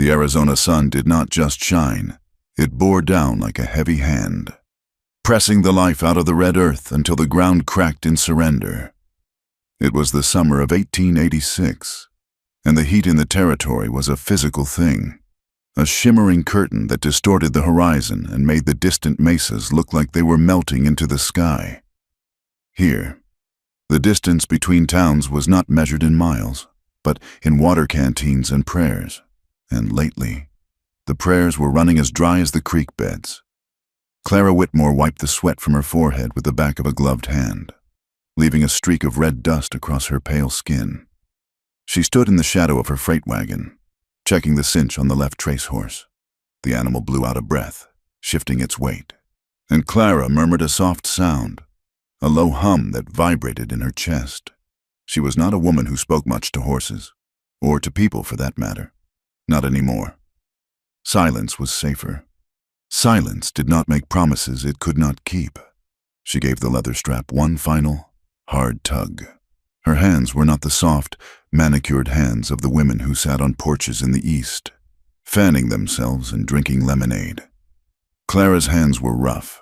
The Arizona sun did not just shine, it bore down like a heavy hand, pressing the life out of the red earth until the ground cracked in surrender. It was the summer of 1886, and the heat in the territory was a physical thing, a shimmering curtain that distorted the horizon and made the distant mesas look like they were melting into the sky. Here, the distance between towns was not measured in miles, but in water canteens and prayers, and lately, the prayers were running as dry as the creek beds. Clara Whitmore wiped the sweat from her forehead with the back of a gloved hand, leaving a streak of red dust across her pale skin. She stood in the shadow of her freight wagon, checking the cinch on the left trace horse. The animal blew out a breath, shifting its weight, and Clara murmured a soft sound, a low hum that vibrated in her chest. She was not a woman who spoke much to horses, or to people for that matter. Not anymore. Silence was safer. Silence did not make promises it could not keep. She gave the leather strap one final, hard tug. Her hands were not the soft, manicured hands of the women who sat on porches in the East, fanning themselves and drinking lemonade. Clara's hands were rough,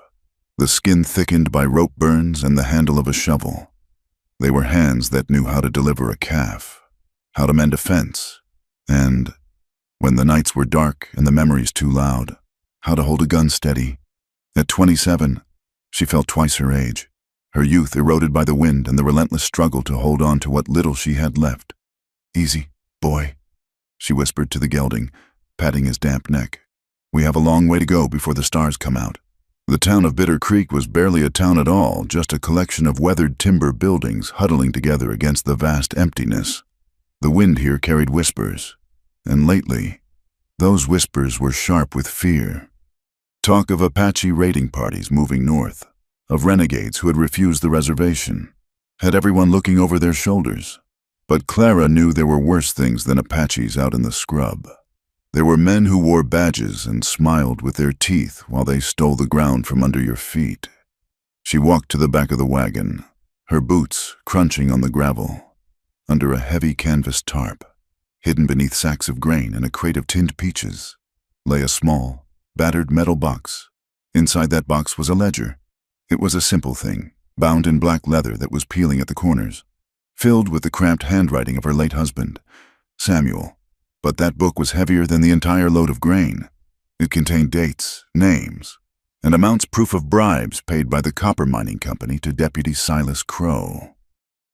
the skin thickened by rope burns and the handle of a shovel. They were hands that knew how to deliver a calf, how to mend a fence, and, when the nights were dark and the memories too loud, how to hold a gun steady. At 27, she felt twice her age, her youth eroded by the wind and the relentless struggle to hold on to what little she had left. "Easy, boy," she whispered to the gelding, patting his damp neck. "We have a long way to go before the stars come out." The town of Bitter Creek was barely a town at all, just a collection of weathered timber buildings huddling together against the vast emptiness. The wind here carried whispers, and lately, those whispers were sharp with fear. Talk of Apache raiding parties moving north, of renegades who had refused the reservation, had everyone looking over their shoulders. But Clara knew there were worse things than Apaches out in the scrub. There were men who wore badges and smiled with their teeth while they stole the ground from under your feet. She walked to the back of the wagon, her boots crunching on the gravel. Under a heavy canvas tarp, hidden beneath sacks of grain and a crate of tinned peaches, lay a small, battered metal box. Inside that box was a ledger. It was a simple thing, bound in black leather that was peeling at the corners, filled with the cramped handwriting of her late husband, Samuel. But that book was heavier than the entire load of grain. It contained dates, names, and amounts proof of bribes paid by the copper mining company to Deputy Silas Crow.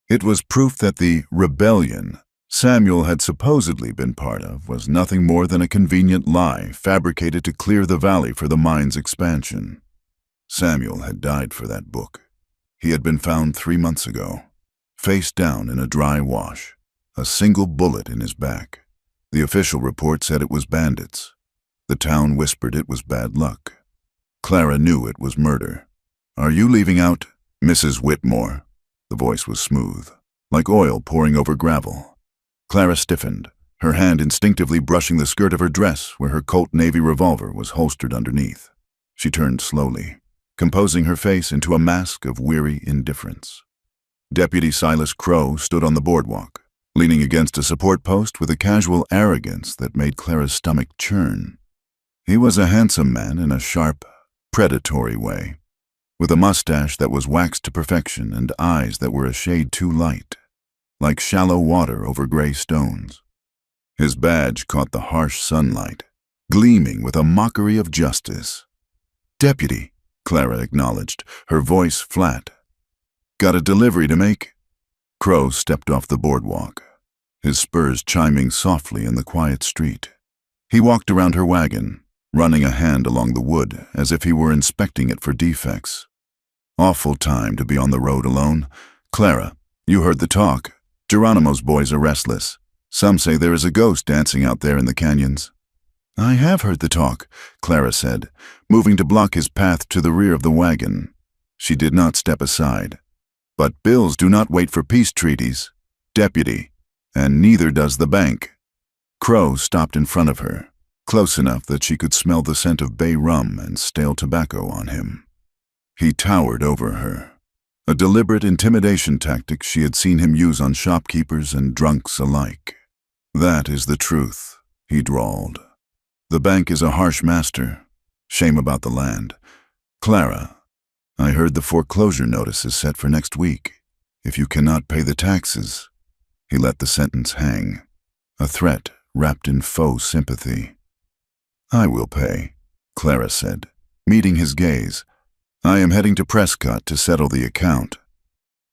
It was proof that the rebellion Samuel had supposedly been part of was nothing more than a convenient lie fabricated to clear the valley for the mine's expansion. Samuel had died for that book. He had been found 3 months ago, face down in a dry wash, a single bullet in his back. The official report said it was bandits. The town whispered it was bad luck. Clara knew it was murder. "Are you leaving out, Mrs. Whitmore?" The voice was smooth, like oil pouring over gravel. Clara stiffened, her hand instinctively brushing the skirt of her dress where her Colt Navy revolver was holstered underneath. She turned slowly, composing her face into a mask of weary indifference. Deputy Silas Crow stood on the boardwalk, leaning against a support post with a casual arrogance that made Clara's stomach churn. He was a handsome man in a sharp, predatory way, with a mustache that was waxed to perfection and eyes that were a shade too light, like shallow water over gray stones. His badge caught the harsh sunlight, gleaming with a mockery of justice. "Deputy," Clara acknowledged, her voice flat. "Got a delivery to make?" Crow stepped off the boardwalk, his spurs chiming softly in the quiet street. He walked around her wagon, running a hand along the wood as if he were inspecting it for defects. "Awful time to be on the road alone. Clara, you heard the talk. Geronimo's boys are restless. Some say there is a ghost dancing out there in the canyons." "I have heard the talk," Clara said, moving to block his path to the rear of the wagon. She did not step aside. "But bills do not wait for peace treaties, Deputy, and neither does the bank." Crow stopped in front of her, close enough that she could smell the scent of bay rum and stale tobacco on him. He towered over her, a deliberate intimidation tactic she had seen him use on shopkeepers and drunks alike. "That is the truth," he drawled. The bank is a harsh master. Shame about the land. Clara, I heard the foreclosure notice is set for next week. If you cannot pay the taxes. He let the sentence hang. A threat wrapped in faux sympathy. I will pay, Clara said, meeting his gaze. I am heading to Prescott to settle the account.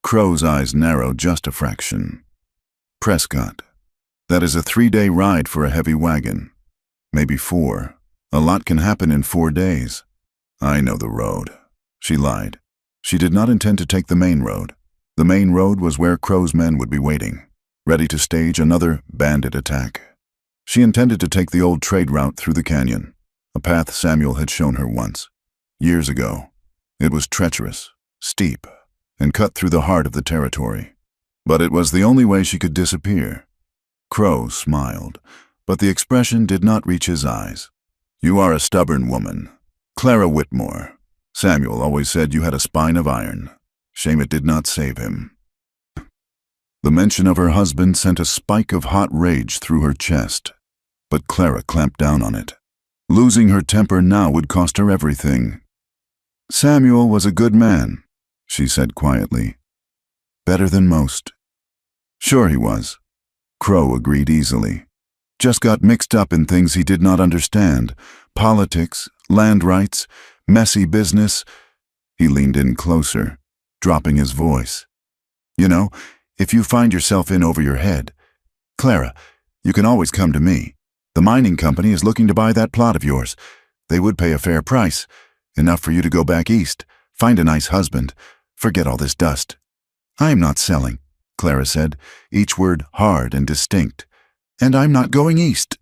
Crow's eyes narrowed just a fraction. Prescott. That is a 3-day ride for a heavy wagon. Maybe 4. A lot can happen in 4 days. I know the road. She lied. She did not intend to take the main road. The main road was where Crow's men would be waiting, ready to stage another bandit attack. She intended to take the old trade route through the canyon, a path Samuel had shown her once, years ago. It was treacherous, steep, and cut through the heart of the territory. But it was the only way she could disappear. Crow smiled, but the expression did not reach his eyes. You are a stubborn woman. Clara Whitmore. Samuel always said you had a spine of iron. Shame it did not save him. The mention of her husband sent a spike of hot rage through her chest, but Clara clamped down on it. Losing her temper now would cost her everything. Samuel was a good man, she said quietly. Better than most. Sure he was. Crow agreed easily. Just got mixed up in things he did not understand. Politics, land rights, messy business. He leaned in closer, dropping his voice. You know, if you find yourself in over your head, Clara, you can always come to me. The mining company is looking to buy that plot of yours. They would pay a fair price, enough for you to go back east, find a nice husband, forget all this dust. I am not selling, Clara said, each word hard and distinct. And I'm not going east.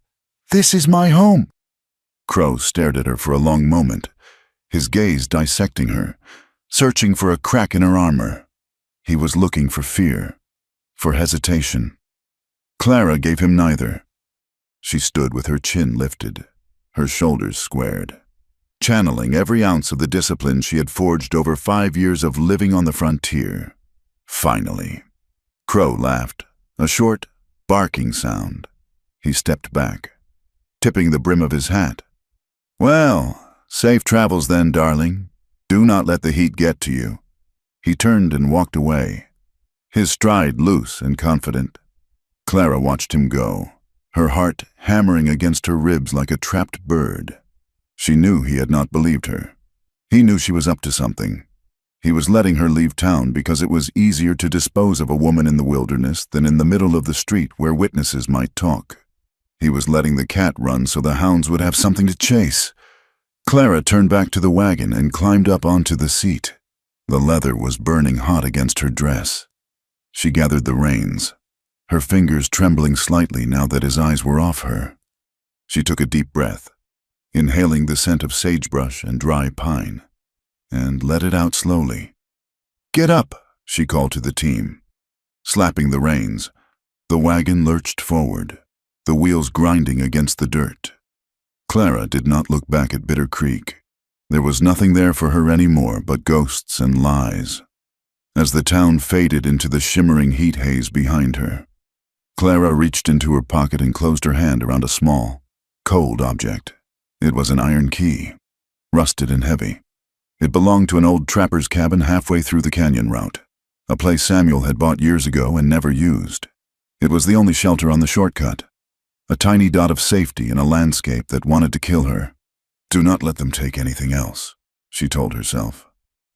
This is my home. Crow stared at her for a long moment, his gaze dissecting her, searching for a crack in her armor. He was looking for fear, for hesitation. Clara gave him neither. She stood with her chin lifted, her shoulders squared, channeling every ounce of the discipline she had forged over 5 years of living on the frontier. Finally. Crow laughed, a short, barking sound. He stepped back, tipping the brim of his hat. Well, safe travels then, darling. Do not let the heat get to you. He turned and walked away, his stride loose and confident. Clara watched him go, her heart hammering against her ribs like a trapped bird. She knew he had not believed her. He knew she was up to something. He was letting her leave town because it was easier to dispose of a woman in the wilderness than in the middle of the street where witnesses might talk. He was letting the cat run so the hounds would have something to chase. Clara turned back to the wagon and climbed up onto the seat. The leather was burning hot against her dress. She gathered the reins, her fingers trembling slightly now that his eyes were off her. She took a deep breath, inhaling the scent of sagebrush and dry pine, and let it out slowly. Get up, she called to the team. Slapping the reins, the wagon lurched forward, the wheels grinding against the dirt. Clara did not look back at Bitter Creek. There was nothing there for her anymore but ghosts and lies. As the town faded into the shimmering heat haze behind her, Clara reached into her pocket and closed her hand around a small, cold object. It was an iron key, rusted and heavy. It belonged to an old trapper's cabin halfway through the canyon route, a place Samuel had bought years ago and never used. It was the only shelter on the shortcut, a tiny dot of safety in a landscape that wanted to kill her. Do not let them take anything else, she told herself.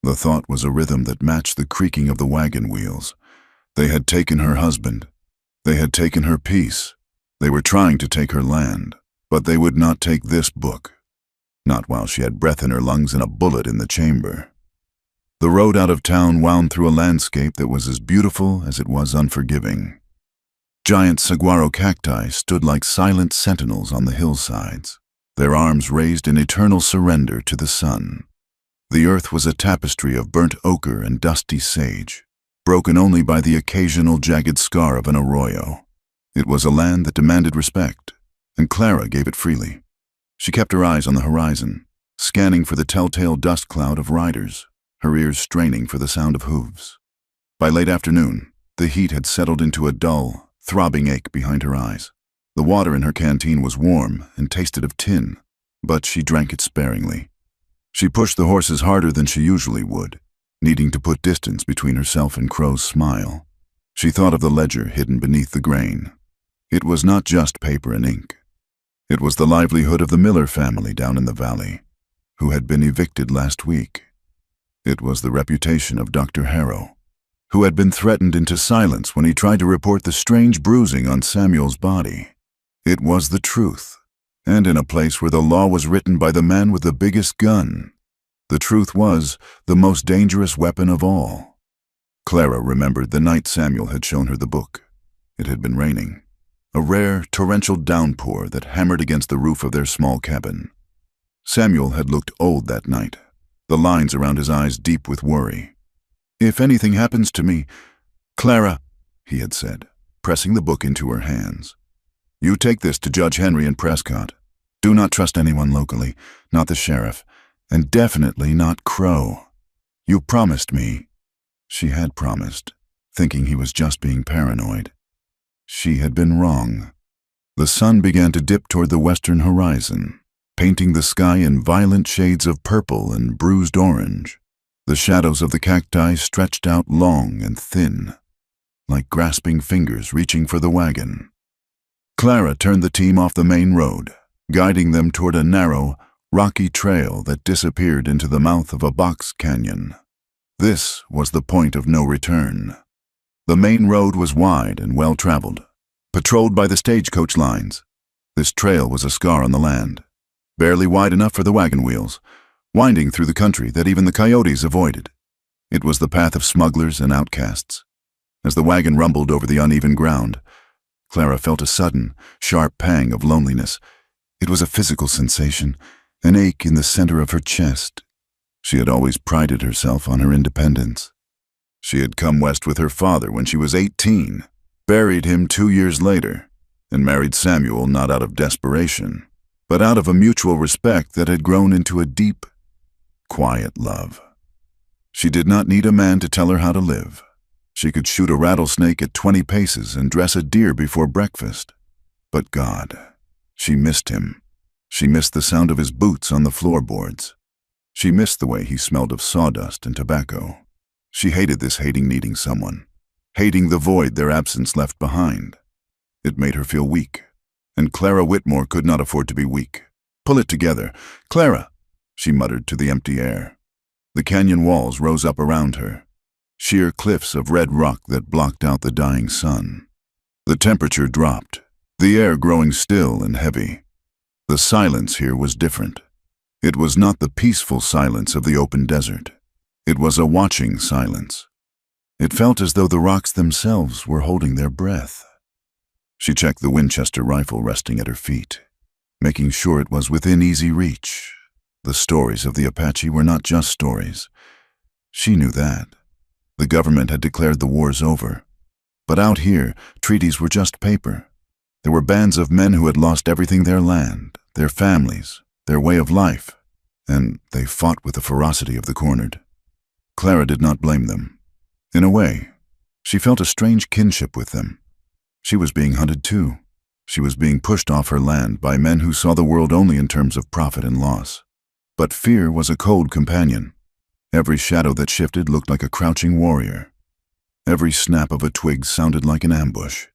The thought was a rhythm that matched the creaking of the wagon wheels. They had taken her husband. They had taken her peace. They were trying to take her land, but they would not take this book. Not while she had breath in her lungs and a bullet in the chamber. The road out of town wound through a landscape that was as beautiful as it was unforgiving. Giant saguaro cacti stood like silent sentinels on the hillsides, their arms raised in eternal surrender to the sun. The earth was a tapestry of burnt ochre and dusty sage, broken only by the occasional jagged scar of an arroyo. It was a land that demanded respect, and Clara gave it freely. She kept her eyes on the horizon, scanning for the telltale dust cloud of riders, her ears straining for the sound of hooves. By late afternoon, the heat had settled into a dull, throbbing ache behind her eyes. The water in her canteen was warm and tasted of tin, but she drank it sparingly. She pushed the horses harder than she usually would, needing to put distance between herself and Crow's smile. She thought of the ledger hidden beneath the grain. It was not just paper and ink. It was the livelihood of the Miller family down in the valley, who had been evicted last week. It was the reputation of Dr. Harrow, who had been threatened into silence when he tried to report the strange bruising on Samuel's body. It was the truth, and in a place where the law was written by the man with the biggest gun. The truth was the most dangerous weapon of all. Clara remembered the night Samuel had shown her the book. It had been raining, a rare, torrential downpour that hammered against the roof of their small cabin. Samuel had looked old that night, the lines around his eyes deep with worry. "If anything happens to me, Clara," he had said, pressing the book into her hands, "you take this to Judge Henry and Prescott. Do not trust anyone locally, not the sheriff, and definitely not Crow. You promised me." She had promised, thinking he was just being paranoid. She had been wrong. The sun began to dip toward the western horizon, painting the sky in violent shades of purple and bruised orange. The shadows of the cacti stretched out long and thin, like grasping fingers reaching for the wagon. Clara turned the team off the main road, guiding them toward a narrow, rocky trail that disappeared into the mouth of a box canyon. This was the point of no return. The main road was wide and well-traveled, patrolled by the stagecoach lines. This trail was a scar on the land, barely wide enough for the wagon wheels, winding through the country that even the coyotes avoided. It was the path of smugglers and outcasts. As the wagon rumbled over the uneven ground, Clara felt a sudden, sharp pang of loneliness. It was a physical sensation, an ache in the center of her chest. She had always prided herself on her independence. She had come west with her father when she was 18, buried him 2 years later, and married Samuel not out of desperation, but out of a mutual respect that had grown into a deep, quiet love. She did not need a man to tell her how to live. She could shoot a rattlesnake at 20 paces and dress a deer before breakfast. But God, she missed him. She missed the sound of his boots on the floorboards. She missed the way he smelled of sawdust and tobacco. She hated this needing someone, hating the void their absence left behind. It made her feel weak, and Clara Whitmore could not afford to be weak. "Pull it together, Clara," she muttered to the empty air. The canyon walls rose up around her, sheer cliffs of red rock that blocked out the dying sun. The temperature dropped, the air growing still and heavy. The silence here was different. It was not the peaceful silence of the open desert. It was a watching silence. It felt as though the rocks themselves were holding their breath. She checked the Winchester rifle resting at her feet, making sure it was within easy reach. The stories of the Apache were not just stories. She knew that. The government had declared the wars over. But out here, treaties were just paper. There were bands of men who had lost everything: their land, their families, their way of life, and they fought with the ferocity of the cornered. Clara did not blame them. In a way, she felt a strange kinship with them. She was being hunted too. She was being pushed off her land by men who saw the world only in terms of profit and loss. But fear was a cold companion. Every shadow that shifted looked like a crouching warrior. Every snap of a twig sounded like an ambush.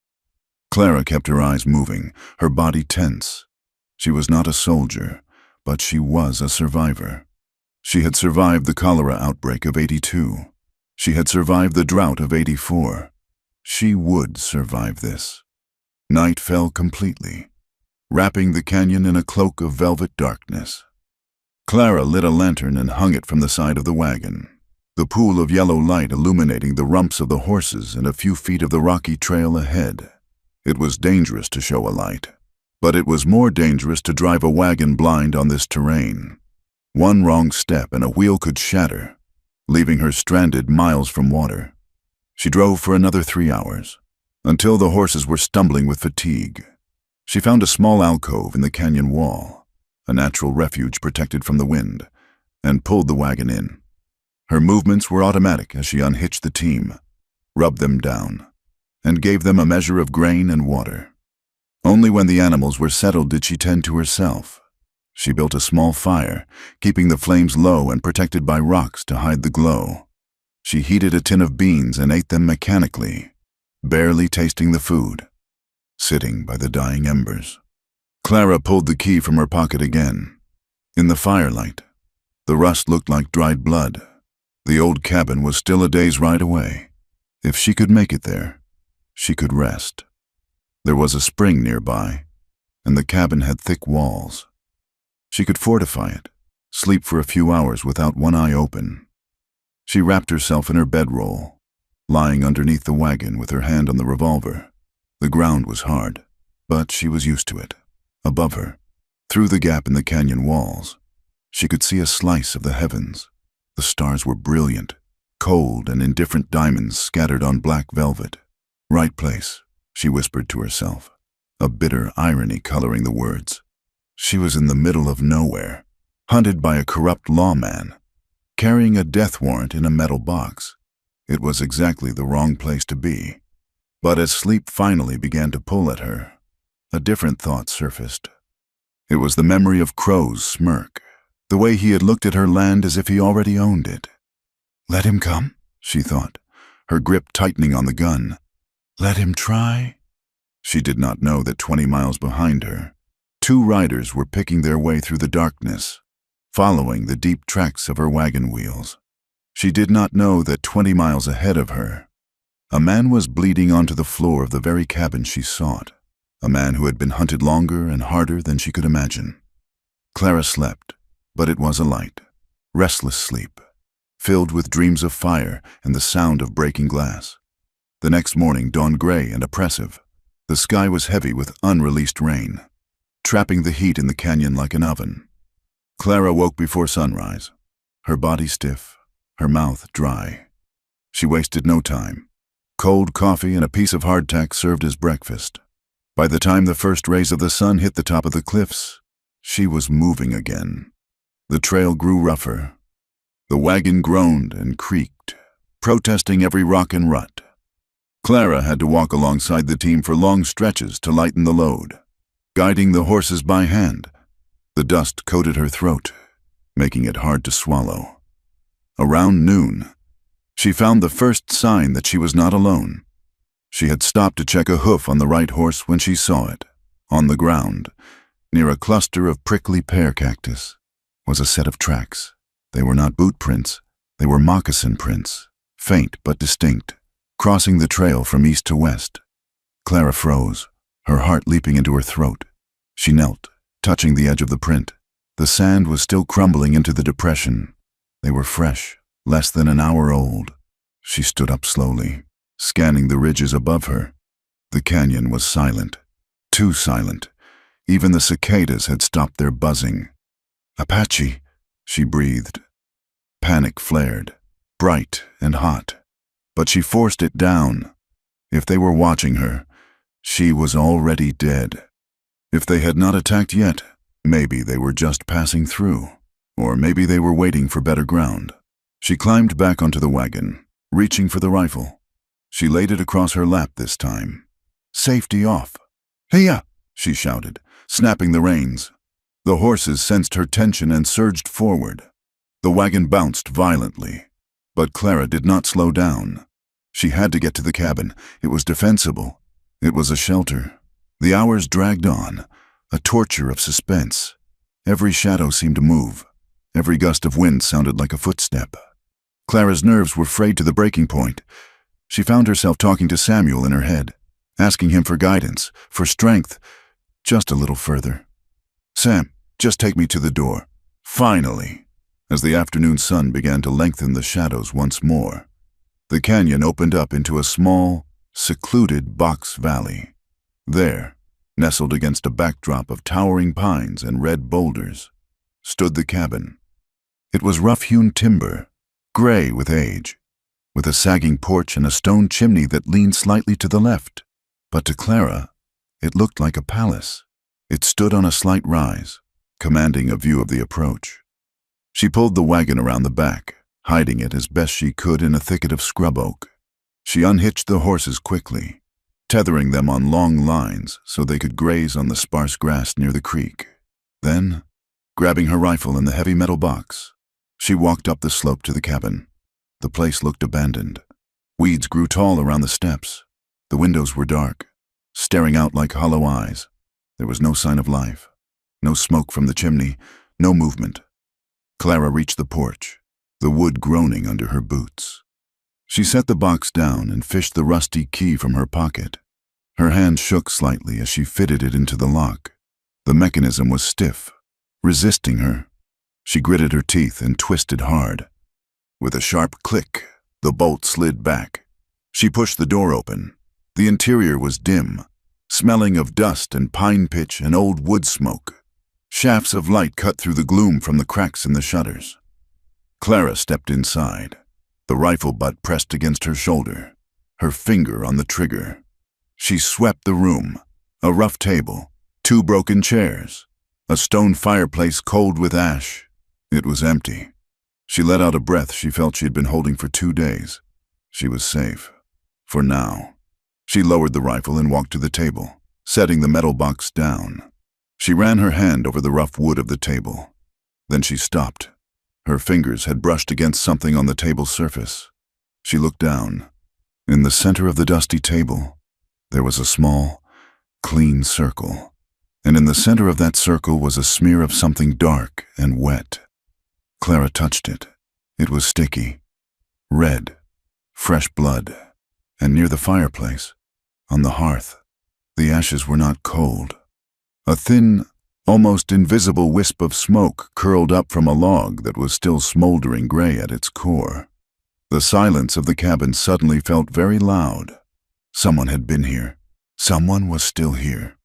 Clara kept her eyes moving, her body tense. She was not a soldier, but she was a survivor. She had survived the cholera outbreak of '82. She had survived the drought of '84. She would survive this. Night fell completely, wrapping the canyon in a cloak of velvet darkness. Clara lit a lantern and hung it from the side of the wagon, the pool of yellow light illuminating the rumps of the horses and a few feet of the rocky trail ahead. It was dangerous to show a light, but it was more dangerous to drive a wagon blind on this terrain. One wrong step and a wheel could shatter, leaving her stranded miles from water. She drove for another 3 hours, until the horses were stumbling with fatigue. She found a small alcove in the canyon wall, a natural refuge protected from the wind, and pulled the wagon in. Her movements were automatic as she unhitched the team, rubbed them down, and gave them a measure of grain and water. Only when the animals were settled did she tend to herself. She built a small fire, keeping the flames low and protected by rocks to hide the glow. She heated a tin of beans and ate them mechanically, barely tasting the food, sitting by the dying embers. Clara pulled the key from her pocket again. In the firelight, the rust looked like dried blood. The old cabin was still a day's ride away. If she could make it there, she could rest. There was a spring nearby, and the cabin had thick walls. She could fortify it, sleep for a few hours without one eye open. She wrapped herself in her bedroll, lying underneath the wagon with her hand on the revolver. The ground was hard, but she was used to it. Above her, through the gap in the canyon walls, she could see a slice of the heavens. The stars were brilliant, cold and in different diamonds scattered on black velvet. Right place, she whispered to herself, a bitter irony coloring the words. She was in the middle of nowhere, hunted by a corrupt lawman, carrying a death warrant in a metal box. It was exactly the wrong place to be. But as sleep finally began to pull at her, a different thought surfaced. It was the memory of Crow's smirk, the way he had looked at her land as if he already owned it. Let him come, she thought, her grip tightening on the gun. Let him try. She did not know that 20 miles behind her, 2 riders were picking their way through the darkness, following the deep tracks of her wagon wheels. She did not know that 20 miles ahead of her, a man was bleeding onto the floor of the very cabin she sought, a man who had been hunted longer and harder than she could imagine. Clara slept, but it was a light, restless sleep, filled with dreams of fire and the sound of breaking glass. The next morning dawned gray and oppressive. The sky was heavy with unreleased rain, trapping the heat in the canyon like an oven. Clara woke before sunrise, her body stiff, her mouth dry. She wasted no time. Cold coffee and a piece of hardtack served as breakfast. By the time the first rays of the sun hit the top of the cliffs, she was moving again. The trail grew rougher. The wagon groaned and creaked, protesting every rock and rut. Clara had to walk alongside the team for long stretches to lighten the load, guiding the horses by hand. The dust coated her throat, making it hard to swallow. Around noon, she found the first sign that she was not alone. She had stopped to check a hoof on the right horse when she saw it. On the ground, near a cluster of prickly pear cactus, was a set of tracks. They were not boot prints, they were moccasin prints, faint but distinct, crossing the trail from east to west. Clara froze, her heart leaping into her throat. She knelt, touching the edge of the print. The sand was still crumbling into the depression. They were fresh, less than an hour old. She stood up slowly, scanning the ridges above her. The canyon was silent, too silent. Even the cicadas had stopped their buzzing. Apache, she breathed. Panic flared, bright and hot. But she forced it down. If they were watching her, she was already dead. If they had not attacked yet, maybe they were just passing through, or maybe they were waiting for better ground. She climbed back onto the wagon, reaching for the rifle. She laid it across her lap this time. Safety off. "Hey-ya!" she shouted, snapping the reins. The horses sensed her tension and surged forward. The wagon bounced violently, but Clara did not slow down. She had to get to the cabin. It was defensible. It was a shelter. The hours dragged on, a torture of suspense. Every shadow seemed to move. Every gust of wind sounded like a footstep. Clara's nerves were frayed to the breaking point. She found herself talking to Samuel in her head, asking him for guidance, for strength, just a little further. "Sam, just take me to the door." Finally, as the afternoon sun began to lengthen the shadows once more, the canyon opened up into a small, secluded box valley. There, nestled against a backdrop of towering pines and red boulders, stood the cabin. It was rough-hewn timber, gray with age, with a sagging porch and a stone chimney that leaned slightly to the left. But to Clara, it looked like a palace. It stood on a slight rise, commanding a view of the approach. She pulled the wagon around the back, hiding it as best she could in a thicket of scrub oak. She unhitched the horses quickly, tethering them on long lines so they could graze on the sparse grass near the creek. Then, grabbing her rifle and the heavy metal box, she walked up the slope to the cabin. The place looked abandoned. Weeds grew tall around the steps. The windows were dark, staring out like hollow eyes. There was no sign of life. No smoke from the chimney, no movement. Clara reached the porch, the wood groaning under her boots. She set the box down and fished the rusty key from her pocket. Her hand shook slightly as she fitted it into the lock. The mechanism was stiff, resisting her. She gritted her teeth and twisted hard. With a sharp click, the bolt slid back. She pushed the door open. The interior was dim, smelling of dust and pine pitch and old wood smoke. Shafts of light cut through the gloom from the cracks in the shutters. Clara stepped inside, the rifle butt pressed against her shoulder, her finger on the trigger. She swept the room, a rough table, 2 broken chairs, a stone fireplace cold with ash. It was empty. She let out a breath she felt she had been holding for 2 days. She was safe. For now. She lowered the rifle and walked to the table, setting the metal box down. She ran her hand over the rough wood of the table. Then she stopped. Her fingers had brushed against something on the table's surface. She looked down. In the center of the dusty table, there was a small, clean circle. And in the center of that circle was a smear of something dark and wet. Clara touched it. It was sticky, red, fresh blood. And near the fireplace, on the hearth, the ashes were not cold. A thin, almost invisible wisp of smoke curled up from a log that was still smoldering gray at its core. The silence of the cabin suddenly felt very loud. Someone had been here. Someone was still here.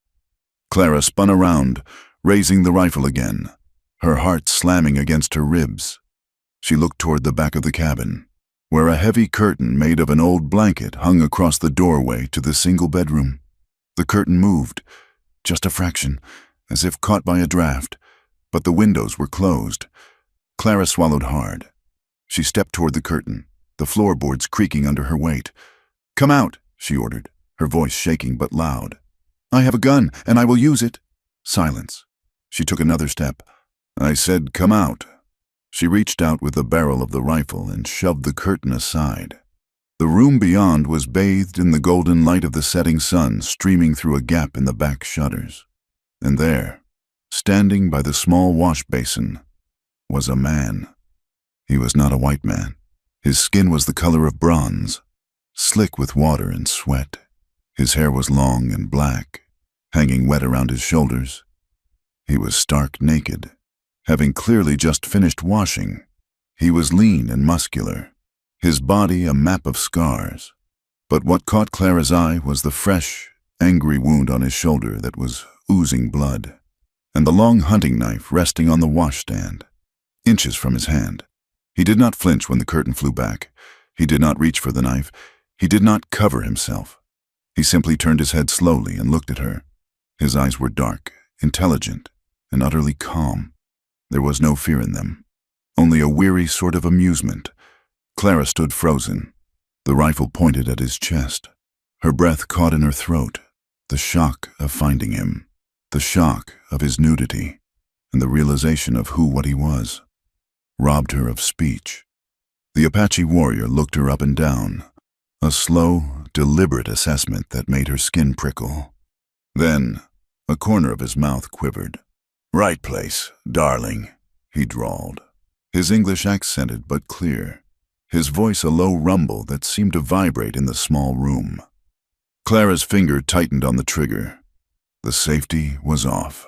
Clara spun around, raising the rifle again, her heart slamming against her ribs. She looked toward the back of the cabin, where a heavy curtain made of an old blanket hung across the doorway to the single bedroom. The curtain moved, just a fraction, as if caught by a draft, but the windows were closed. Clara swallowed hard. She stepped toward the curtain, the floorboards creaking under her weight. "Come out," she ordered, her voice shaking but loud. "I have a gun, and I will use it." Silence. She took another step. "I said come out." She reached out with the barrel of the rifle and shoved the curtain aside. The room beyond was bathed in the golden light of the setting sun streaming through a gap in the back shutters. And there, standing by the small wash basin, was a man. He was not a white man. His skin was the color of bronze, slick with water and sweat. His hair was long and black, hanging wet around his shoulders. He was stark naked, having clearly just finished washing. He was lean and muscular, his body a map of scars. But what caught Clara's eye was the fresh, angry wound on his shoulder that was oozing blood, and the long hunting knife resting on the washstand, inches from his hand. He did not flinch when the curtain flew back. He did not reach for the knife. He did not cover himself. He simply turned his head slowly and looked at her. His eyes were dark, intelligent, and utterly calm. There was no fear in them, only a weary sort of amusement. Clara stood frozen, the rifle pointed at his chest. Her breath caught in her throat, the shock of finding him, the shock of his nudity, and the realization of what he was, robbed her of speech. The Apache warrior looked her up and down, a slow, deliberate assessment that made her skin prickle. Then, a corner of his mouth quivered. "Right place, darling," he drawled, his English accented but clear, his voice a low rumble that seemed to vibrate in the small room. Clara's finger tightened on the trigger. The safety was off.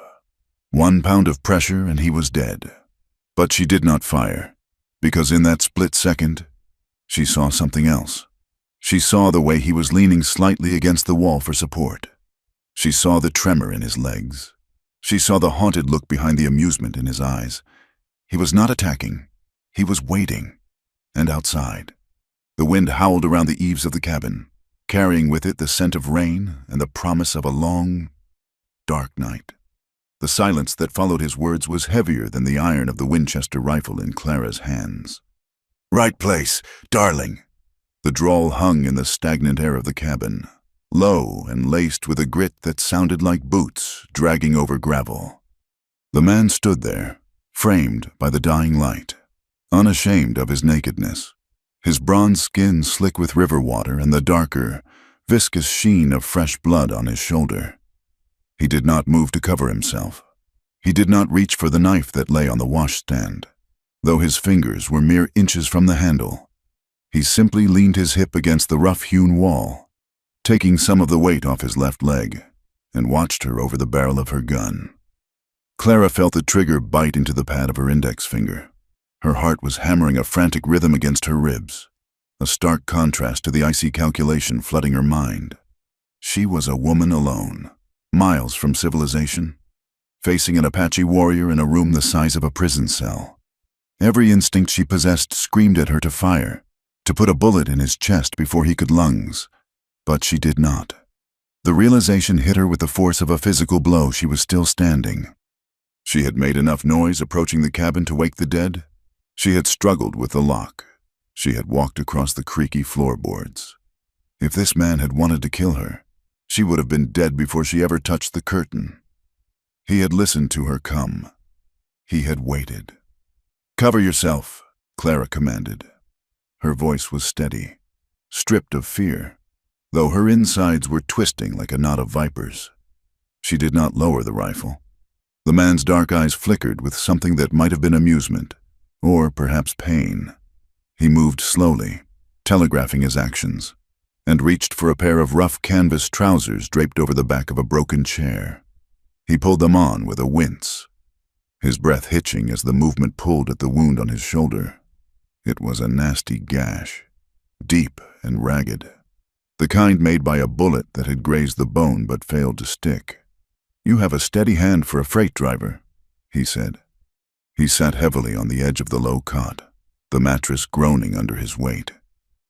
1 pound of pressure and he was dead. But she did not fire, because in that split second, she saw something else. She saw the way he was leaning slightly against the wall for support. She saw the tremor in his legs. She saw the haunted look behind the amusement in his eyes. He was not attacking. He was waiting. And outside, the wind howled around the eaves of the cabin, carrying with it the scent of rain and the promise of a long, dark night. The silence that followed his words was heavier than the iron of the Winchester rifle in Clara's hands. "Right place, darling." The drawl hung in the stagnant air of the cabin. low and laced with a grit that sounded like boots dragging over gravel. The man stood there, framed by the dying light, unashamed of his nakedness, his bronze skin slick with river water and the darker, viscous sheen of fresh blood on his shoulder. He did not move to cover himself. He did not reach for the knife that lay on the washstand, though his fingers were mere inches from the handle. He simply leaned his hip against the rough-hewn wall, taking some of the weight off his left leg, and watched her over the barrel of her gun. Clara felt the trigger bite into the pad of her index finger. Her heart was hammering a frantic rhythm against her ribs, a stark contrast to the icy calculation flooding her mind. She was a woman alone, miles from civilization, facing an Apache warrior in a room the size of a prison cell. Every instinct she possessed screamed at her to fire, to put a bullet in his chest before he could lunge, but she did not. The realization hit her with the force of a physical blow. She was still standing. She had made enough noise approaching the cabin to wake the dead. She had struggled with the lock. She had walked across the creaky floorboards. If this man had wanted to kill her, she would have been dead before she ever touched the curtain. He had listened to her come. He had waited. "Cover yourself," Clara commanded. Her voice was steady, stripped of fear, though her insides were twisting like a knot of vipers. She did not lower the rifle. The man's dark eyes flickered with something that might have been amusement, or perhaps pain. He moved slowly, telegraphing his actions, and reached for a pair of rough canvas trousers draped over the back of a broken chair. He pulled them on with a wince, his breath hitching as the movement pulled at the wound on his shoulder. It was a nasty gash, deep and ragged, the kind made by a bullet that had grazed the bone but failed to stick. "You have a steady hand for a freight driver," he said. He sat heavily on the edge of the low cot, the mattress groaning under his weight.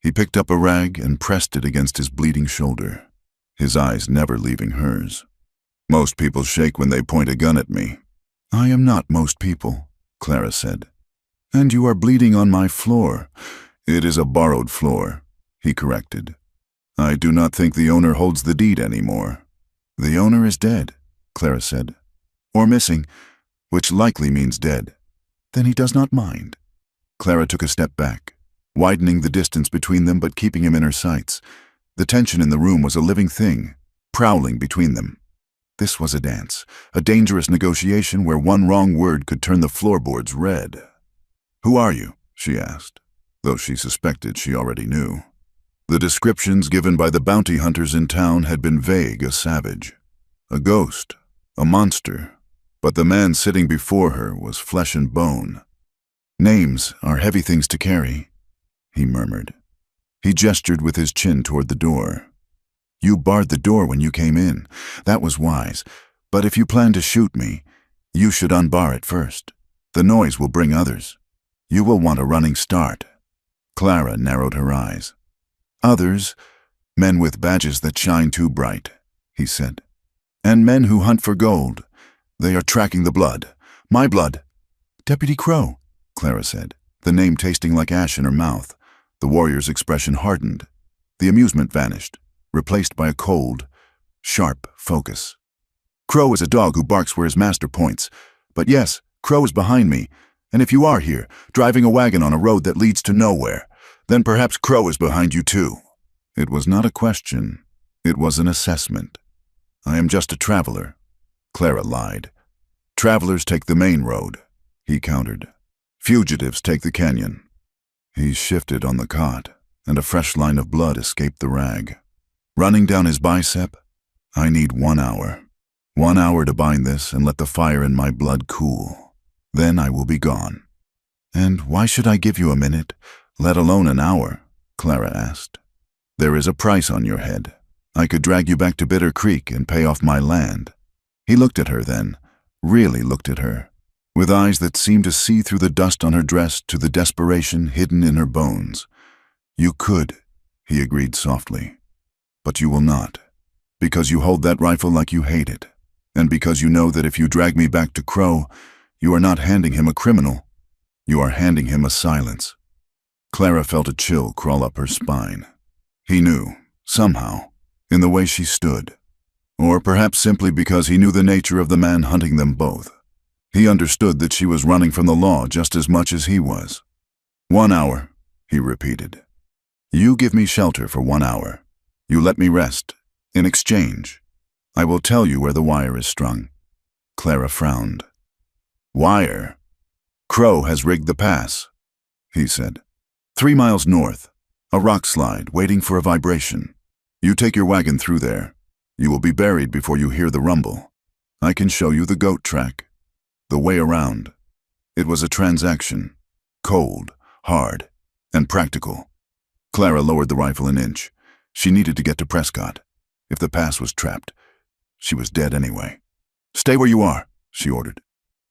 He picked up a rag and pressed it against his bleeding shoulder, his eyes never leaving hers. "Most people shake when they point a gun at me." "I am not most people," Clara said. "And you are bleeding on my floor." "It is a borrowed floor," he corrected. "I do not think the owner holds the deed anymore." "The owner is dead," Clara said. "Or missing, which likely means dead. Then he does not mind." Clara took a step back, widening the distance between them but keeping him in her sights. The tension in the room was a living thing, prowling between them. This was a dance, a dangerous negotiation where one wrong word could turn the floorboards red. "Who are you?" she asked, though she suspected she already knew. The descriptions given by the bounty hunters in town had been vague as savage. A ghost, a monster, but the man sitting before her was flesh and bone. "Names are heavy things to carry," he murmured. He gestured with his chin toward the door. "You barred the door when you came in. That was wise. But if you plan to shoot me, you should unbar it first. The noise will bring others. You will want a running start." Clara narrowed her eyes. "Others, men with badges that shine too bright," he said. "And men who hunt for gold. They are tracking the blood. My blood." "Deputy Crow," Clara said, the name tasting like ash in her mouth. The warrior's expression hardened. The amusement vanished, replaced by a cold, sharp focus. "Crow is a dog who barks where his master points. But yes, Crow is behind me. And if you are here, driving a wagon on a road that leads to nowhere, then perhaps Crow is behind you too." It was not a question. It was an assessment. "I am just a traveler," Clara lied. "Travelers take the main road," he countered. "Fugitives take the canyon." He shifted on the cot, and a fresh line of blood escaped the rag. Running down his bicep, "I need 1 hour. 1 hour to bind this and let the fire in my blood cool. Then I will be gone." "And why should I give you a minute, let alone an hour?" Clara asked. "There is a price on your head. I could drag you back to Bitter Creek and pay off my land." He looked at her then, really looked at her, with eyes that seemed to see through the dust on her dress to the desperation hidden in her bones. "You could," he agreed softly. "But you will not, because you hold that rifle like you hate it, and because you know that if you drag me back to Crow, you are not handing him a criminal. You are handing him a silence." Clara felt a chill crawl up her spine. He knew, somehow, in the way she stood, or perhaps simply because he knew the nature of the man hunting them both. He understood that she was running from the law just as much as he was. 1 hour, he repeated. You give me shelter for 1 hour. You let me rest. In exchange, I will tell you where the wire is strung. Clara frowned. Wire? Crow has rigged the pass, he said. 3 miles north, a rock slide waiting for a vibration. You take your wagon through there. You will be buried before you hear the rumble. I can show you the goat track. The way around. It was a transaction. Cold, hard, and practical. Clara lowered the rifle an inch. She needed to get to Prescott. If the pass was trapped, she was dead anyway. Stay where you are, she ordered.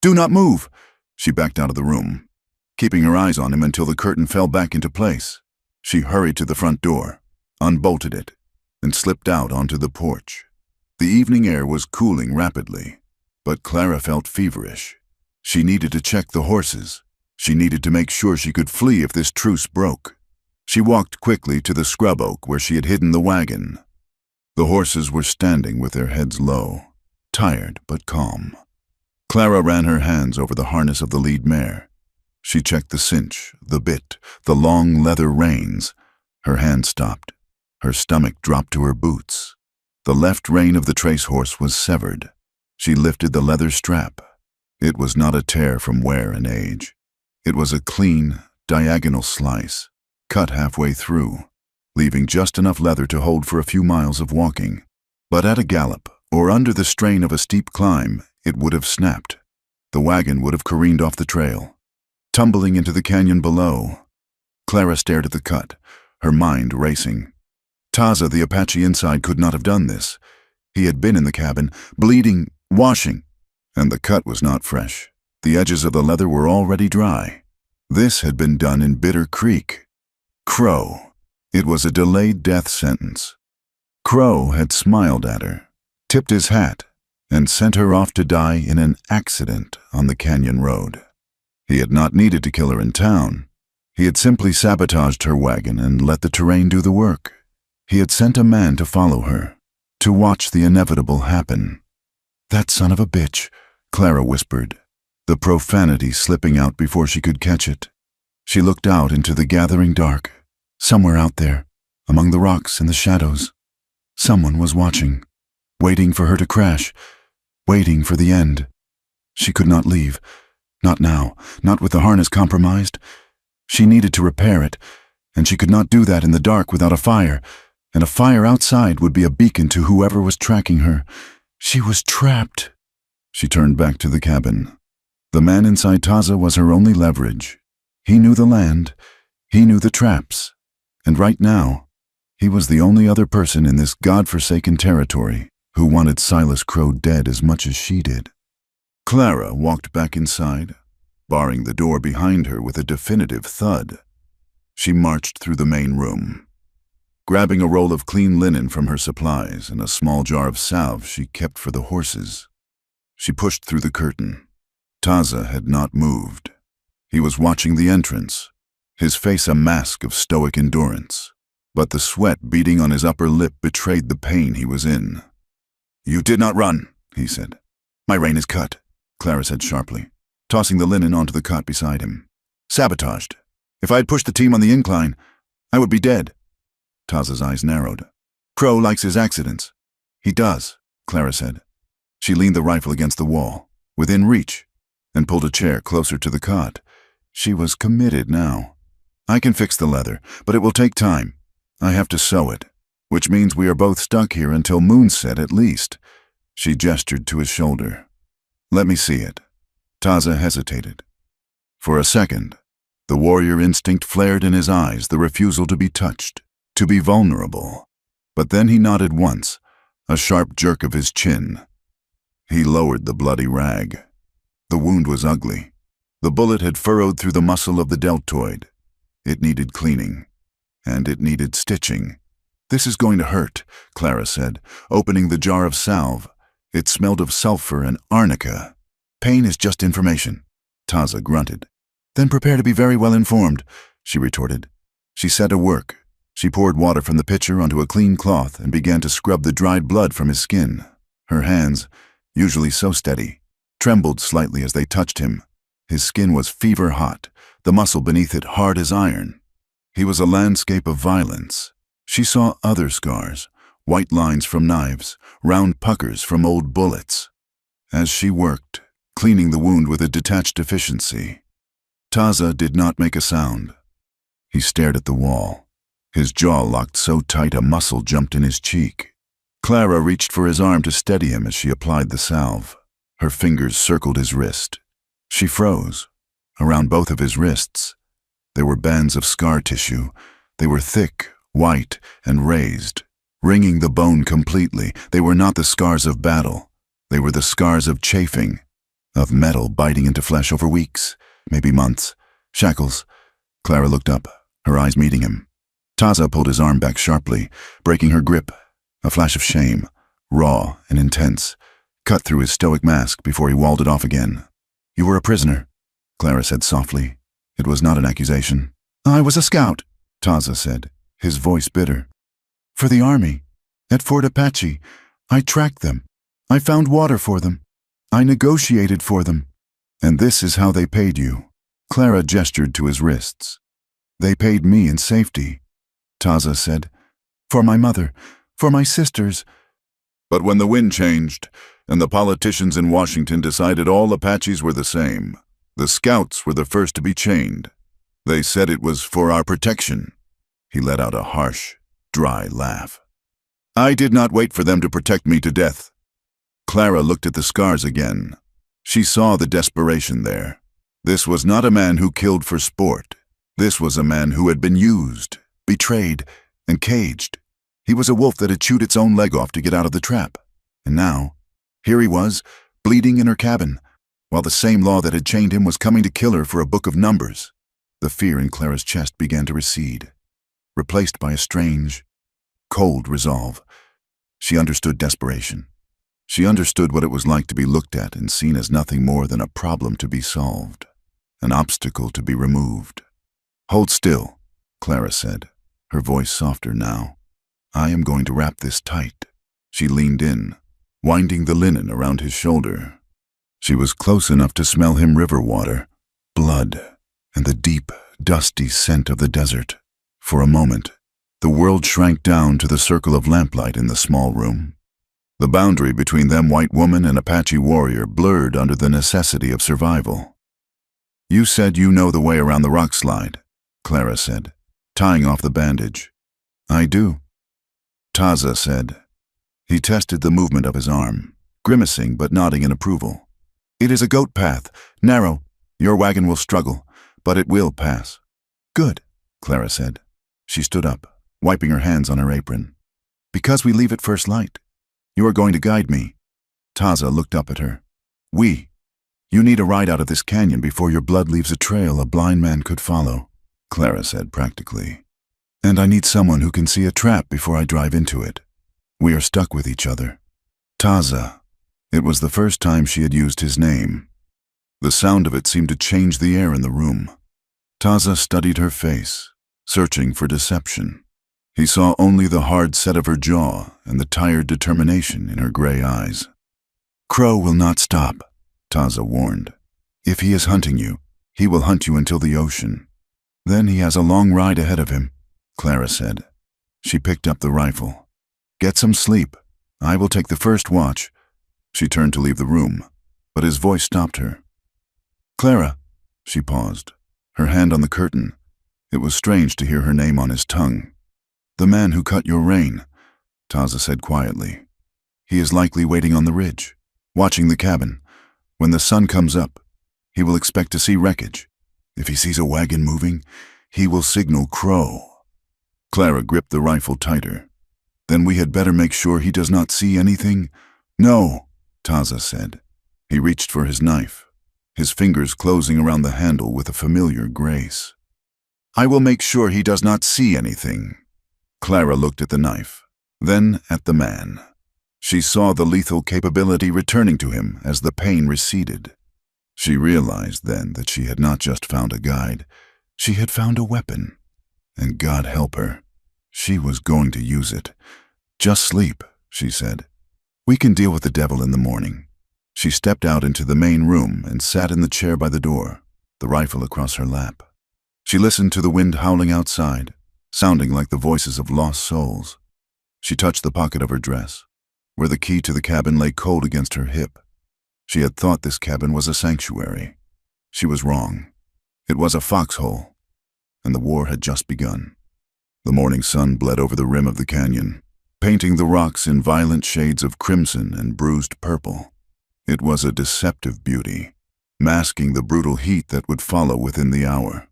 Do not move! She backed out of the room, keeping her eyes on him until the curtain fell back into place. She hurried to the front door, unbolted it, and slipped out onto the porch. The evening air was cooling rapidly, but Clara felt feverish. She needed to check the horses. She needed to make sure she could flee if this truce broke. She walked quickly to the scrub oak where she had hidden the wagon. The horses were standing with their heads low, tired but calm. Clara ran her hands over the harness of the lead mare. She checked the cinch, the bit, the long leather reins. Her hand stopped. Her stomach dropped to her boots. The left rein of the trace horse was severed. She lifted the leather strap. It was not a tear from wear and age. It was a clean, diagonal slice, cut halfway through, leaving just enough leather to hold for a few miles of walking. But at a gallop, or under the strain of a steep climb, it would have snapped. The wagon would have careened off the trail, tumbling into the canyon below. Clara stared at the cut, her mind racing. Taza, the Apache inside, could not have done this. He had been in the cabin, bleeding, washing, and the cut was not fresh. The edges of the leather were already dry. This had been done in Bitter Creek. Crow. It was a delayed death sentence. Crow had smiled at her, tipped his hat, and sent her off to die in an accident on the canyon road. He had not needed to kill her in town. He had simply sabotaged her wagon and let the terrain do the work. He had sent a man to follow her, to watch the inevitable happen. That son of a bitch, Clara whispered, the profanity slipping out before she could catch it. She looked out into the gathering dark. Somewhere out there, among the rocks and the shadows, someone was watching, waiting for her to crash, waiting for the end. She could not leave. Not now, not with the harness compromised. She needed to repair it, and she could not do that in the dark without a fire, and a fire outside would be a beacon to whoever was tracking her. She was trapped. She turned back to the cabin. The man inside Taza was her only leverage. He knew the land. He knew the traps. And right now, he was the only other person in this godforsaken territory who wanted Silas Crow dead as much as she did. Clara walked back inside, barring the door behind her with a definitive thud. She marched through the main room. Grabbing a roll of clean linen from her supplies and a small jar of salve she kept for the horses, she pushed through the curtain. Taza had not moved. He was watching the entrance, his face a mask of stoic endurance, but the sweat beading on his upper lip betrayed the pain he was in. You did not run, he said. My rein is cut, Clara said sharply, tossing the linen onto the cot beside him. Sabotaged. If I had pushed the team on the incline, I would be dead. Taza's eyes narrowed. Crow likes his accidents. He does, Clara said. She leaned the rifle against the wall, within reach, and pulled a chair closer to the cot. She was committed now. I can fix the leather, but it will take time. I have to sew it, which means we are both stuck here until moonset at least. She gestured to his shoulder. Let me see it. Taza hesitated. For a second, the warrior instinct flared in his eyes, the refusal to be touched, to be vulnerable. But then he nodded once, a sharp jerk of his chin. He lowered the bloody rag. The wound was ugly. The bullet had furrowed through the muscle of the deltoid. It needed cleaning, and it needed stitching. This is going to hurt, Clara said, opening the jar of salve. It smelled of sulfur and arnica. Pain is just information, Taza grunted. Then prepare to be very well informed, she retorted. She set to work, She poured water from the pitcher onto a clean cloth and began to scrub the dried blood from his skin. Her hands, usually so steady, trembled slightly as they touched him. His skin was fever-hot, the muscle beneath it hard as iron. He was a landscape of violence. She saw other scars, white lines from knives, round puckers from old bullets. As she worked, cleaning the wound with a detached efficiency, Taza did not make a sound. He stared at the wall, his jaw locked so tight a muscle jumped in his cheek. Clara reached for his arm to steady him as she applied the salve. Her fingers circled his wrist. She froze. Around both of his wrists, there were bands of scar tissue. They were thick, white, and raised, ringing the bone completely. They were not the scars of battle. They were the scars of chafing, of metal biting into flesh over weeks, maybe months. Shackles. Clara looked up, her eyes meeting him. Taza pulled his arm back sharply, breaking her grip. A flash of shame, raw and intense, cut through his stoic mask before he walled it off again. "You were a prisoner," Clara said softly. It was not an accusation. "I was a scout," Taza said, his voice bitter. "For the army. At Fort Apache. I tracked them. I found water for them. I negotiated for them. And this is how they paid you." Clara gestured to his wrists. "They paid me in safety," Taza said. "For my mother. For my sisters." But when the wind changed, and the politicians in Washington decided all Apaches were the same, the scouts were the first to be chained. They said it was for our protection. He let out a harsh, dry laugh. "I did not wait for them to protect me to death." Clara looked at the scars again. She saw the desperation there. This was not a man who killed for sport. This was a man who had been used, betrayed, and caged. He was a wolf that had chewed its own leg off to get out of the trap. And now, here he was, bleeding in her cabin, while the same law that had chained him was coming to kill her for a book of numbers. The fear in Clara's chest began to recede, replaced by a strange, cold resolve. She understood desperation. She understood what it was like to be looked at and seen as nothing more than a problem to be solved, an obstacle to be removed. "Hold still," Clara said, her voice softer now. "I am going to wrap this tight." She leaned in, winding the linen around his shoulder. She was close enough to smell him river water, blood, and the deep, dusty scent of the desert. For a moment, the world shrank down to the circle of lamplight in the small room. The boundary between them white woman and Apache warrior blurred under the necessity of survival. "You said you know the way around the rock slide," Clara said, tying off the bandage. "I do," Taza said. He tested the movement of his arm, grimacing but nodding in approval. "It is a goat path, narrow. Your wagon will struggle, but it will pass." "Good," Clara said. She stood up, wiping her hands on her apron. "Because we leave at first light. You are going to guide me." Taza looked up at her. "We. You need a ride out of this canyon before your blood leaves a trail a blind man could follow," Clara said practically. "And I need someone who can see a trap before I drive into it. We are stuck with each other." Taza. It was the first time she had used his name. The sound of it seemed to change the air in the room. Taza studied her face, searching for deception. He saw only the hard set of her jaw and the tired determination in her gray eyes. "Crow will not stop," Taza warned. "If he is hunting you, he will hunt you until the ocean. Then he has a long ride ahead of him," Clara said. She picked up the rifle. "Get some sleep. I will take the first watch." She turned to leave the room, but his voice stopped her. "Clara," she paused, her hand on the curtain. It was strange to hear her name on his tongue. "The man who cut your rein," Taza said quietly. "He is likely waiting on the ridge, watching the cabin. When the sun comes up, he will expect to see wreckage. If he sees a wagon moving, he will signal Crow." Clara gripped the rifle tighter. "Then we had better make sure he does not see anything?" "No," Taza said. He reached for his knife, his fingers closing around the handle with a familiar grace. "I will make sure he does not see anything." Clara looked at the knife, then at the man. She saw the lethal capability returning to him as the pain receded. She realized then that she had not just found a guide, she had found a weapon. And God help her, She was going to use it. "Just sleep," she said. "We can deal with the devil in the morning." She stepped out into the main room and sat in the chair by the door, the rifle across her lap. She listened to the wind howling outside, sounding like the voices of lost souls. She touched the pocket of her dress, where the key to the cabin lay cold against her hip. She had thought this cabin was a sanctuary. She was wrong. It was a foxhole, and the war had just begun. The morning sun bled over the rim of the canyon, painting the rocks in violent shades of crimson and bruised purple. It was a deceptive beauty, masking the brutal heat that would follow within the hour.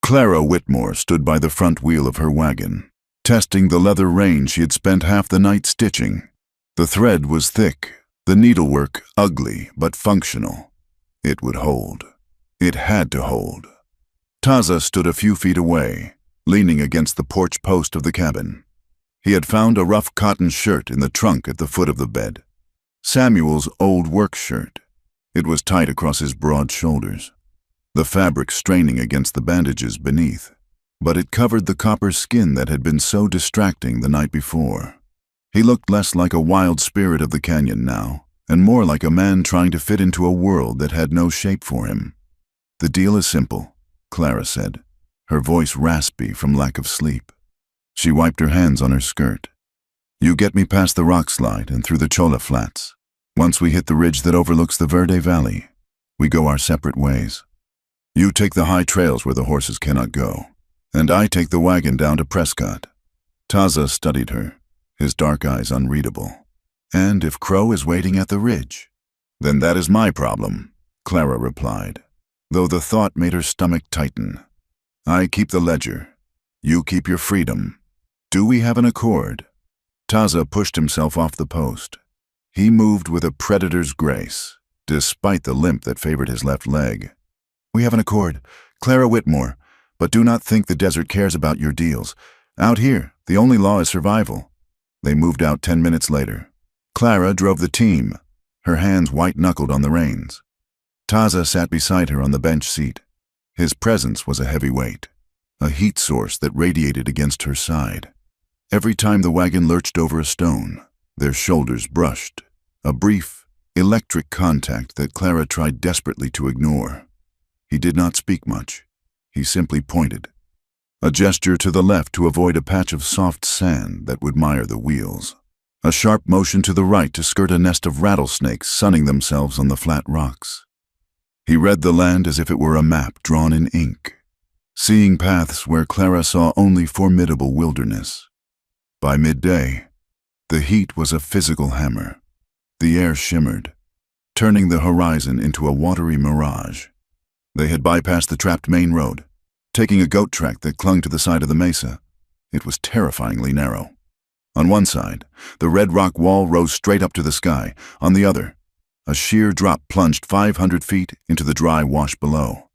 Clara Whitmore stood by the front wheel of her wagon, testing the leather rein she had spent half the night stitching. The thread was thick, the needlework ugly but functional. It would hold. It had to hold. Taza stood a few feet away, leaning against the porch post of the cabin. He had found a rough cotton shirt in the trunk at the foot of the bed. Samuel's old work shirt. It was tight across his broad shoulders, the fabric straining against the bandages beneath, but it covered the copper skin that had been so distracting the night before. He looked less like a wild spirit of the canyon now, and more like a man trying to fit into a world that had no shape for him. "The deal is simple," Clara said, her voice raspy from lack of sleep. She wiped her hands on her skirt. "You get me past the rock slide and through the Cholla Flats. Once we hit the ridge that overlooks the Verde Valley, we go our separate ways. You take the high trails where the horses cannot go, and I take the wagon down to Prescott." Taza studied her, his dark eyes unreadable. "And if Crow is waiting at the ridge?" "Then that is my problem," Clara replied, though the thought made her stomach tighten. "I keep the ledger. You keep your freedom. Do we have an accord?" Taza pushed himself off the post. He moved with a predator's grace, despite the limp that favored his left leg. "We have an accord, Clara Whitmore, but do not think the desert cares about your deals. Out here, the only law is survival." They moved out 10 minutes later. Clara drove the team, her hands white-knuckled on the reins. Taza sat beside her on the bench seat. His presence was a heavy weight, a heat source that radiated against her side. Every time the wagon lurched over a stone, their shoulders brushed, a brief, electric contact that Clara tried desperately to ignore. He did not speak much. He simply pointed, a gesture to the left to avoid a patch of soft sand that would mire the wheels, a sharp motion to the right to skirt a nest of rattlesnakes sunning themselves on the flat rocks. He read the land as if it were a map drawn in ink, seeing paths where Clara saw only formidable wilderness. By midday, the heat was a physical hammer. The air shimmered, turning the horizon into a watery mirage. They had bypassed the trapped main road, taking a goat track that clung to the side of the mesa. It was terrifyingly narrow. On one side, the red rock wall rose straight up to the sky. On the other, a sheer drop plunged 500 feet into the dry wash below.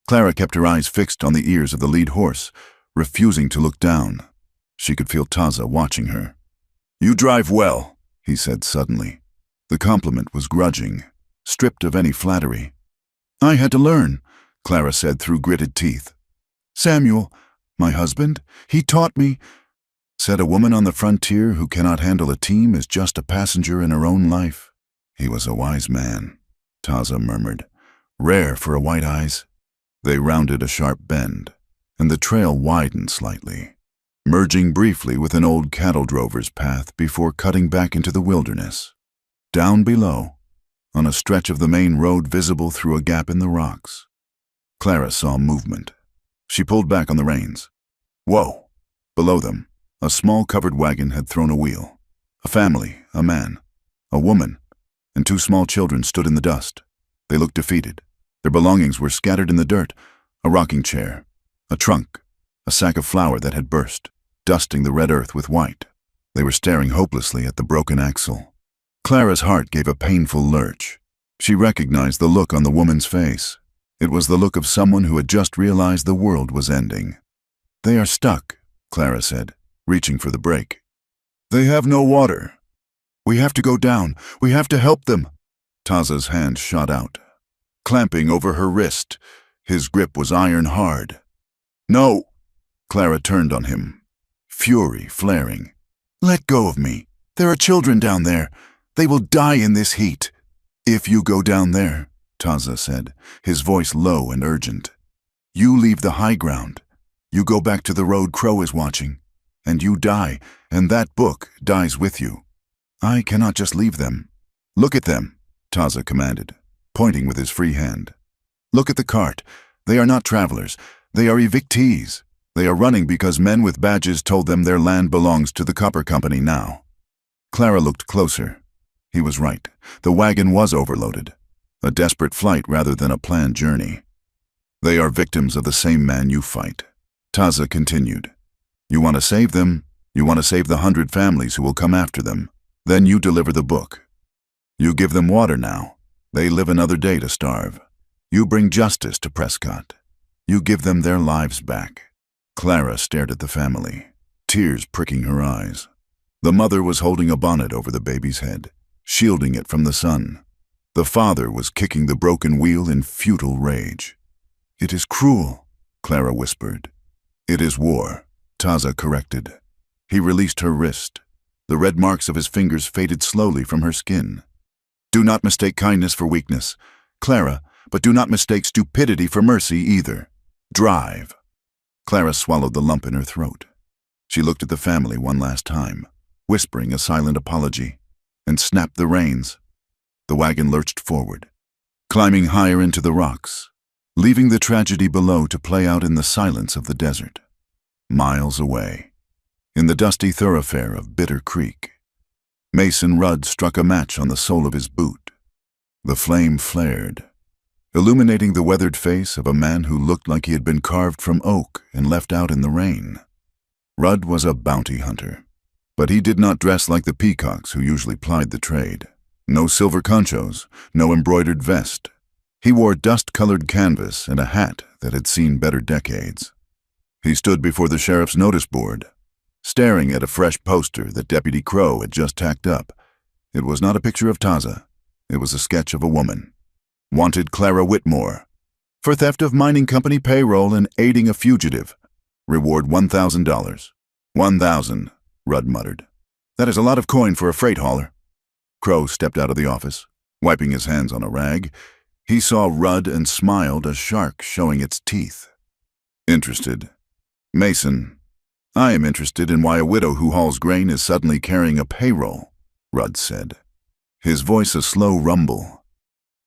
Clara kept her eyes fixed on the ears of the lead horse, refusing to look down. She could feel Taza watching her. "You drive well," he said suddenly. The compliment was grudging, stripped of any flattery. "I had to learn," Clara said through gritted teeth. "Samuel, my husband, he taught me," said a woman on the frontier who cannot handle a team is just a passenger in her own life. "He was a wise man," Taza murmured, rare for a white eyes. They rounded a sharp bend, and the trail widened slightly, merging briefly with an old cattle drover's path before cutting back into the wilderness. Down below, on a stretch of the main road visible through a gap in the rocks, Clara saw movement. She pulled back on the reins. Whoa! Below them, a small covered wagon had thrown a wheel. A family, a man, a woman, and 2 small children stood in the dust. They looked defeated. Their belongings were scattered in the dirt, a rocking chair, a trunk, a sack of flour that had burst, dusting the red earth with white. They were staring hopelessly at the broken axle. Clara's heart gave a painful lurch. She recognized the look on the woman's face. It was the look of someone who had just realized the world was ending. "They are stuck," Clara said, reaching for the brake. "They have no water. We have to go down. We have to help them." Taza's hand shot out, clamping over her wrist. His grip was iron hard. "No!" Clara turned on him, fury flaring. "Let go of me. There are children down there. They will die in this heat." "If you go down there," Taza said, his voice low and urgent, "you leave the high ground. You go back to the road Crow is watching, and you die, and that book dies with you. I cannot just leave them." "Look at them," Taza commanded, pointing with his free hand. "Look at the cart. They are not travelers. They are evictees. They are running because men with badges told them their land belongs to the copper company now." Clara looked closer. He was right. The wagon was overloaded. A desperate flight rather than a planned journey. "They are victims of the same man you fight," Taza continued. "You want to save them. You want to save the 100 families who will come after them. Then you deliver the book. You give them water now. They live another day to starve. You bring justice to Prescott. You give them their lives back." Clara stared at the family, tears pricking her eyes. The mother was holding a bonnet over the baby's head, shielding it from the sun. The father was kicking the broken wheel in futile rage. "It is cruel," Clara whispered. "It is war," Taza corrected. He released her wrist. The red marks of his fingers faded slowly from her skin. "Do not mistake kindness for weakness, Clara, but do not mistake stupidity for mercy either. Drive." Clara swallowed the lump in her throat. She looked at the family one last time, whispering a silent apology, and snapped the reins. The wagon lurched forward, climbing higher into the rocks, leaving the tragedy below to play out in the silence of the desert. Miles away, in the dusty thoroughfare of Bitter Creek, Mason Rudd struck a match on the sole of his boot. The flame flared, illuminating the weathered face of a man who looked like he had been carved from oak and left out in the rain. Rudd was a bounty hunter, but he did not dress like the peacocks who usually plied the trade. No silver conchos, no embroidered vest. He wore dust-colored canvas and a hat that had seen better decades. He stood before the sheriff's notice board, staring at a fresh poster that Deputy Crow had just tacked up. It was not a picture of Taza. It was a sketch of a woman. Wanted Clara Whitmore, for theft of mining company payroll and aiding a fugitive. Reward $1,000. $1,000, Rudd muttered. "That is a lot of coin for a freight hauler." Crow stepped out of the office, wiping his hands on a rag. He saw Rudd and smiled, a shark showing its teeth. "Interested. Mason, I am interested in why a widow who hauls grain is suddenly carrying a payroll," Rudd said, his voice a slow rumble.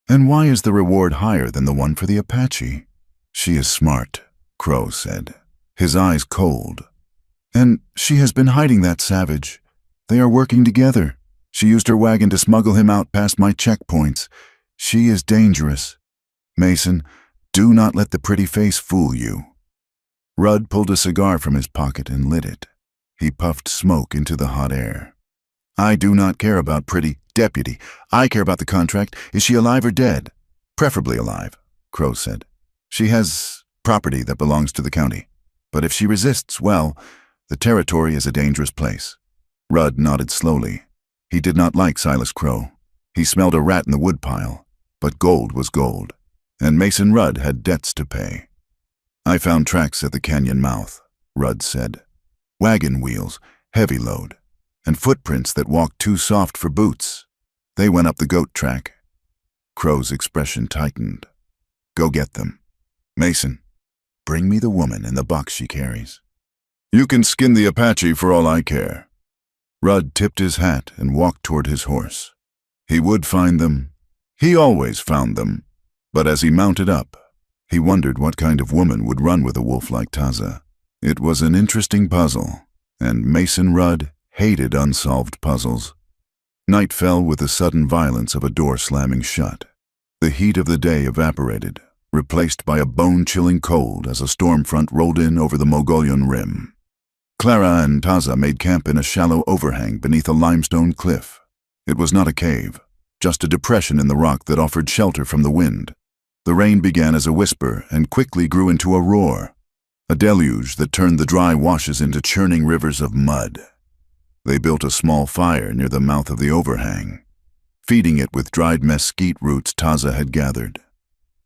"And why is the reward higher than the one for the Apache?" "She is smart," Crow said, his eyes cold. "And she has been hiding that savage. They are working together. She used her wagon to smuggle him out past my checkpoints. She is dangerous. Mason, do not let the pretty face fool you." Rudd pulled a cigar from his pocket and lit it. He puffed smoke into the hot air. "I do not care about pretty, Deputy. I care about the contract. Is she alive or dead?" "Preferably alive," Crow said. "She has property that belongs to the county. But if she resists, well, the territory is a dangerous place." Rudd nodded slowly. He did not like Silas Crow. He smelled a rat in the woodpile. But gold was gold, and Mason Rudd had debts to pay. "I found tracks at the canyon mouth," Rudd said. "Wagon wheels, heavy load, and footprints that walked too soft for boots. They went up the goat track." Crow's expression tightened. "Go get them. Mason, bring me the woman and the box she carries." "You can skin the Apache for all I care." Rudd tipped his hat and walked toward his horse. He would find them. He always found them. But as he mounted up, he wondered what kind of woman would run with a wolf like Taza. It was an interesting puzzle, and Mason Rudd hated unsolved puzzles. Night fell with the sudden violence of a door slamming shut. The heat of the day evaporated, replaced by a bone-chilling cold as a storm front rolled in over the Mogollon Rim. Clara and Taza made camp in a shallow overhang beneath a limestone cliff. It was not a cave, just a depression in the rock that offered shelter from the wind. The rain began as a whisper and quickly grew into a roar, a deluge that turned the dry washes into churning rivers of mud. They built a small fire near the mouth of the overhang, feeding it with dried mesquite roots Taza had gathered.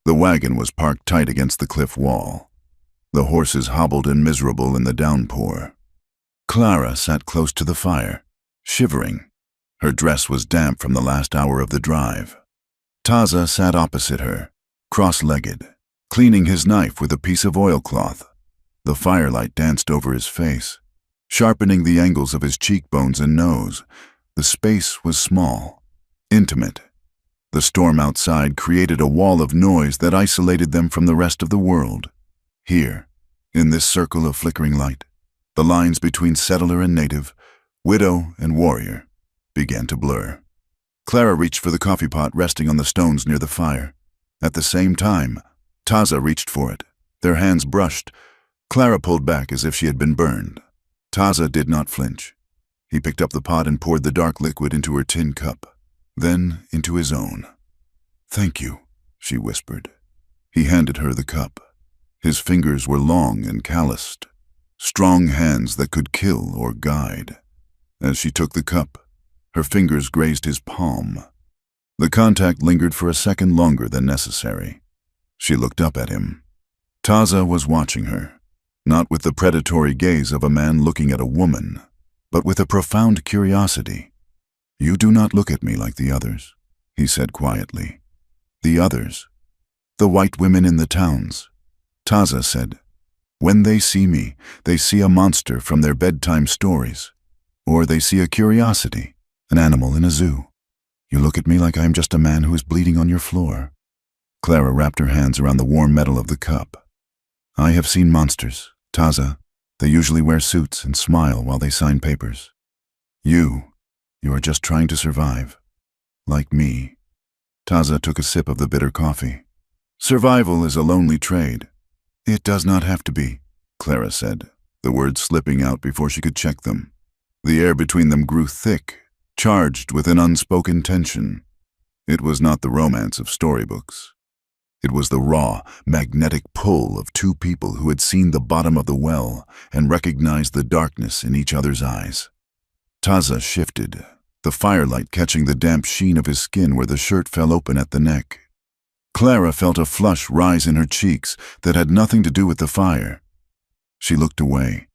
The wagon was parked tight against the cliff wall. The horses hobbled and miserable in the downpour. Clara sat close to the fire, shivering. Her dress was damp from the last hour of the drive. Taza sat opposite her, cross-legged, cleaning his knife with a piece of oilcloth. The firelight danced over his face, sharpening the angles of his cheekbones and nose. The space was small, intimate. The storm outside created a wall of noise that isolated them from the rest of the world. Here, in this circle of flickering light, the lines between settler and native, widow and warrior, began to blur. Clara reached for the coffee pot resting on the stones near the fire. At the same time, Taza reached for it. Their hands brushed. Clara pulled back as if she had been burned. Taza did not flinch. He picked up the pot and poured the dark liquid into her tin cup, then into his own. "Thank you," she whispered. He handed her the cup. His fingers were long and calloused, strong hands that could kill or guide. As she took the cup, her fingers grazed his palm. The contact lingered for a second longer than necessary. She looked up at him. Taza was watching her, not with the predatory gaze of a man looking at a woman, but with a profound curiosity. "You do not look at me like the others," he said quietly. "The others. The white women in the towns." Taza said, "When they see me, they see a monster from their bedtime stories, or they see a curiosity, an animal in a zoo. You look at me like I am just a man who is bleeding on your floor." Clara wrapped her hands around the warm metal of the cup. "I have seen monsters, Taza. They usually wear suits and smile while they sign papers. You are just trying to survive. Like me." Taza took a sip of the bitter coffee. "Survival is a lonely trade." "It does not have to be," Clara said, the words slipping out before she could check them. The air between them grew thick, charged with an unspoken tension. It was not the romance of storybooks. It was the raw, magnetic pull of two people who had seen the bottom of the well and recognized the darkness in each other's eyes. Taza shifted, the firelight catching the damp sheen of his skin where the shirt fell open at the neck. Clara felt a flush rise in her cheeks that had nothing to do with the fire. She looked away,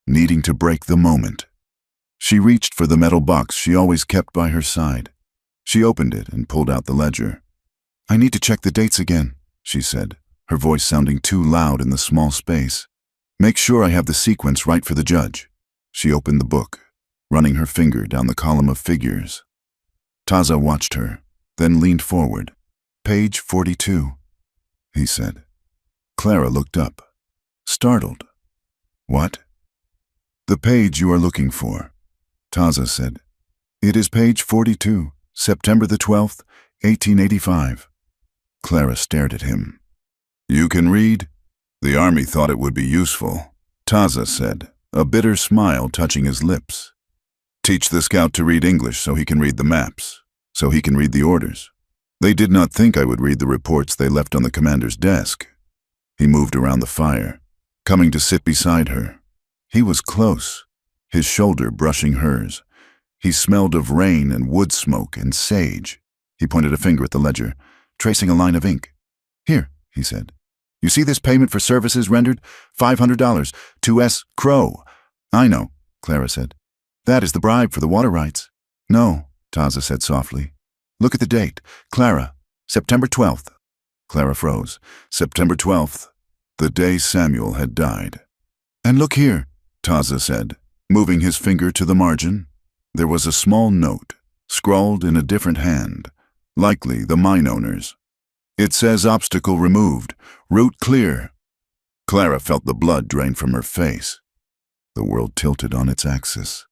needing to break the moment. She reached for the metal box she always kept by her side. She opened it and pulled out the ledger. "I need to check the dates again," she said, her voice sounding too loud in the small space. "Make sure I have the sequence right for the judge." She opened the book, running her finger down the column of figures. Taza watched her, then leaned forward. "Page 42, he said. Clara looked up, startled. "What?" "The page you are looking for," Taza said. "It is page 42, September the 12th, 1885. Clara stared at him. "You can read?" "The army thought it would be useful," Taza said, a bitter smile touching his lips. "Teach the scout to read English so he can read the maps, so he can read the orders. They did not think I would read the reports they left on the commander's desk." He moved around the fire, coming to sit beside her. He was close, his shoulder brushing hers. He smelled of rain and wood smoke and sage. He pointed a finger at the ledger, tracing a line of ink. "Here," he said. "You see this payment for services rendered? $500 to S. Crow." "I know," Clara said. "That is the bribe for the water rights." "No," Taza said softly. "Look at the date. Clara, September 12th. Clara froze. September 12th, the day Samuel had died. "And look here," Taza said, moving his finger to the margin. There was a small note, scrawled in a different hand, likely the mine owner's. "It says obstacle removed, route clear." Clara felt the blood drain from her face. The world tilted on its axis.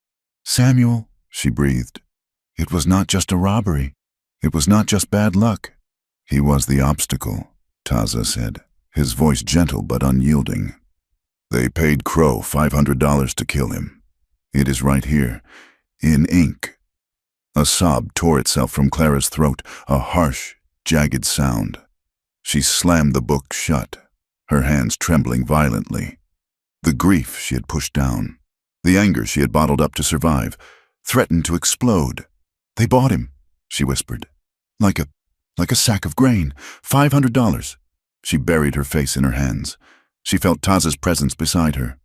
"Samuel," she breathed. "It was not just a robbery. It was not just bad luck." "He was the obstacle," Taza said, his voice gentle but unyielding. "They paid Crow $500 to kill him. It is right here, in ink." A sob tore itself from Clara's throat, a harsh, jagged sound. She slammed the book shut, her hands trembling violently. The grief she had pushed down, the anger she had bottled up to survive, threatened to explode. "They bought him," she whispered. Like a sack of grain. $500. She buried her face in her hands. She felt Taza's presence beside her.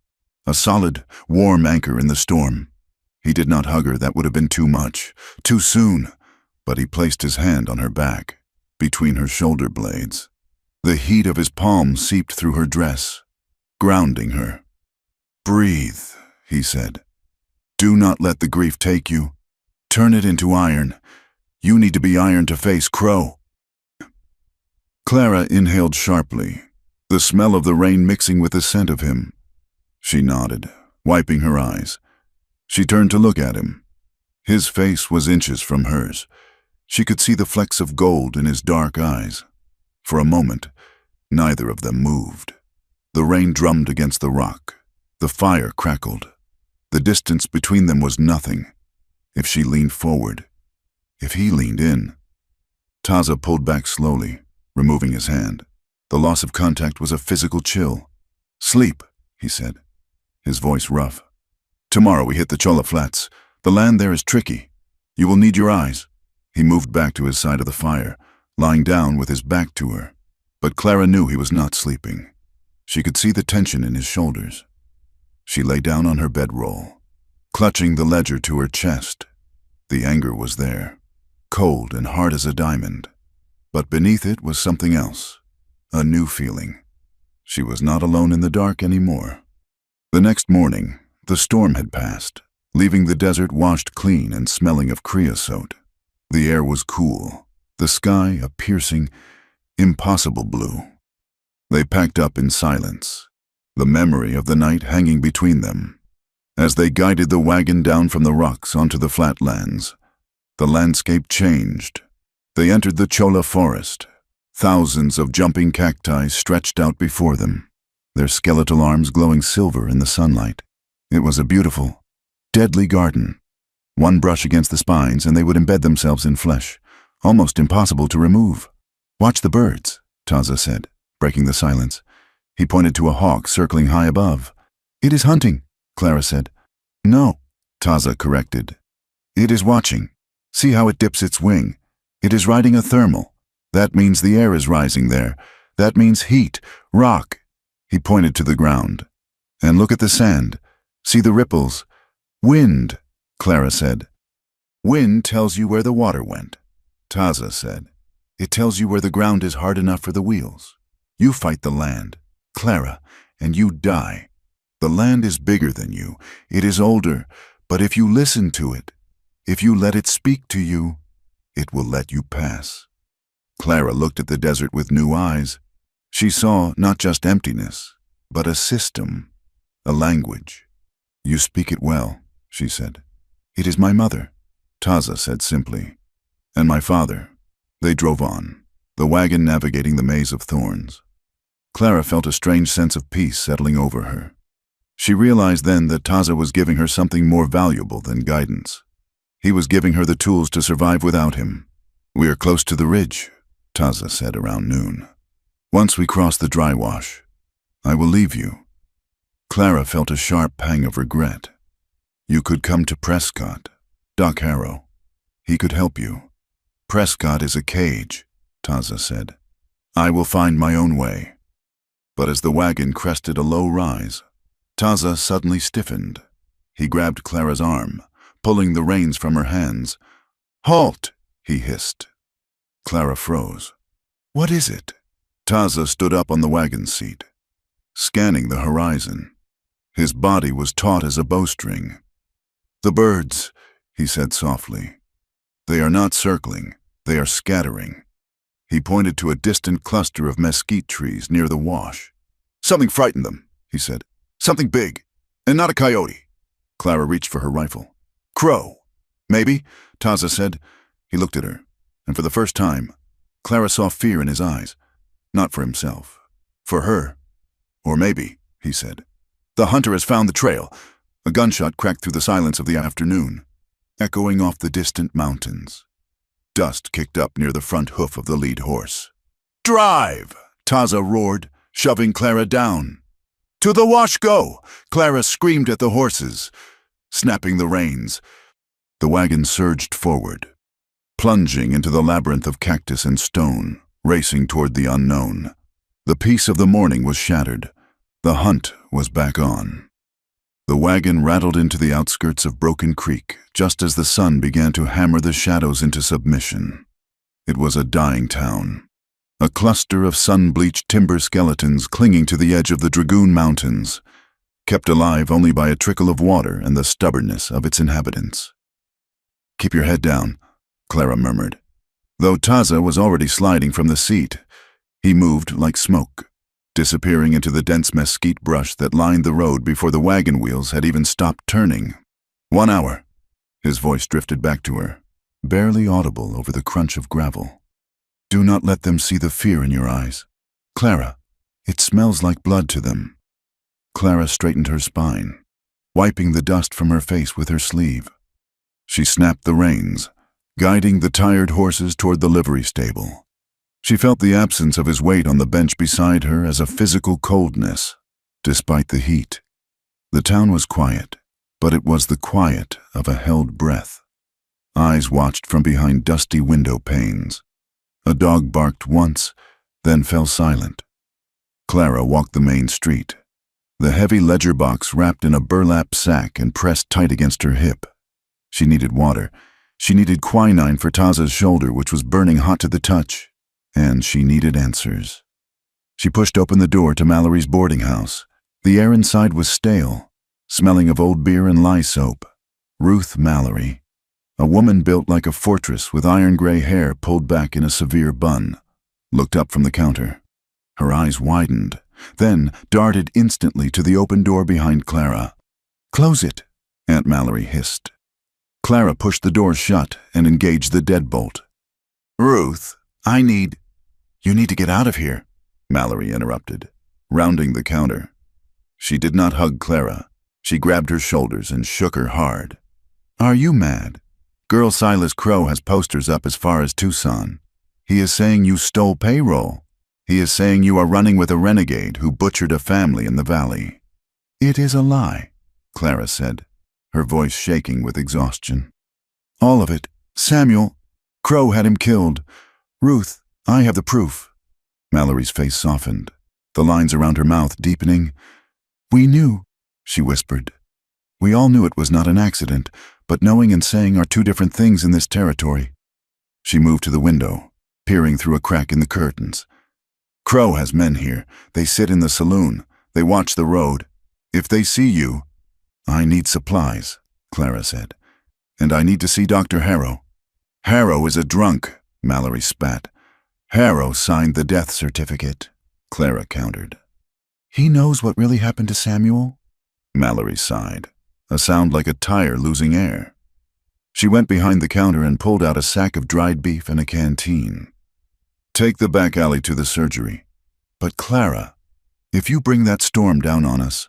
A solid, warm anchor in the storm. He did not hug her, that would have been too much, too soon, but he placed his hand on her back, between her shoulder blades. The heat of his palm seeped through her dress, grounding her. "Breathe," he said. "Do not let the grief take you. Turn it into iron. You need to be iron to face Crow." Clara inhaled sharply, the smell of the rain mixing with the scent of him. She nodded, wiping her eyes. She turned to look at him. His face was inches from hers. She could see the flecks of gold in his dark eyes. For a moment, neither of them moved. The rain drummed against the rock. The fire crackled. The distance between them was nothing. If she leaned forward, if he leaned in. Taza pulled back slowly, removing his hand. The loss of contact was a physical chill. "Sleep," he said, his voice rough. "Tomorrow we hit the Chola Flats. The land there is tricky. You will need your eyes." He moved back to his side of the fire, lying down with his back to her. But Clara knew he was not sleeping. She could see the tension in his shoulders. She lay down on her bedroll, clutching the ledger to her chest. The anger was there, cold and hard as a diamond. But beneath it was something else, a new feeling. She was not alone in the dark anymore. The next morning, the storm had passed, leaving the desert washed clean and smelling of creosote. The air was cool, the sky a piercing, impossible blue. They packed up in silence, the memory of the night hanging between them. As they guided the wagon down from the rocks onto the flatlands, the landscape changed. They entered the Chola forest. Thousands of jumping cacti stretched out before them, their skeletal arms glowing silver in the sunlight. It was a beautiful, deadly garden. One brush against the spines and they would embed themselves in flesh, almost impossible to remove. "Watch the birds," Taza said, breaking the silence. He pointed to a hawk circling high above. "It is hunting," Clara said. "No," Taza corrected. "It is watching. See how it dips its wing. It is riding a thermal. That means the air is rising there. That means heat, rock." He pointed to the ground. "And look at the sand. See the ripples. Wind," Clara said. "Wind tells you where the water went," Taza said. "It tells you where the ground is hard enough for the wheels. You fight the land, Clara, and you die. The land is bigger than you. It is older, but if you listen to it, if you let it speak to you, it will let you pass." Clara looked at the desert with new eyes. She saw not just emptiness, but a system, a language. "You speak it well," she said. "It is my mother," Taza said simply. "And my father." They drove on, the wagon navigating the maze of thorns. Clara felt a strange sense of peace settling over her. She realized then that Taza was giving her something more valuable than guidance. He was giving her the tools to survive without him. "We are close to the ridge," Taza said around noon. "Once we cross the dry wash, I will leave you." Clara felt a sharp pang of regret. "You could come to Prescott, Doc Harrow. He could help you." "Prescott is a cage," Taza said. "I will find my own way." But as the wagon crested a low rise, Taza suddenly stiffened. He grabbed Clara's arm, pulling the reins from her hands. "Halt!" he hissed. Clara froze. "What is it?" Taza stood up on the wagon seat, scanning the horizon. His body was taut as a bowstring. "The birds," he said softly. "They are not circling, they are scattering." He pointed to a distant cluster of mesquite trees near the wash. "Something frightened them," he said. "Something big, and not a coyote." Clara reached for her rifle. "Crow." "Maybe," Taza said. He looked at her, and for the first time, Clara saw fear in his eyes. Not for himself, for her. "Or maybe," he said. "The hunter has found the trail." A gunshot cracked through the silence of the afternoon, echoing off the distant mountains. Dust kicked up near the front hoof of the lead horse. "Drive!" Taza roared, shoving Clara down. "To the wash go!" Clara screamed at the horses, snapping the reins. The wagon surged forward, plunging into the labyrinth of cactus and stone, racing toward the unknown. The peace of the morning was shattered. The hunt was back on. The wagon rattled into the outskirts of Broken Creek just as the sun began to hammer the shadows into submission. It was a dying town, a cluster of sun-bleached timber skeletons clinging to the edge of the Dragoon Mountains, kept alive only by a trickle of water and the stubbornness of its inhabitants. "Keep your head down," Clara murmured. Though Taza was already sliding from the seat, he moved like smoke, disappearing into the dense mesquite brush that lined the road before the wagon wheels had even stopped turning. 1 hour. His voice drifted back to her, barely audible over the crunch of gravel. "Do not let them see the fear in your eyes. Clara, it smells like blood to them." Clara straightened her spine, wiping the dust from her face with her sleeve. She snapped the reins, guiding the tired horses toward the livery stable. She felt the absence of his weight on the bench beside her as a physical coldness, despite the heat. The town was quiet, but it was the quiet of a held breath. Eyes watched from behind dusty window panes. A dog barked once, then fell silent. Clara walked the main street, the heavy ledger box wrapped in a burlap sack and pressed tight against her hip. She needed water. She needed quinine for Taza's shoulder, which was burning hot to the touch. And she needed answers. She pushed open the door to Mallory's boarding house. The air inside was stale, smelling of old beer and lye soap. Ruth Mallory, a woman built like a fortress with iron-gray hair pulled back in a severe bun, looked up from the counter. Her eyes widened, then darted instantly to the open door behind Clara. "Close it," Aunt Mallory hissed. Clara pushed the door shut and engaged the deadbolt. "Ruth, You need to get out of here," Mallory interrupted, rounding the counter. She did not hug Clara. She grabbed her shoulders and shook her hard. "Are you mad? Girl Silas Crow has posters up as far as Tucson. He is saying you stole payroll. He is saying you are running with a renegade who butchered a family in the valley." "It is a lie," Clara said, her voice shaking with exhaustion. "All of it. Samuel. Crow had him killed. Ruth, I have the proof." Mallory's face softened, the lines around her mouth deepening. "We knew," she whispered. "We all knew it was not an accident, but knowing and saying are two different things in this territory." She moved to the window, peering through a crack in the curtains. "Crow has men here. They sit in the saloon. They watch the road. If they see you—" "I need supplies," Clara said. "And I need to see Dr. Harrow." "Harrow is a drunk," Mallory spat. "Harrow signed the death certificate," Clara countered. "He knows what really happened to Samuel?" Mallory sighed, a sound like a tire losing air. She went behind the counter and pulled out a sack of dried beef and a canteen. "Take the back alley to the surgery. But Clara, if you bring that storm down on us,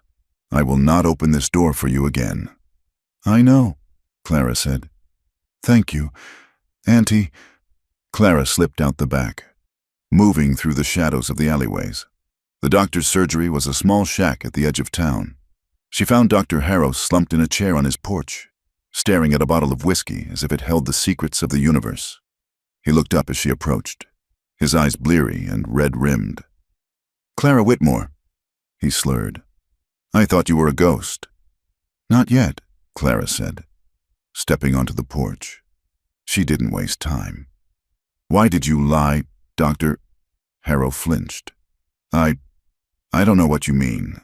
I will not open this door for you again." "I know," Clara said. "Thank you, Auntie." Clara slipped out the back, moving through the shadows of the alleyways. The doctor's surgery was a small shack at the edge of town. She found Dr. Harrow slumped in a chair on his porch, staring at a bottle of whiskey as if it held the secrets of the universe. He looked up as she approached, his eyes bleary and red-rimmed. "Clara Whitmore," he slurred. "I thought you were a ghost." "Not yet," Clara said, stepping onto the porch. She didn't waste time. "Why did you lie, Doctor?" Harrow flinched. I don't know what you mean."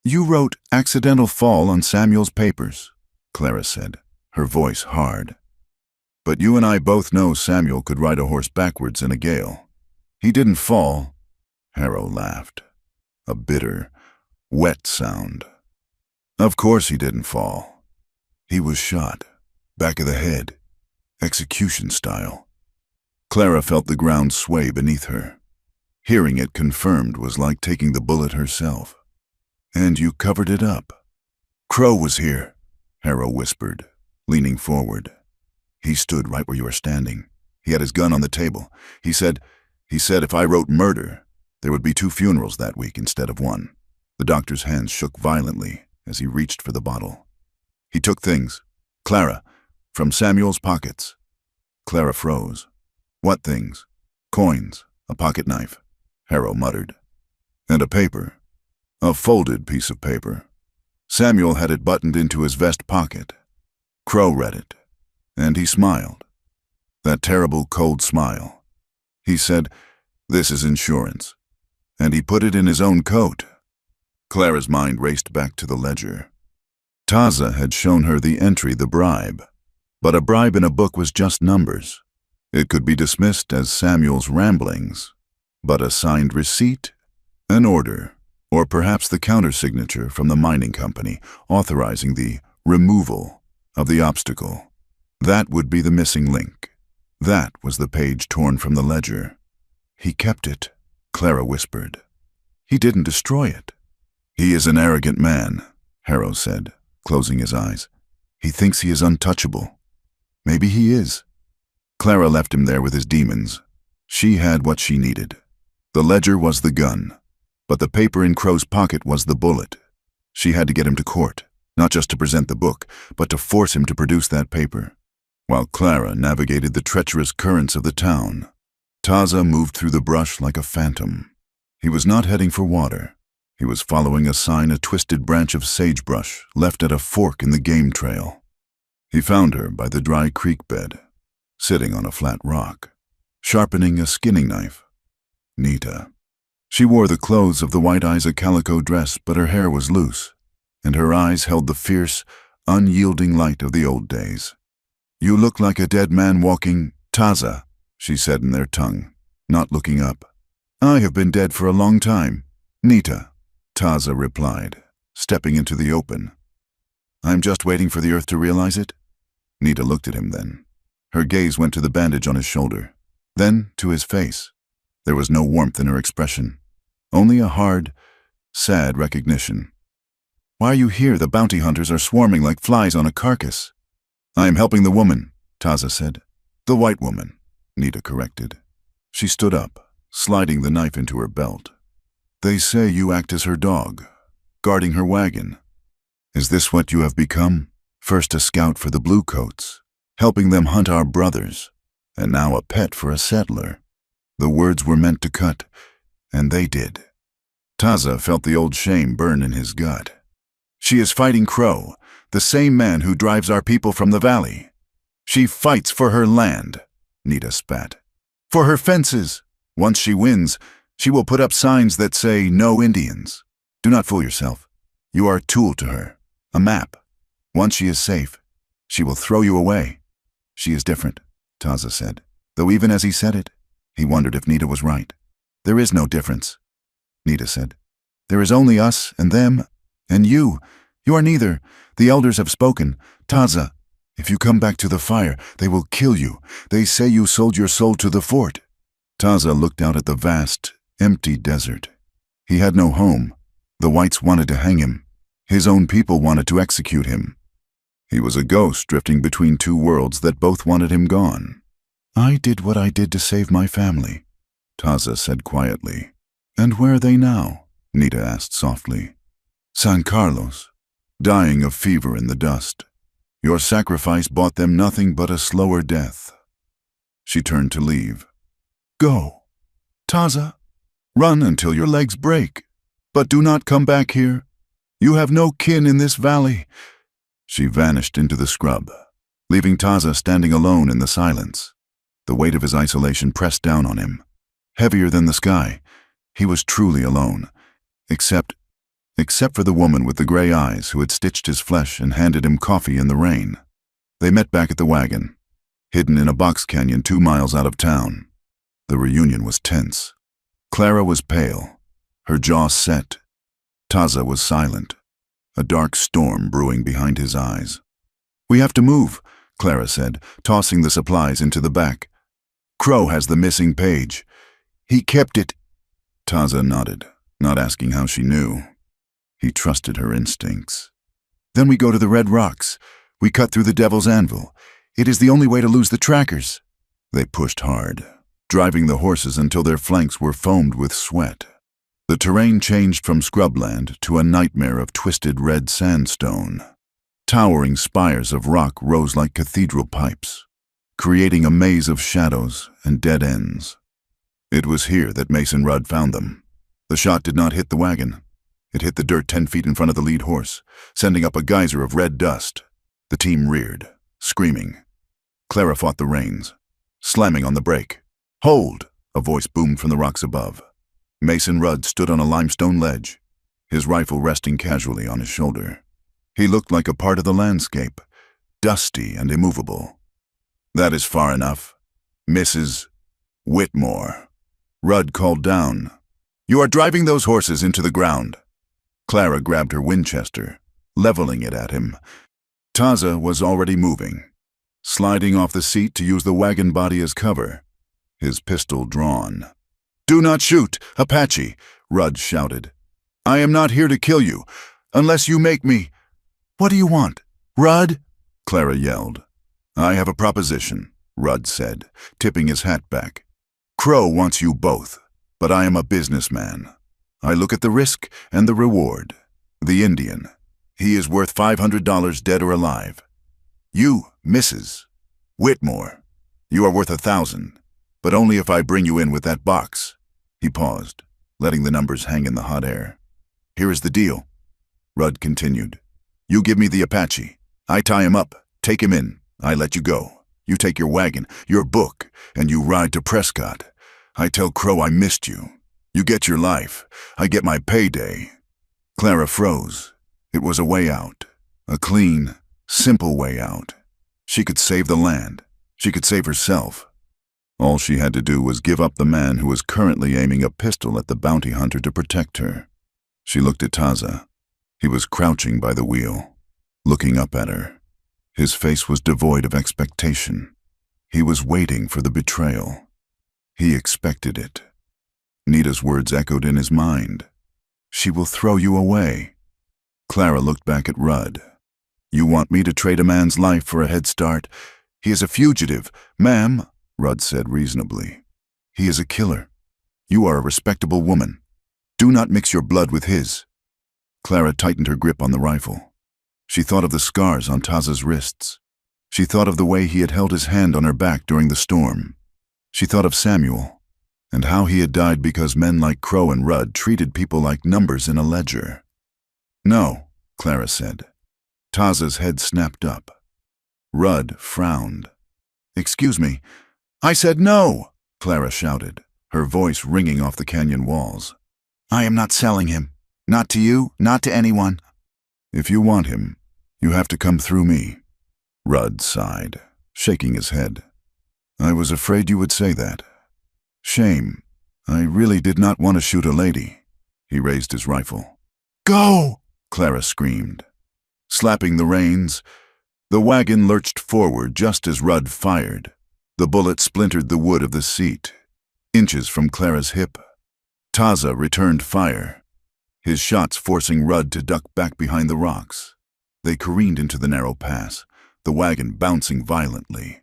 "You wrote accidental fall on Samuel's papers," Clara said, her voice hard. "But you and I both know Samuel could ride a horse backwards in a gale. He didn't fall." Harrow laughed, a bitter, wet sound. "Of course he didn't fall. He was shot, back of the head, execution style." Clara felt the ground sway beneath her. Hearing it confirmed was like taking the bullet herself. "And you covered it up." "Crow was here," Harrow whispered, leaning forward. "He stood right where you are standing. He had his gun on the table. He said if I wrote murder, there would be 2 funerals that week instead of 1. The doctor's hands shook violently as he reached for the bottle. "He took things, Clara, from Samuel's pockets." Clara froze. "What things?" "Coins, a pocket knife," Harrow muttered. "And a paper. A folded piece of paper." Samuel had it buttoned into his vest pocket. Crow read it, and he smiled. That terrible, cold smile. He said, "This is insurance." And he put it in his own coat. Clara's mind raced back to the ledger. Taza had shown her the entry, the bribe. But a bribe in a book was just numbers. It could be dismissed as Samuel's ramblings. But a signed receipt, an order, or perhaps the countersignature from the mining company authorizing the removal of the obstacle. That would be the missing link. That was the page torn from the ledger. "He kept it," Clara whispered. "He didn't destroy it." "He is an arrogant man," Harrow said, closing his eyes. "He thinks he is untouchable. Maybe he is." Clara left him there with his demons. She had what she needed. The ledger was the gun, but the paper in Crow's pocket was the bullet. She had to get him to court, not just to present the book, but to force him to produce that paper. While Clara navigated the treacherous currents of the town, Taza moved through the brush like a phantom. He was not heading for water. He was following a sign, a twisted branch of sagebrush left at a fork in the game trail. He found her by the dry creek bed, sitting on a flat rock, sharpening a skinning knife. Nita. She wore the clothes of the White Eyes, a calico dress, but her hair was loose, and her eyes held the fierce, unyielding light of the old days. "You look like a dead man walking, Taza," she said in their tongue, not looking up. "I have been dead for a long time, Nita," Taza replied, stepping into the open. "I'm just waiting for the earth to realize it." Nita looked at him then. Her gaze went to the bandage on his shoulder, then to his face. There was no warmth in her expression, only a hard, sad recognition. "Why are you here? The bounty hunters are swarming like flies on a carcass." "I am helping the woman," Taza said. "The white woman," Nita corrected. She stood up, sliding the knife into her belt. "They say you act as her dog, guarding her wagon. Is this what you have become? First a scout for the Bluecoats, helping them hunt our brothers, and now a pet for a settler." The words were meant to cut, and they did. Taza felt the old shame burn in his gut. "She is fighting Crow, the same man who drives our people from the valley. She fights for her land," Nita spat. "For her fences. Once she wins, she will put up signs that say, 'No Indians.' Do not fool yourself. You are a tool to her, a map. Once she is safe, she will throw you away." "She is different," Taza said, though even as he said it, he wondered if Nita was right. "There is no difference," Nita said. "There is only us and them, and you. You are neither. The elders have spoken. Taza, if you come back to the fire, they will kill you. They say you sold your soul to the fort." Taza looked out at the vast, empty desert. He had no home. The whites wanted to hang him. His own people wanted to execute him. He was a ghost drifting between two worlds that both wanted him gone. "I did what I did to save my family," Taza said quietly. "And where are they now?" Nita asked softly. "San Carlos, dying of fever in the dust. Your sacrifice bought them nothing but a slower death." She turned to leave. "Go, Taza. Run until your legs break. But do not come back here. You have no kin in this valley." She vanished into the scrub, leaving Taza standing alone in the silence. The weight of his isolation pressed down on him. Heavier than the sky, he was truly alone, except for the woman with the gray eyes who had stitched his flesh and handed him coffee in the rain. They met back at the wagon, hidden in a box canyon 2 miles out of town. The reunion was tense. Clara was pale, her jaw set. Taza was silent, a dark storm brewing behind his eyes. "We have to move," Clara said, tossing the supplies into the back. "Crow has the missing page. He kept it." Taza nodded, not asking how she knew. He trusted her instincts. "Then we go to the Red Rocks. We cut through the Devil's Anvil. It is the only way to lose the trackers." They pushed hard, driving the horses until their flanks were foamed with sweat. The terrain changed from scrubland to a nightmare of twisted red sandstone. Towering spires of rock rose like cathedral pipes, creating a maze of shadows and dead ends. It was here that Mason Rudd found them. The shot did not hit the wagon. It hit the dirt 10 feet in front of the lead horse, sending up a geyser of red dust. The team reared, screaming. Clara fought the reins, slamming on the brake. "Hold!" a voice boomed from the rocks above. Mason Rudd stood on a limestone ledge, his rifle resting casually on his shoulder. He looked like a part of the landscape, dusty and immovable. "That is far enough. Mrs. Whitmore," Rudd called down. "You are driving those horses into the ground." Clara grabbed her Winchester, leveling it at him. Taza was already moving, sliding off the seat to use the wagon body as cover, his pistol drawn. "Do not shoot, Apache," Rudd shouted. "I am not here to kill you, unless you make me." "What do you want, Rudd?" Clara yelled. "I have a proposition," Rudd said, tipping his hat back. "Crow wants you both, but I am a businessman. I look at the risk and the reward. The Indian, he is worth $500 dead or alive. You, Mrs. Whitmore, you are worth $1,000, but only if I bring you in with that box." He paused, letting the numbers hang in the hot air. "Here is the deal," Rudd continued. "You give me the Apache. I tie him up, take him in. I let you go. You take your wagon, your book, and you ride to Prescott. I tell Crow I missed you. You get your life. I get my payday." Clara froze. It was a way out. A clean, simple way out. She could save the land. She could save herself. All she had to do was give up the man who was currently aiming a pistol at the bounty hunter to protect her. She looked at Taza. He was crouching by the wheel, looking up at her. His face was devoid of expectation. He was waiting for the betrayal. He expected it. Nita's words echoed in his mind. "She will throw you away." Clara looked back at Rudd. "You want me to trade a man's life for a head start? He is a fugitive." "Ma'am," Rudd said reasonably, "he is a killer. You are a respectable woman. Do not mix your blood with his." Clara tightened her grip on the rifle. She thought of the scars on Taza's wrists. She thought of the way he had held his hand on her back during the storm. She thought of Samuel, and how he had died because men like Crow and Rudd treated people like numbers in a ledger. "No," Clara said. Taza's head snapped up. Rudd frowned. "Excuse me." "I said no," Clara shouted, her voice ringing off the canyon walls. "I am not selling him. Not to you, not to anyone." "If you want him, you have to come through me," Rudd sighed, shaking his head. "I was afraid you would say that. Shame. I really did not want to shoot a lady." He raised his rifle. "Go!" Clara screamed. Slapping the reins, the wagon lurched forward just as Rudd fired. The bullet splintered the wood of the seat, inches from Clara's hip. Taza returned fire, his shots forcing Rudd to duck back behind the rocks. They careened into the narrow pass, the wagon bouncing violently.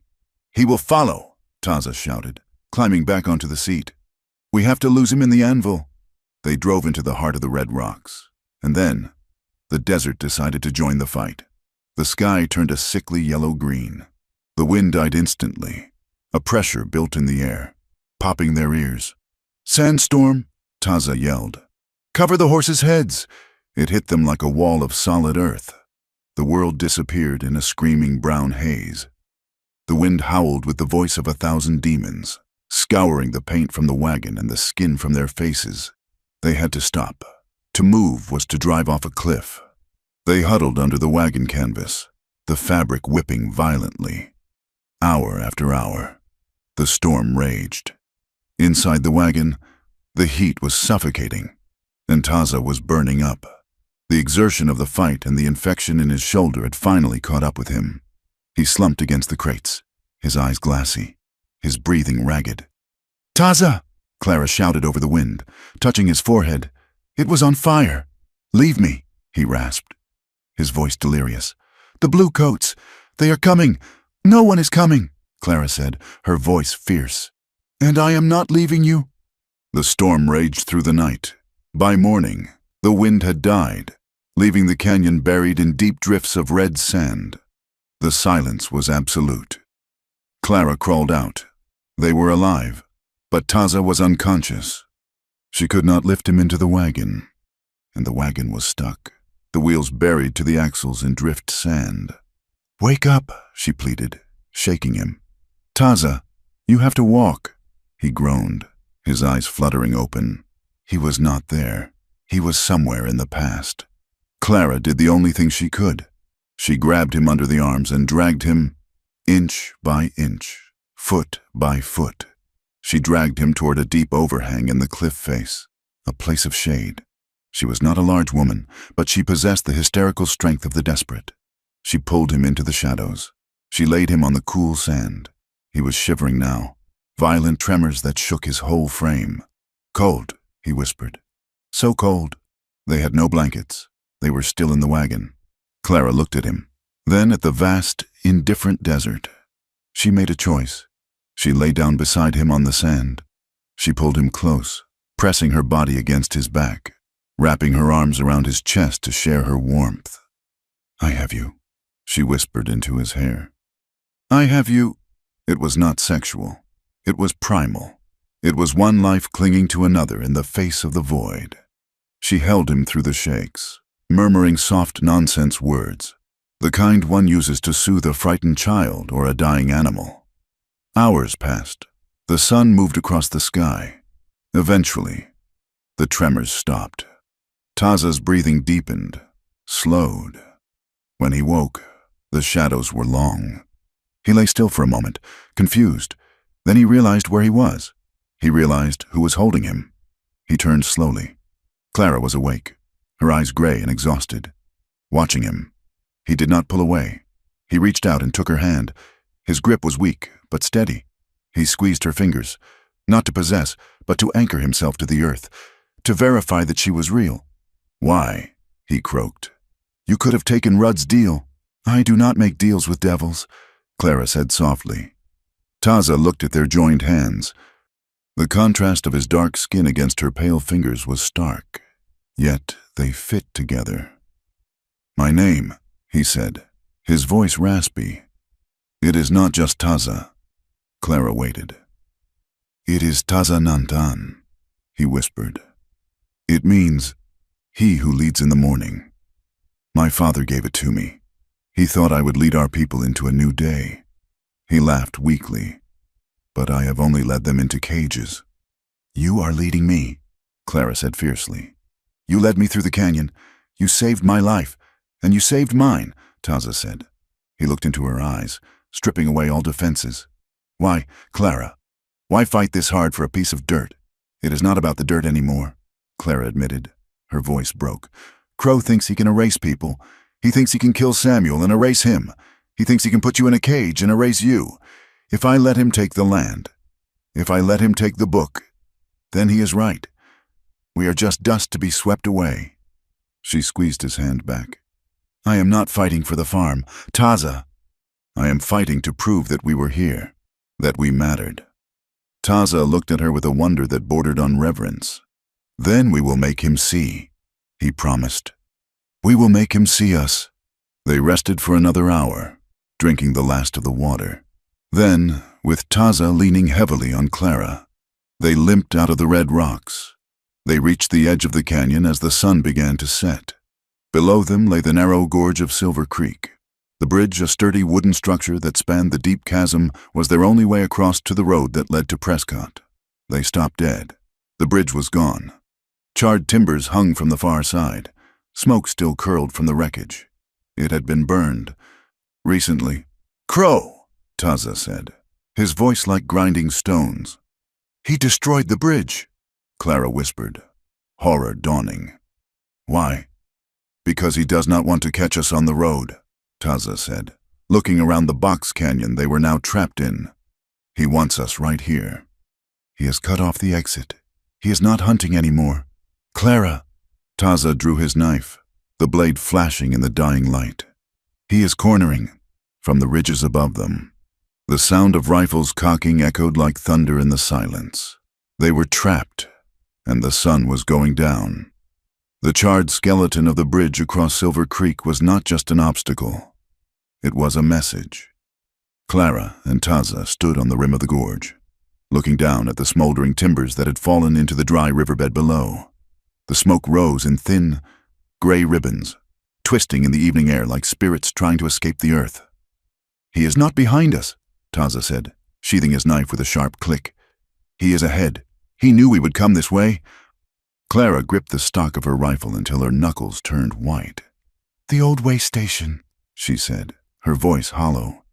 "He will follow," Taza shouted, climbing back onto the seat. "We have to lose him in the anvil." They drove into the heart of the red rocks, and then the desert decided to join the fight. The sky turned a sickly yellow-green. The wind died instantly. A pressure built in the air, popping their ears. "Sandstorm!" Taza yelled. "Cover the horses' heads!" It hit them like a wall of solid earth. The world disappeared in a screaming brown haze. The wind howled with the voice of 1,000 demons, scouring the paint from the wagon and the skin from their faces. They had to stop. To move was to drive off a cliff. They huddled under the wagon canvas, the fabric whipping violently. Hour after hour, the storm raged. Inside the wagon, the heat was suffocating, and Taza was burning up. The exertion of the fight and the infection in his shoulder had finally caught up with him. He slumped against the crates, his eyes glassy, his breathing ragged. "Taza!" Clara shouted over the wind, touching his forehead. It was on fire. "Leave me," he rasped, his voice delirious. "The blue coats, they are coming." "No one is coming," Clara said, her voice fierce. "And I am not leaving you." The storm raged through the night. By morning, the wind had died, leaving the canyon buried in deep drifts of red sand. The silence was absolute. Clara crawled out. They were alive, but Taza was unconscious. She could not lift him into the wagon. and the wagon was stuck, the wheels buried to the axles in drift sand. "Wake up," she pleaded, shaking him. "Taza, you have to walk," he groaned, his eyes fluttering open. He was not there. He was somewhere in the past. Clara did the only thing she could. She grabbed him under the arms and dragged him, inch by inch, foot by foot. She dragged him toward a deep overhang in the cliff face, a place of shade. She was not a large woman, but she possessed the hysterical strength of the desperate. She pulled him into the shadows. She laid him on the cool sand. He was shivering now, violent tremors that shook his whole frame. "Cold," he whispered. "So cold." They had no blankets. They were still in the wagon. Clara looked at him, then at the vast, indifferent desert. She made a choice. She lay down beside him on the sand. She pulled him close, pressing her body against his back, wrapping her arms around his chest to share her warmth. "I have you," she whispered into his hair. "I have you." It was not sexual. It was primal. It was one life clinging to another in the face of the void. She held him through the shakes, murmuring soft nonsense words, the kind one uses to soothe a frightened child or a dying animal. Hours passed. The sun moved across the sky. Eventually, the tremors stopped. Taza's breathing deepened, slowed. When he woke, the shadows were long. He lay still for a moment, confused. Then he realized where he was. He realized who was holding him. He turned slowly. Clara was awake, her eyes gray and exhausted, watching him. He did not pull away. He reached out and took her hand. His grip was weak, but steady. He squeezed her fingers, not to possess, but to anchor himself to the earth, to verify that she was real. "Why?" he croaked. "You could have taken Rudd's deal." "I do not make deals with devils," Clara said softly. Taza looked at their joined hands. The contrast of his dark skin against her pale fingers was stark, yet they fit together. "My name," he said, his voice raspy. "It is not just Taza." Clara waited. "It is Taza Nantan," he whispered. "It means he who leads in the morning. My father gave it to me. He thought I would lead our people into a new day." He laughed weakly. "But I have only led them into cages." "You are leading me," Clara said fiercely. "You led me through the canyon. You saved my life, and you saved mine," Taza said. He looked into her eyes, stripping away all defenses. "Why, Clara, why fight this hard for a piece of dirt?" "It is not about the dirt anymore," Clara admitted. Her voice broke. "Crow thinks he can erase people. He thinks he can kill Samuel and erase him. He thinks he can put you in a cage and erase you. If I let him take the land, if I let him take the book, then he is right. We are just dust to be swept away." She squeezed his hand back. "I am not fighting for the farm. Taza, I am fighting to prove that we were here, that we mattered." Taza looked at her with a wonder that bordered on reverence. "Then we will make him see," he promised. "We will make him see us." They rested for another hour, drinking the last of the water. Then, with Taza leaning heavily on Clara, they limped out of the red rocks. They reached the edge of the canyon as the sun began to set. Below them lay the narrow gorge of Silver Creek. The bridge, a sturdy wooden structure that spanned the deep chasm, was their only way across to the road that led to Prescott. They stopped dead. The bridge was gone. Charred timbers hung from the far side. Smoke still curled from the wreckage. It had been burned. Recently. "Crow," Taza said, his voice like grinding stones. "He destroyed the bridge," Clara whispered, horror dawning. "Why?" "Because he does not want to catch us on the road," Taza said, looking around the box canyon they were now trapped in. "He wants us right here. He has cut off the exit. He is not hunting anymore." "Clara!" Taza drew his knife, the blade flashing in the dying light. "He is cornering," from the ridges above them. The sound of rifles cocking echoed like thunder in the silence. They were trapped, and the sun was going down. The charred skeleton of the bridge across Silver Creek was not just an obstacle. It was a message. Clara and Taza stood on the rim of the gorge, looking down at the smoldering timbers that had fallen into the dry riverbed below. The smoke rose in thin, gray ribbons, twisting in the evening air like spirits trying to escape the earth. "He is not behind us," Taza said, sheathing his knife with a sharp click. "He is ahead. He knew we would come this way." Clara gripped the stock of her rifle until her knuckles turned white. "The old way station," she said, her voice hollow.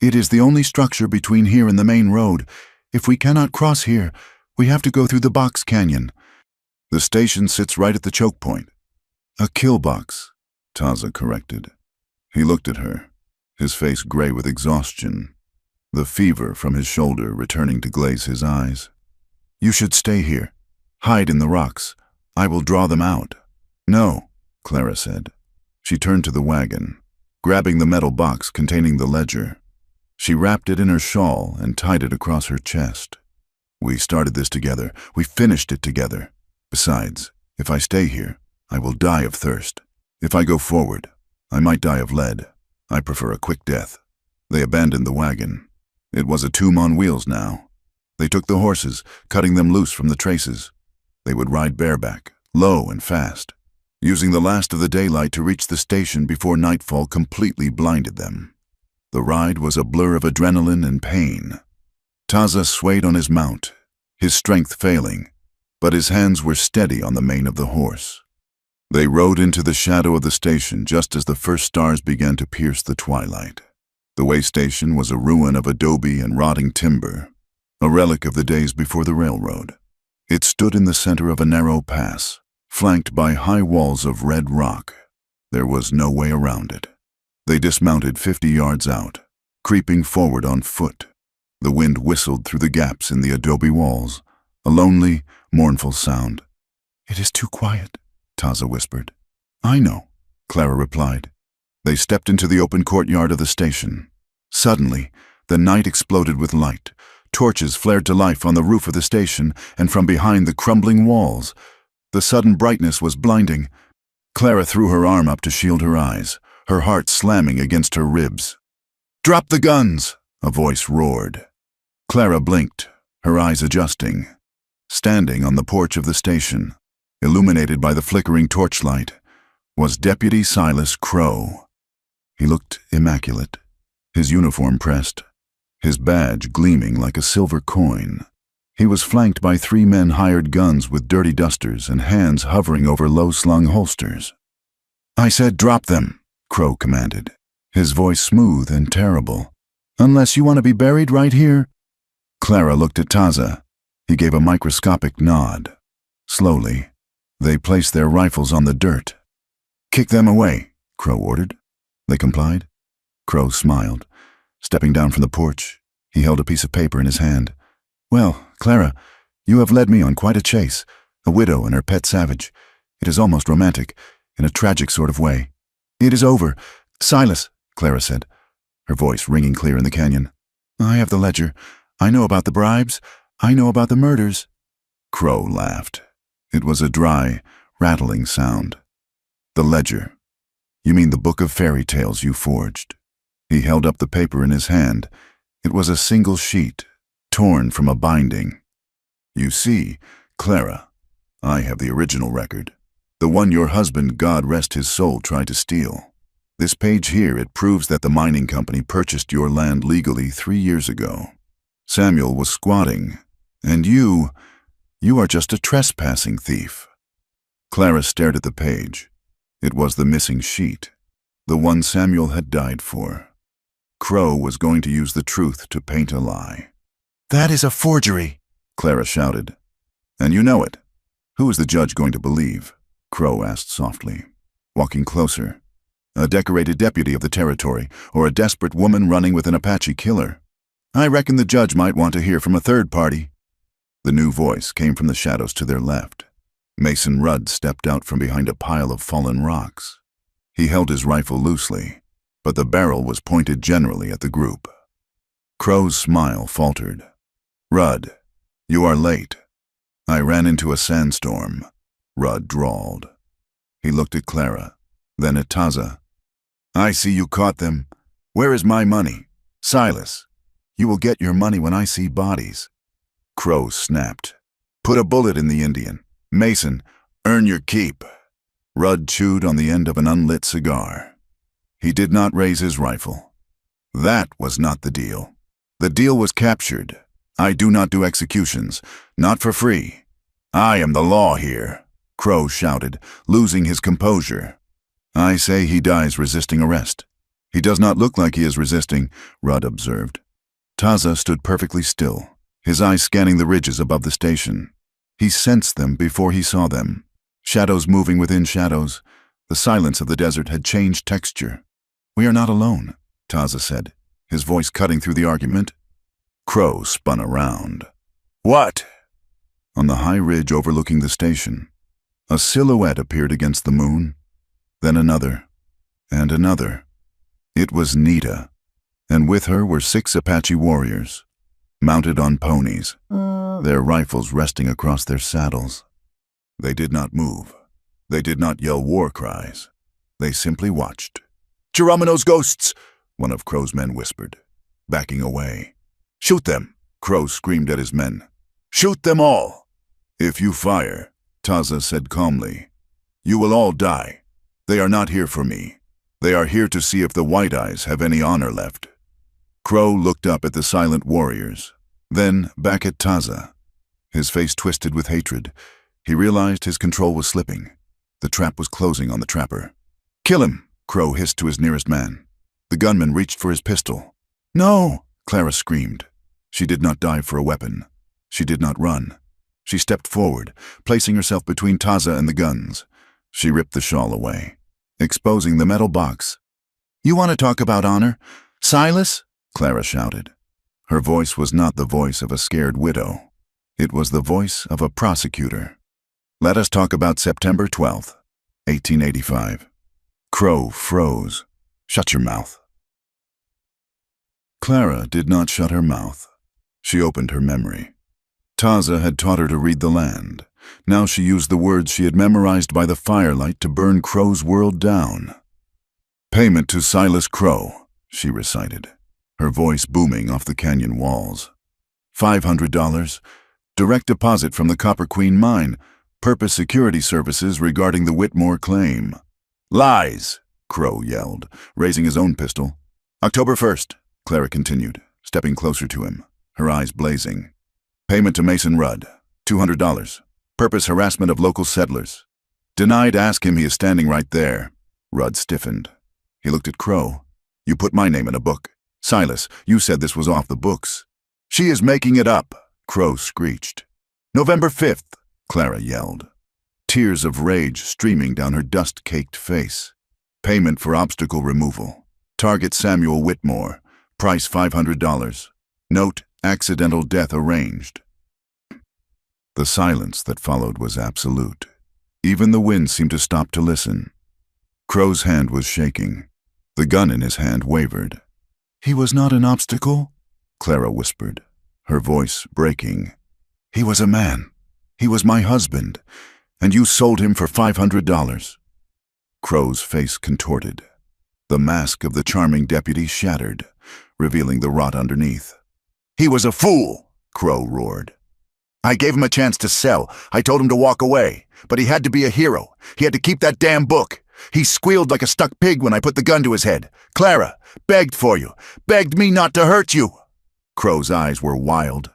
"It is the only structure between here and the main road. If we cannot cross here, we have to go through the box canyon." "The station sits right at the choke point." "A kill box," Taza corrected. He looked at her, his face gray with exhaustion, the fever from his shoulder returning to glaze his eyes. "You should stay here. Hide in the rocks. I will draw them out." "No," Clara said. She turned to the wagon, grabbing the metal box containing the ledger. She wrapped it in her shawl and tied it across her chest. "We started this together. We finished it together. Besides, if I stay here, I will die of thirst. If I go forward, I might die of lead. I prefer a quick death." They abandoned the wagon. It was a tomb on wheels now. They took the horses, cutting them loose from the traces. They would ride bareback, low and fast, using the last of the daylight to reach the station before nightfall completely blinded them. The ride was a blur of adrenaline and pain. Taza swayed on his mount, his strength failing, but his hands were steady on the mane of the horse. They rode into the shadow of the station just as the first stars began to pierce the twilight. The way station was a ruin of adobe and rotting timber, a relic of the days before the railroad. It stood in the center of a narrow pass, flanked by high walls of red rock. There was no way around it. They dismounted 50 yards out, creeping forward on foot. The wind whistled through the gaps in the adobe walls, a lonely, mournful sound. "It is too quiet," Taza whispered. "I know," Clara replied. They stepped into the open courtyard of the station. Suddenly, the night exploded with light. Torches flared to life on the roof of the station and from behind the crumbling walls. The sudden brightness was blinding. Clara threw her arm up to shield her eyes, her heart slamming against her ribs. "Drop the guns!" a voice roared. Clara blinked, her eyes adjusting. Standing on the porch of the station, illuminated by the flickering torchlight, was Deputy Silas Crow. He looked immaculate, his uniform pressed, his badge gleaming like a silver coin. He was flanked by 3 men hired guns with dirty dusters and hands hovering over low-slung holsters. "I said drop them," Crow commanded, his voice smooth and terrible. "Unless you want to be buried right here." Clara looked at Taza. He gave a microscopic nod. Slowly, they placed their rifles on the dirt. "Kick them away," Crow ordered. They complied. Crow smiled. Stepping down from the porch, he held a piece of paper in his hand. "Well, Clara, you have led me on quite a chase, a widow and her pet savage. It is almost romantic, in a tragic sort of way. It is over. Silas," Clara said, her voice ringing clear in the canyon. "I have the ledger. I know about the bribes. I know about the murders." Crow laughed. It was a dry, rattling sound. "The ledger. You mean the book of fairy tales you forged?" He held up the paper in his hand. It was a single sheet, torn from a binding. "You see, Clara, I have the original record, the one your husband, God rest his soul, tried to steal. This page here, it proves that the mining company purchased your land legally 3 years ago. Samuel was squatting, and you are just a trespassing thief." Clara stared at the page. It was the missing sheet, the one Samuel had died for. Crow was going to use the truth to paint a lie. "That is a forgery," Clara shouted. "And you know it. Who is the judge going to believe?" Crow asked softly, walking closer. "A decorated deputy of the territory, or a desperate woman running with an Apache killer? I reckon the judge might want to hear from a third party." The new voice came from the shadows to their left. Mason Rudd stepped out from behind a pile of fallen rocks. He held his rifle loosely, but the barrel was pointed generally at the group. Crow's smile faltered. "Rudd, you are late. I ran into a sandstorm," Rudd drawled. He looked at Clara, then at Taza. "I see you caught them. Where is my money? Silas, you will get your money when I see bodies." Crow snapped. "Put a bullet in the Indian. Mason, Earn your keep. Rudd chewed on the end of an unlit cigar. He did not raise his rifle. That was not the deal. The deal was captured. I do not do executions, not for free. I am the law here, Crow shouted, losing his composure. I say he dies resisting arrest. He does not look like he is resisting, Rudd observed. Taza stood perfectly still, his eyes scanning the ridges above the station. He sensed them before he saw them. Shadows moving within shadows. The silence of the desert had changed texture. We are not alone, Taza said, his voice cutting through the argument. Crow spun around. What? On the high ridge overlooking the station, a silhouette appeared against the moon, then another, and another. It was Nita, and with her were 6 Apache warriors, mounted on ponies, their rifles resting across their saddles. They did not move. They did not yell war cries. They simply watched. Geronimo's ghosts, one of Crow's men whispered, backing away. Shoot them, Crow screamed at his men. Shoot them all. If you fire, Taza said calmly, you will all die. They are not here for me. They are here to see if the White Eyes have any honor left. Crow looked up at the silent warriors, then back at Taza. His face twisted with hatred. He realized his control was slipping. The trap was closing on the trapper. Kill him, Crow hissed to his nearest man. The gunman reached for his pistol. No, Clara screamed. She did not dive for a weapon. She did not run. She stepped forward, placing herself between Taza and the guns. She ripped the shawl away, exposing the metal box. You want to talk about honor? Silas? Clara shouted. Her voice was not the voice of a scared widow. It was the voice of a prosecutor. Let us talk about September 12th, 1885. Crow froze. Shut your mouth. Clara did not shut her mouth. She opened her memory. Taza had taught her to read the land. Now she used the words she had memorized by the firelight to burn Crow's world down. Payment to Silas Crow, she recited, her voice booming off the canyon walls. $500, direct deposit from the Copper Queen mine, Purpose Security Services regarding the Whitmore claim. Lies, Crow yelled, raising his own pistol. October 1st, Clara continued, stepping closer to him, her eyes blazing. Payment to Mason Rudd, $200. Purpose harassment of local settlers. Denied, ask him, he is standing right there. Rudd stiffened. He looked at Crow. You put my name in a book. Silas, you said this was off the books. She is making it up, Crow screeched. November 5th, Clara yelled. Tears of rage streaming down her dust-caked face. Payment for obstacle removal. Target Samuel Whitmore. Price $500. Note, accidental death arranged. The silence that followed was absolute. Even the wind seemed to stop to listen. Crow's hand was shaking. The gun in his hand wavered. He was not an obstacle, Clara whispered, her voice breaking. He was a man. He was my husband, and you sold him for $500. Crow's face contorted. The mask of the charming deputy shattered, revealing the rot underneath. He was a fool, Crow roared. I gave him a chance to sell. I told him to walk away, but he had to be a hero. He had to keep that damn book. He squealed like a stuck pig when I put the gun to his head. Clara, begged for you, begged me not to hurt you. Crow's eyes were wild.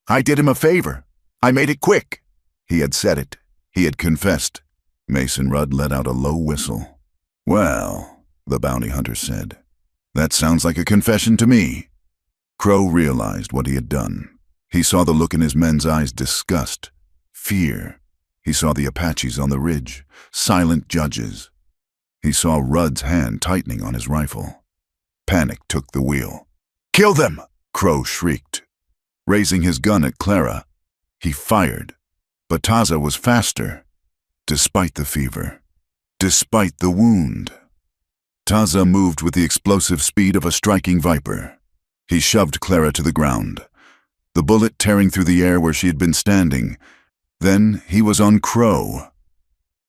I did him a favor. I made it quick. He had said it. He had confessed. Mason Rudd let out a low whistle. Well, the bounty hunter said, that sounds like a confession to me. Crow realized what he had done. He saw the look in his men's eyes, disgust, fear. He saw the Apaches on the ridge, silent judges. He saw Rudd's hand tightening on his rifle. Panic took the wheel. Kill them! Crow shrieked. Raising his gun at Clara, he fired. But Taza was faster, despite the fever, despite the wound. Taza moved with the explosive speed of a striking viper. He shoved Clara to the ground, the bullet tearing through the air where she had been standing. Then he was on Crow.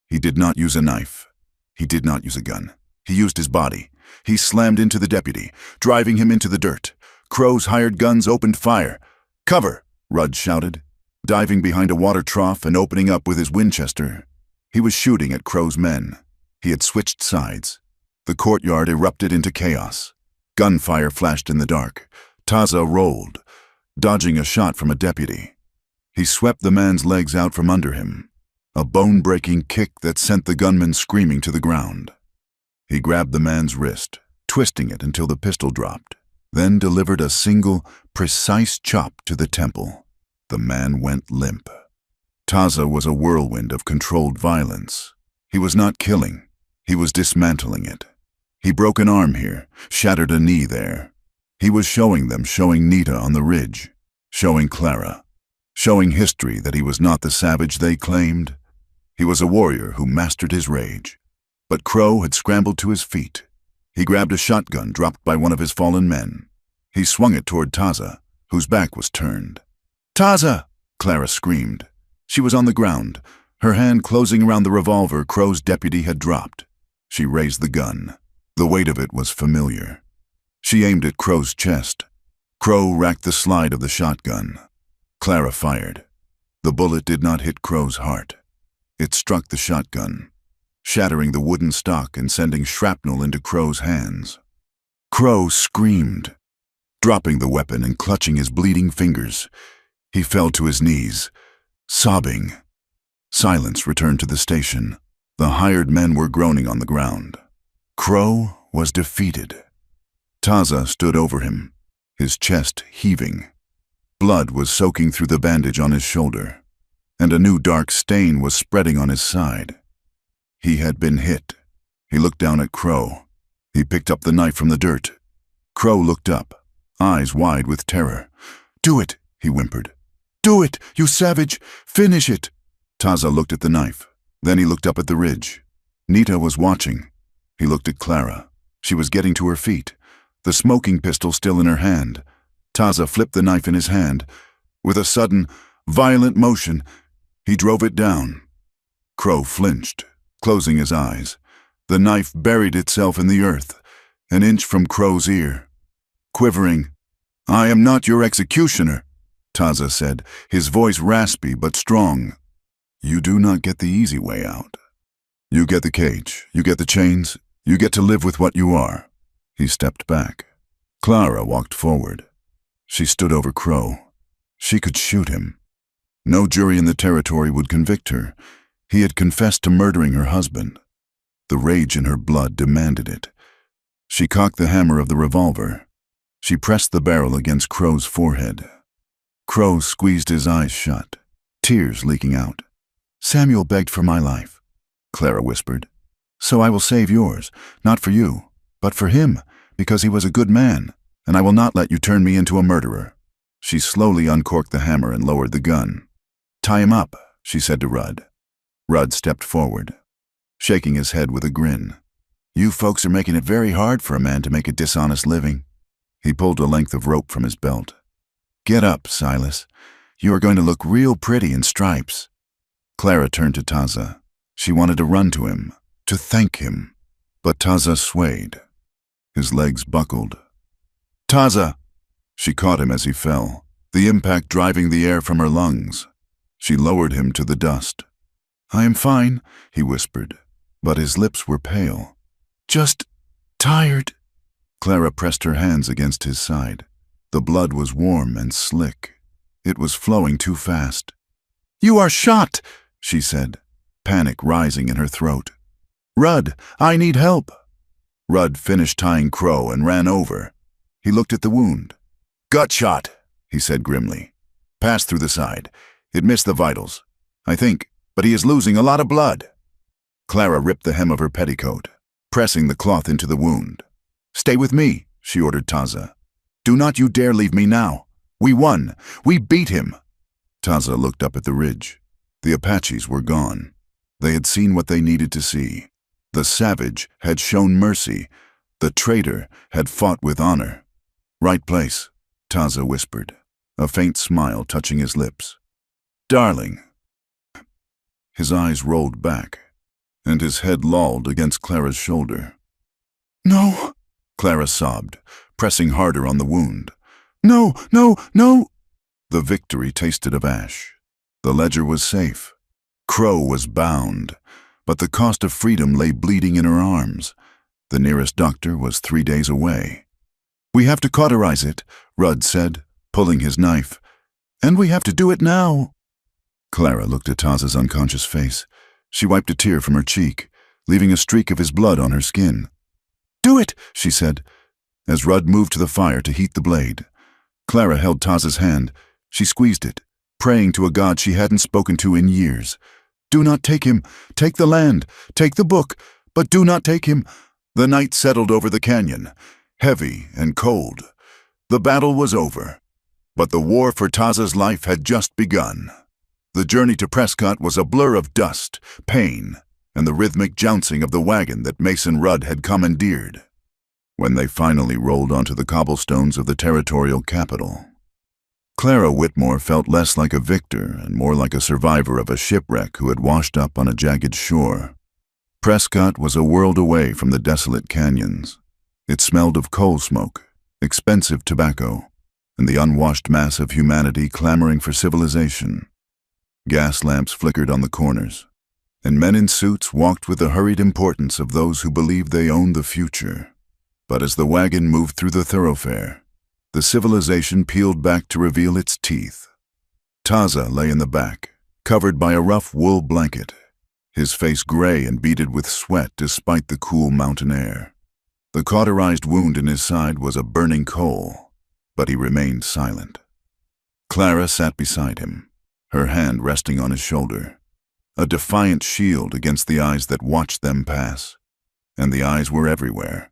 He did not use a knife. He did not use a gun. He used his body. He slammed into the deputy, driving him into the dirt. Crow's hired guns opened fire. Cover, Rudd shouted, diving behind a water trough and opening up with his Winchester. He was shooting at Crow's men. He had switched sides. The courtyard erupted into chaos. Gunfire flashed in the dark. Taza rolled, dodging a shot from a deputy. He swept the man's legs out from under him, a bone-breaking kick that sent the gunman screaming to the ground. He grabbed the man's wrist, twisting it until the pistol dropped, then delivered a single, precise chop to the temple. The man went limp. Taza was a whirlwind of controlled violence. He was not killing. He was dismantling it. He broke an arm here, shattered a knee there. He was showing Nita on the ridge, showing Clara, showing history that he was not the savage they claimed. He was a warrior who mastered his rage. But Crow had scrambled to his feet. He grabbed a shotgun dropped by one of his fallen men. He swung it toward Taza, whose back was turned. "Taza!" Clara screamed. She was on the ground, her hand closing around the revolver Crow's deputy had dropped. She raised the gun. The weight of it was familiar. She aimed at Crow's chest. Crow racked the slide of the shotgun. Clara fired. The bullet did not hit Crow's heart. It struck the shotgun, shattering the wooden stock and sending shrapnel into Crow's hands. Crow screamed. Dropping the weapon and clutching his bleeding fingers, he fell to his knees, sobbing. Silence returned to the station. The hired men were groaning on the ground. Crow was defeated. Taza stood over him, his chest heaving. Blood was soaking through the bandage on his shoulder, and a new dark stain was spreading on his side. He had been hit. He looked down at Crow. He picked up the knife from the dirt. Crow looked up, eyes wide with terror. "Do it," he whimpered. "Do it, you savage! Finish it!" Taza looked at the knife. Then he looked up at the ridge. Nita was watching. He looked at Clara. She was getting to her feet, the smoking pistol still in her hand. Taza flipped the knife in his hand. With a sudden, violent motion, he drove it down. Crow flinched, closing his eyes. The knife buried itself in the earth, an inch from Crow's ear. Quivering, "I am not your executioner," Taza said, his voice raspy but strong. "You do not get the easy way out. You get the cage, you get the chains, you get to live with what you are." He stepped back. Clara walked forward. She stood over Crow. She could shoot him. No jury in the territory would convict her. He had confessed to murdering her husband. The rage in her blood demanded it. She cocked the hammer of the revolver. She pressed the barrel against Crow's forehead. Crow squeezed his eyes shut, tears leaking out. "Samuel begged for my life," Clara whispered. "So I will save yours, not for you, but for him, because he was a good man, and I will not let you turn me into a murderer." She slowly uncorked the hammer and lowered the gun. "Tie him up," she said to Rudd. Rudd stepped forward, shaking his head with a grin. "You folks are making it very hard for a man to make a dishonest living." He pulled a length of rope from his belt. "Get up, Silas. You are going to look real pretty in stripes." Clara turned to Taza. She wanted to run to him, to thank him, but Taza swayed. His legs buckled. "Taza!" She caught him as he fell, the impact driving the air from her lungs. She lowered him to the dust. "I am fine," he whispered, but his lips were pale. "Just tired." Clara pressed her hands against his side. The blood was warm and slick. It was flowing too fast. "You are shot," she said, panic rising in her throat. "Rudd, I need help." Rudd finished tying Crow and ran over. He looked at the wound. "Gut shot," he said grimly. "Passed through the side. It missed the vitals, I think, but he is losing a lot of blood." Clara ripped the hem of her petticoat, pressing the cloth into the wound. "Stay with me," she ordered Taza. "Do not you dare leave me now. We won. We beat him." Taza looked up at the ridge. The Apaches were gone. They had seen what they needed to see. The savage had shown mercy. The traitor had fought with honor. "Right place," Taza whispered, a faint smile touching his lips. "Darling." His eyes rolled back, and his head lolled against Clara's shoulder. "No," Clara sobbed, pressing harder on the wound. "No, no, no!" The victory tasted of ash. The ledger was safe. Crow was bound. but the cost of freedom lay bleeding in her arms. The nearest doctor was 3 days away. "We have to cauterize it," Rudd said, pulling his knife. "And we have to do it now." Clara looked at Taza's unconscious face. She wiped a tear from her cheek, leaving a streak of his blood on her skin. "Do it," she said, as Rudd moved to the fire to heat the blade. Clara held Taza's hand. She squeezed it, praying to a god she hadn't spoken to in years. "Do not take him. Take the land. Take the book. But do not take him." The night settled over the canyon, heavy and cold. The battle was over, but the war for Taza's life had just begun. The journey to Prescott was a blur of dust, pain, and the rhythmic jouncing of the wagon that Mason Rudd had commandeered. When they finally rolled onto the cobblestones of the territorial capital, Clara Whitmore felt less like a victor and more like a survivor of a shipwreck who had washed up on a jagged shore. Prescott was a world away from the desolate canyons. It smelled of coal smoke, expensive tobacco, and the unwashed mass of humanity clamoring for civilization. Gas lamps flickered on the corners, and men in suits walked with the hurried importance of those who believed they owned the future. But as the wagon moved through the thoroughfare, the civilization peeled back to reveal its teeth. Taza lay in the back, covered by a rough wool blanket, his face gray and beaded with sweat despite the cool mountain air. The cauterized wound in his side was a burning coal, but he remained silent. Clara sat beside him, her hand resting on his shoulder, a defiant shield against the eyes that watched them pass. And the eyes were everywhere.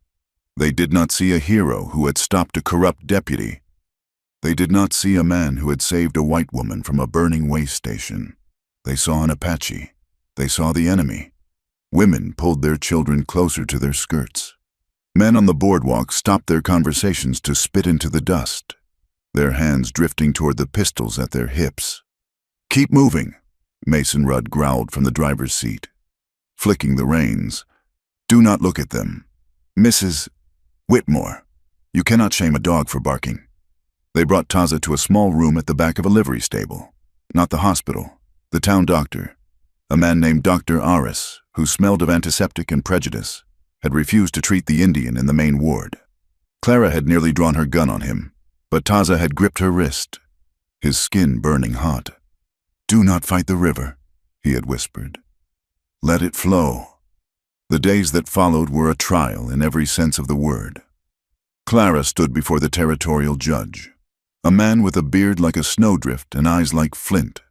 They did not see a hero who had stopped a corrupt deputy. They did not see a man who had saved a white woman from a burning waste station. They saw an Apache. They saw the enemy. Women pulled their children closer to their skirts. Men on the boardwalk stopped their conversations to spit into the dust, their hands drifting toward the pistols at their hips. "Keep moving," Mason Rudd growled from the driver's seat, flicking the reins. "Do not look at them. Mrs. Whitmore, you cannot shame a dog for barking." They brought Taza to a small room at the back of a livery stable. Not the hospital, the town doctor, a man named Dr. Aris, who smelled of antiseptic and prejudice, had refused to treat the Indian in the main ward. Clara had nearly drawn her gun on him, but Taza had gripped her wrist, his skin burning hot. "Do not fight the river," he had whispered. "Let it flow." The days that followed were a trial in every sense of the word. Clara stood before the territorial judge, a man with a beard like a snowdrift and eyes like flint.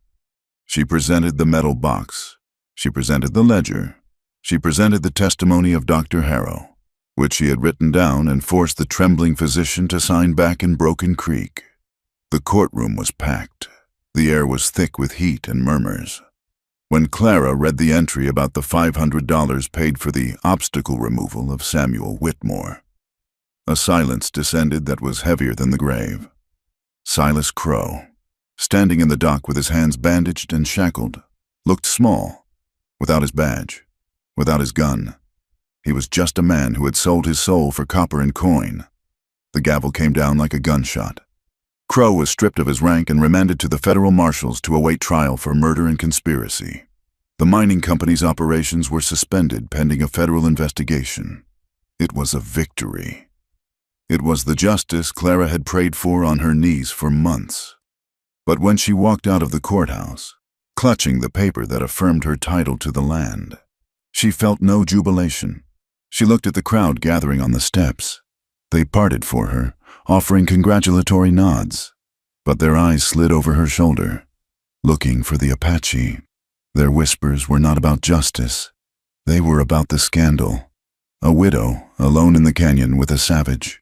She presented the metal box. She presented the ledger. She presented the testimony of Dr. Harrow, which she had written down and forced the trembling physician to sign back in Broken Creek. The courtroom was packed. The air was thick with heat and murmurs. When Clara read the entry about the $500 paid for the obstacle removal of Samuel Whitmore, a silence descended that was heavier than the grave. Silas Crow, standing in the dock with his hands bandaged and shackled, looked small, without his badge, without his gun. He was just a man who had sold his soul for copper and coin. The gavel came down like a gunshot. Crow was stripped of his rank and remanded to the federal marshals to await trial for murder and conspiracy. The mining company's operations were suspended pending a federal investigation. It was a victory. It was the justice Clara had prayed for on her knees for months. But when she walked out of the courthouse, clutching the paper that affirmed her title to the land, she felt no jubilation. She looked at the crowd gathering on the steps. They parted for her, offering congratulatory nods, but their eyes slid over her shoulder, looking for the Apache. Their whispers were not about justice. They were about the scandal. A widow, alone in the canyon with a savage.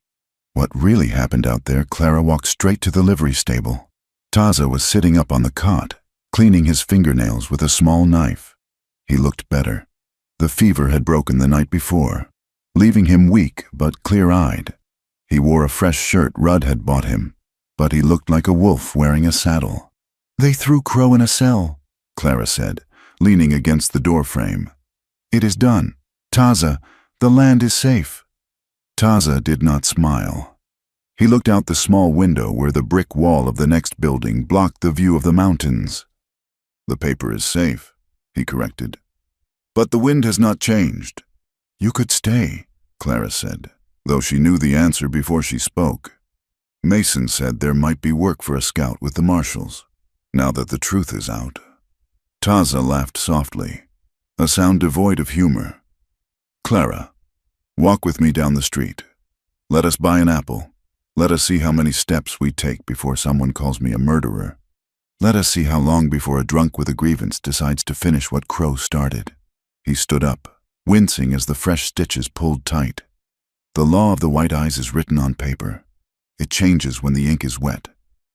What really happened out there, Clara walked straight to the livery stable. Taza was sitting up on the cot, cleaning his fingernails with a small knife. He looked better. The fever had broken the night before, leaving him weak but clear-eyed. He wore a fresh shirt Rudd had bought him, but he looked like a wolf wearing a saddle. "They threw Crow in a cell," Clara said, leaning against the doorframe. "It is done. Taza, the land is safe." Taza did not smile. He looked out the small window where the brick wall of the next building blocked the view of the mountains. "The paper is safe," he corrected. But the wind has not changed. You could stay, Clara said, though she knew the answer before she spoke. Mason said there might be work for a scout with the marshals, now that the truth is out. Taza laughed softly, a sound devoid of humor. Clara, walk with me down the street. Let us buy an apple. Let us see how many steps we take before someone calls me a murderer. Let us see how long before a drunk with a grievance decides to finish what Crow started. He stood up, wincing as the fresh stitches pulled tight. The law of the white eyes is written on paper. It changes when the ink is wet.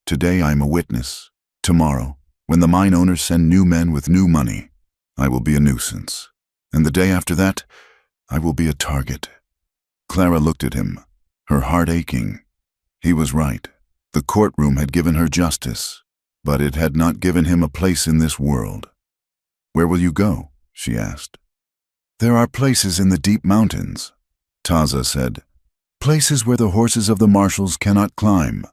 Today I am a witness. Tomorrow, when the mine owners send new men with new money, I will be a nuisance. And the day after that, I will be a target. Clara looked at him, her heart aching. He was right. The courtroom had given her justice, but it had not given him a place in this world. Where will you go? She asked. There are places in the deep mountains, Taza said. Places where the horses of the marshals cannot climb.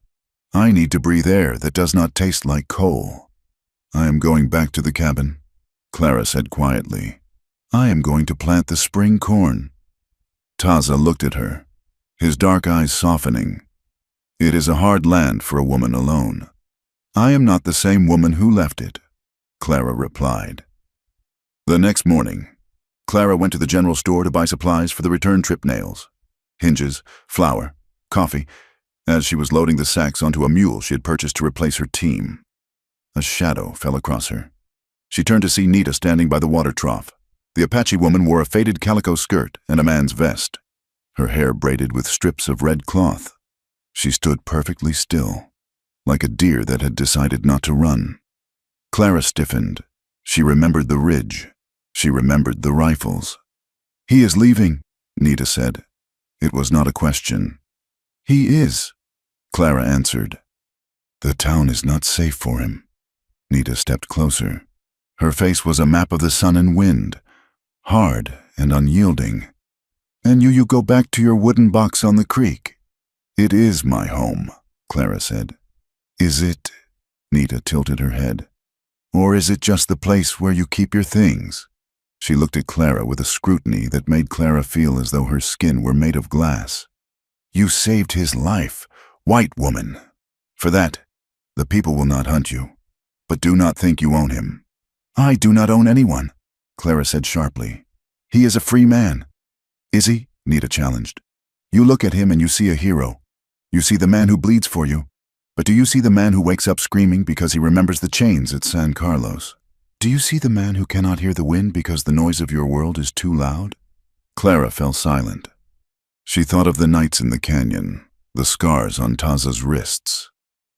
I need to breathe air that does not taste like coal. I am going back to the cabin, Clara said quietly. I am going to plant the spring corn. Taza looked at her, his dark eyes softening. It is a hard land for a woman alone. I am not the same woman who left it, Clara replied. The next morning, Clara went to the general store to buy supplies for the return trip: nails, hinges, flour, coffee. As she was loading the sacks onto a mule she had purchased to replace her team, a shadow fell across her. She turned to see Nita standing by the water trough. The Apache woman wore a faded calico skirt and a man's vest, her hair braided with strips of red cloth. She stood perfectly still, like a deer that had decided not to run. Clara stiffened. She remembered the ridge. She remembered the rifles. He is leaving, Nita said. It was not a question. He is, Clara answered. The town is not safe for him. Nita stepped closer. Her face was a map of the sun and wind, hard and unyielding. And you go back to your wooden box on the creek. It is my home, Clara said. Is it? Nita tilted her head. Or is it just the place where you keep your things? She looked at Clara with a scrutiny that made Clara feel as though her skin were made of glass. You saved his life, white woman. For that, the people will not hunt you. But do not think you own him. I do not own anyone, Clara said sharply. He is a free man. Is he? Nita challenged. You look at him and you see a hero. You see the man who bleeds for you. But do you see the man who wakes up screaming because he remembers the chains at San Carlos? Do you see the man who cannot hear the wind because the noise of your world is too loud? Clara fell silent. She thought of the nights in the canyon, the scars on Taza's wrists,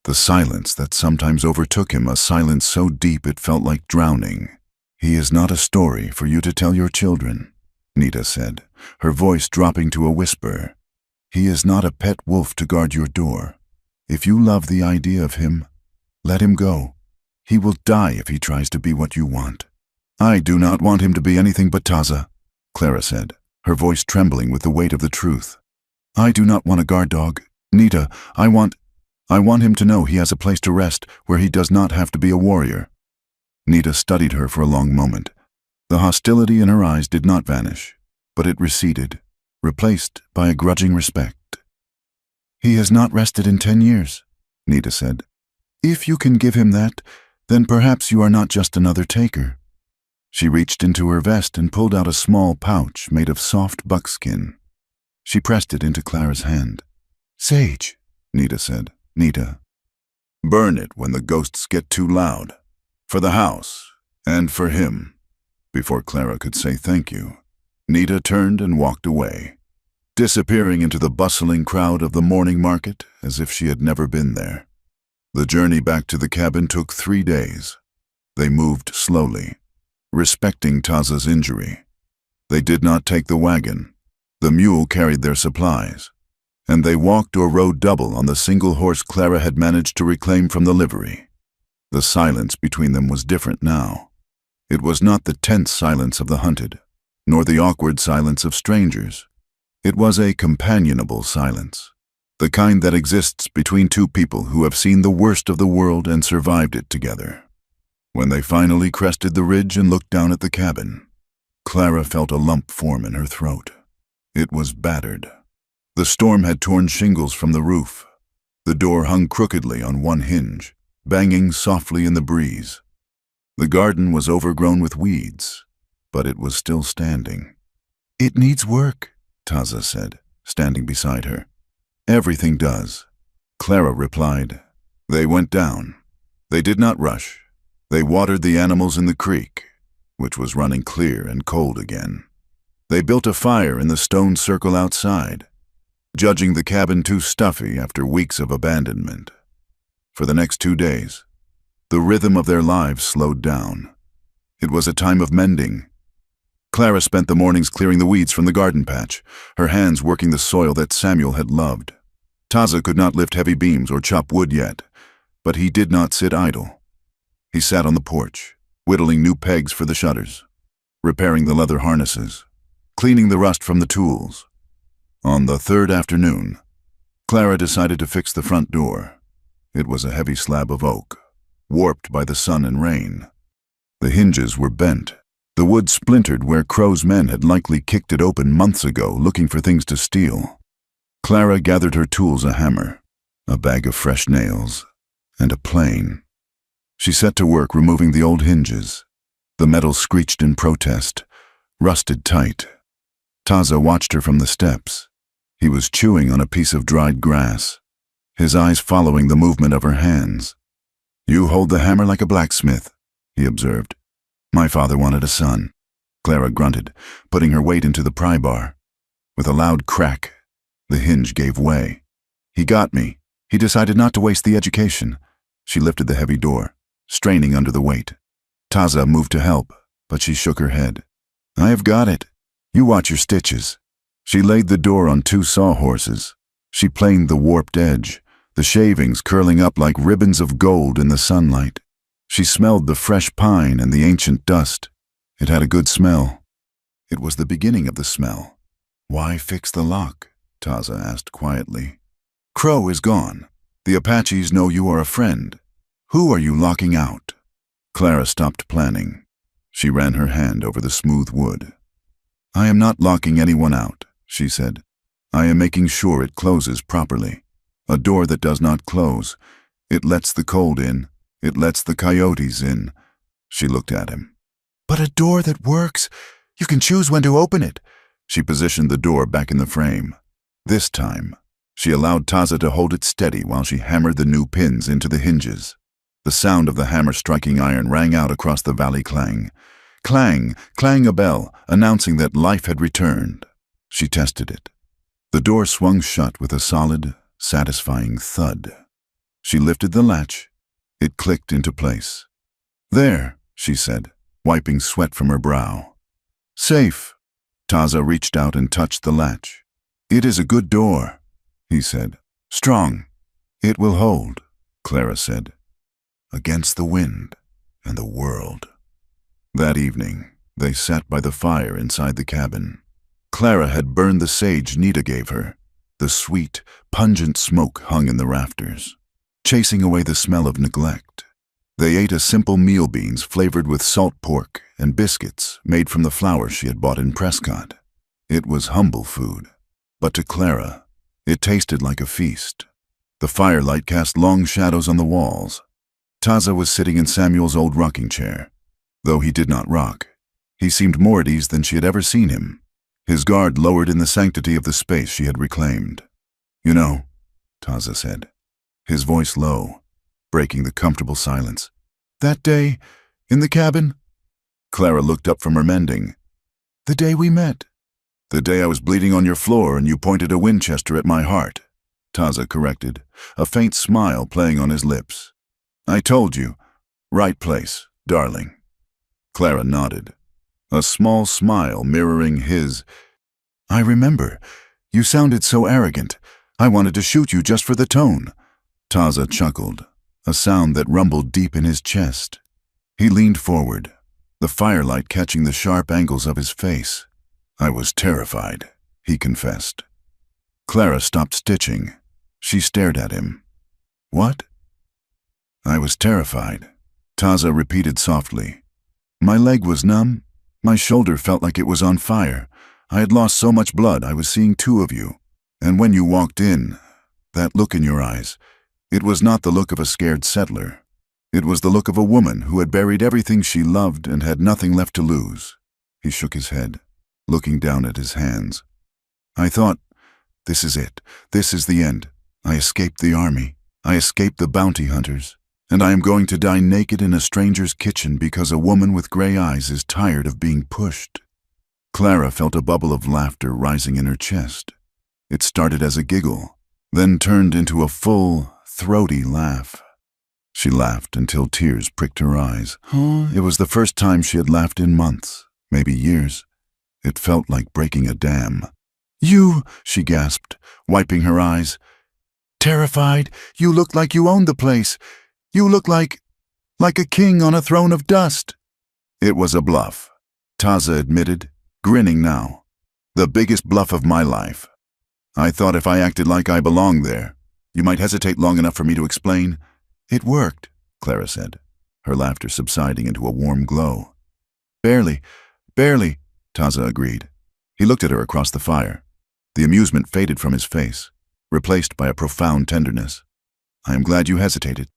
the silence that sometimes overtook him, a silence so deep it felt like drowning. He is not a story for you to tell your children, Nita said, her voice dropping to a whisper. He is not a pet wolf to guard your door. If you love the idea of him, let him go. He will die if he tries to be what you want. I do not want him to be anything but Taza, Clara said, her voice trembling with the weight of the truth. I do not want a guard dog. Nita, I want him to know he has a place to rest where he does not have to be a warrior. Nita studied her for a long moment. The hostility in her eyes did not vanish, but it receded, replaced by a grudging respect. He has not rested in 10 years, Nita said. If you can give him that, then perhaps you are not just another taker. She reached into her vest and pulled out a small pouch made of soft buckskin. She pressed it into Clara's hand. Sage, Nita said. Nita. Burn it when the ghosts get too loud. For the house, and for him. Before Clara could say thank you, Nita turned and walked away, disappearing into the bustling crowd of the morning market as if she had never been there. The journey back to the cabin took 3 days. They moved slowly, respecting Taza's injury. They did not take the wagon. The mule carried their supplies, and they walked or rode double on the single horse Clara had managed to reclaim from the livery. The silence between them was different now. It was not the tense silence of the hunted, nor the awkward silence of strangers. It was a companionable silence, the kind that exists between two people who have seen the worst of the world and survived it together. When they finally crested the ridge and looked down at the cabin, Clara felt a lump form in her throat. It was battered. The storm had torn shingles from the roof. The door hung crookedly on one hinge, banging softly in the breeze. The garden was overgrown with weeds, but it was still standing. "It needs work," Taza said, standing beside her. "Everything does," Clara replied. They went down. They did not rush. They watered the animals in the creek, which was running clear and cold again. They built a fire in the stone circle outside, judging the cabin too stuffy after weeks of abandonment. For the next 2 days, the rhythm of their lives slowed down. It was a time of mending. Clara spent the mornings clearing the weeds from the garden patch, her hands working the soil that Samuel had loved. Taza could not lift heavy beams or chop wood yet, but he did not sit idle. He sat on the porch, whittling new pegs for the shutters, repairing the leather harnesses, cleaning the rust from the tools. On the third afternoon, Clara decided to fix the front door. It was a heavy slab of oak, warped by the sun and rain. The hinges were bent. The wood splintered where Crow's men had likely kicked it open months ago, looking for things to steal. Clara gathered her tools, a hammer, a bag of fresh nails, and a plane. She set to work removing the old hinges. The metal screeched in protest, rusted tight. Taza watched her from the steps. He was chewing on a piece of dried grass, his eyes following the movement of her hands. "You hold the hammer like a blacksmith," he observed. "My father wanted a son," Clara grunted, putting her weight into the pry bar. With a loud crack, the hinge gave way. "He got me. He decided not to waste the education." She lifted the heavy door, straining under the weight. Taza moved to help, but she shook her head. "I have got it. You watch your stitches." She laid the door on 2 sawhorses. She planed the warped edge, the shavings curling up like ribbons of gold in the sunlight. She smelled the fresh pine and the ancient dust. It had a good smell. It was the beginning of the smell. "Why fix the lock?" Taza asked quietly. "Crow is gone. The Apaches know you are a friend. Who are you locking out?" Clara stopped planning. She ran her hand over the smooth wood. "I am not locking anyone out," she said. "I am making sure it closes properly. A door that does not close. It lets the cold in. It lets the coyotes in." She looked at him. "But a door that works, you can choose when to open it." She positioned the door back in the frame. This time, she allowed Taza to hold it steady while she hammered the new pins into the hinges. The sound of the hammer striking iron rang out across the valley clang. Clang, clang a bell, announcing that life had returned. She tested it. The door swung shut with a solid, satisfying thud. She lifted the latch. It clicked into place. "There," she said, wiping sweat from her brow. "Safe." Taza reached out and touched the latch. "It is a good door," he said. "Strong. It will hold," Clara said. "Against the wind and the world." That evening, they sat by the fire inside the cabin. Clara had burned the sage Nita gave her. The sweet, pungent smoke hung in the rafters, chasing away the smell of neglect. They ate a simple meal beans flavored with salt pork and biscuits made from the flour she had bought in Prescott. It was humble food, but to Clara, it tasted like a feast. The firelight cast long shadows on the walls. Taza was sitting in Samuel's old rocking chair. Though he did not rock, he seemed more at ease than she had ever seen him, his guard lowered in the sanctity of the space she had reclaimed. "You know," Taza said, his voice low, breaking the comfortable silence. "That day, in the cabin?" Clara looked up from her mending. "The day we met." "The day I was bleeding on your floor and you pointed a Winchester at my heart," Taza corrected, a faint smile playing on his lips. "I told you, right place, darling." Clara nodded, a small smile mirroring his. "I remember. You sounded so arrogant. I wanted to shoot you just for the tone." Taza chuckled, a sound that rumbled deep in his chest. He leaned forward, the firelight catching the sharp angles of his face. "I was terrified," he confessed. Clara stopped stitching. She stared at him. "What?" "I was terrified," Taza repeated softly. "My leg was numb. My shoulder felt like it was on fire. I had lost so much blood, I was seeing two of you. And when you walked in, that look in your eyes, it was not the look of a scared settler. It was the look of a woman who had buried everything she loved and had nothing left to lose. He shook his head, looking down at his hands. I thought, this is it. This is the end. I escaped the army. I escaped the bounty hunters. And I am going to die naked in a stranger's kitchen because a woman with gray eyes is tired of being pushed. Clara felt a bubble of laughter rising in her chest. It started as a giggle, then turned into a full, throaty laugh. She laughed until tears pricked her eyes. It was the first time she had laughed in months, maybe years. It felt like breaking a dam. You, she gasped, wiping her eyes. Terrified, you looked like you owned the place. You look like a king on a throne of dust. It was a bluff, Taza admitted, grinning now. The biggest bluff of my life. I thought if I acted like I belonged there, you might hesitate long enough for me to explain. It worked, Clara said, her laughter subsiding into a warm glow. Barely, Taza agreed. He looked at her across the fire. The amusement faded from his face, replaced by a profound tenderness. I am glad you hesitated.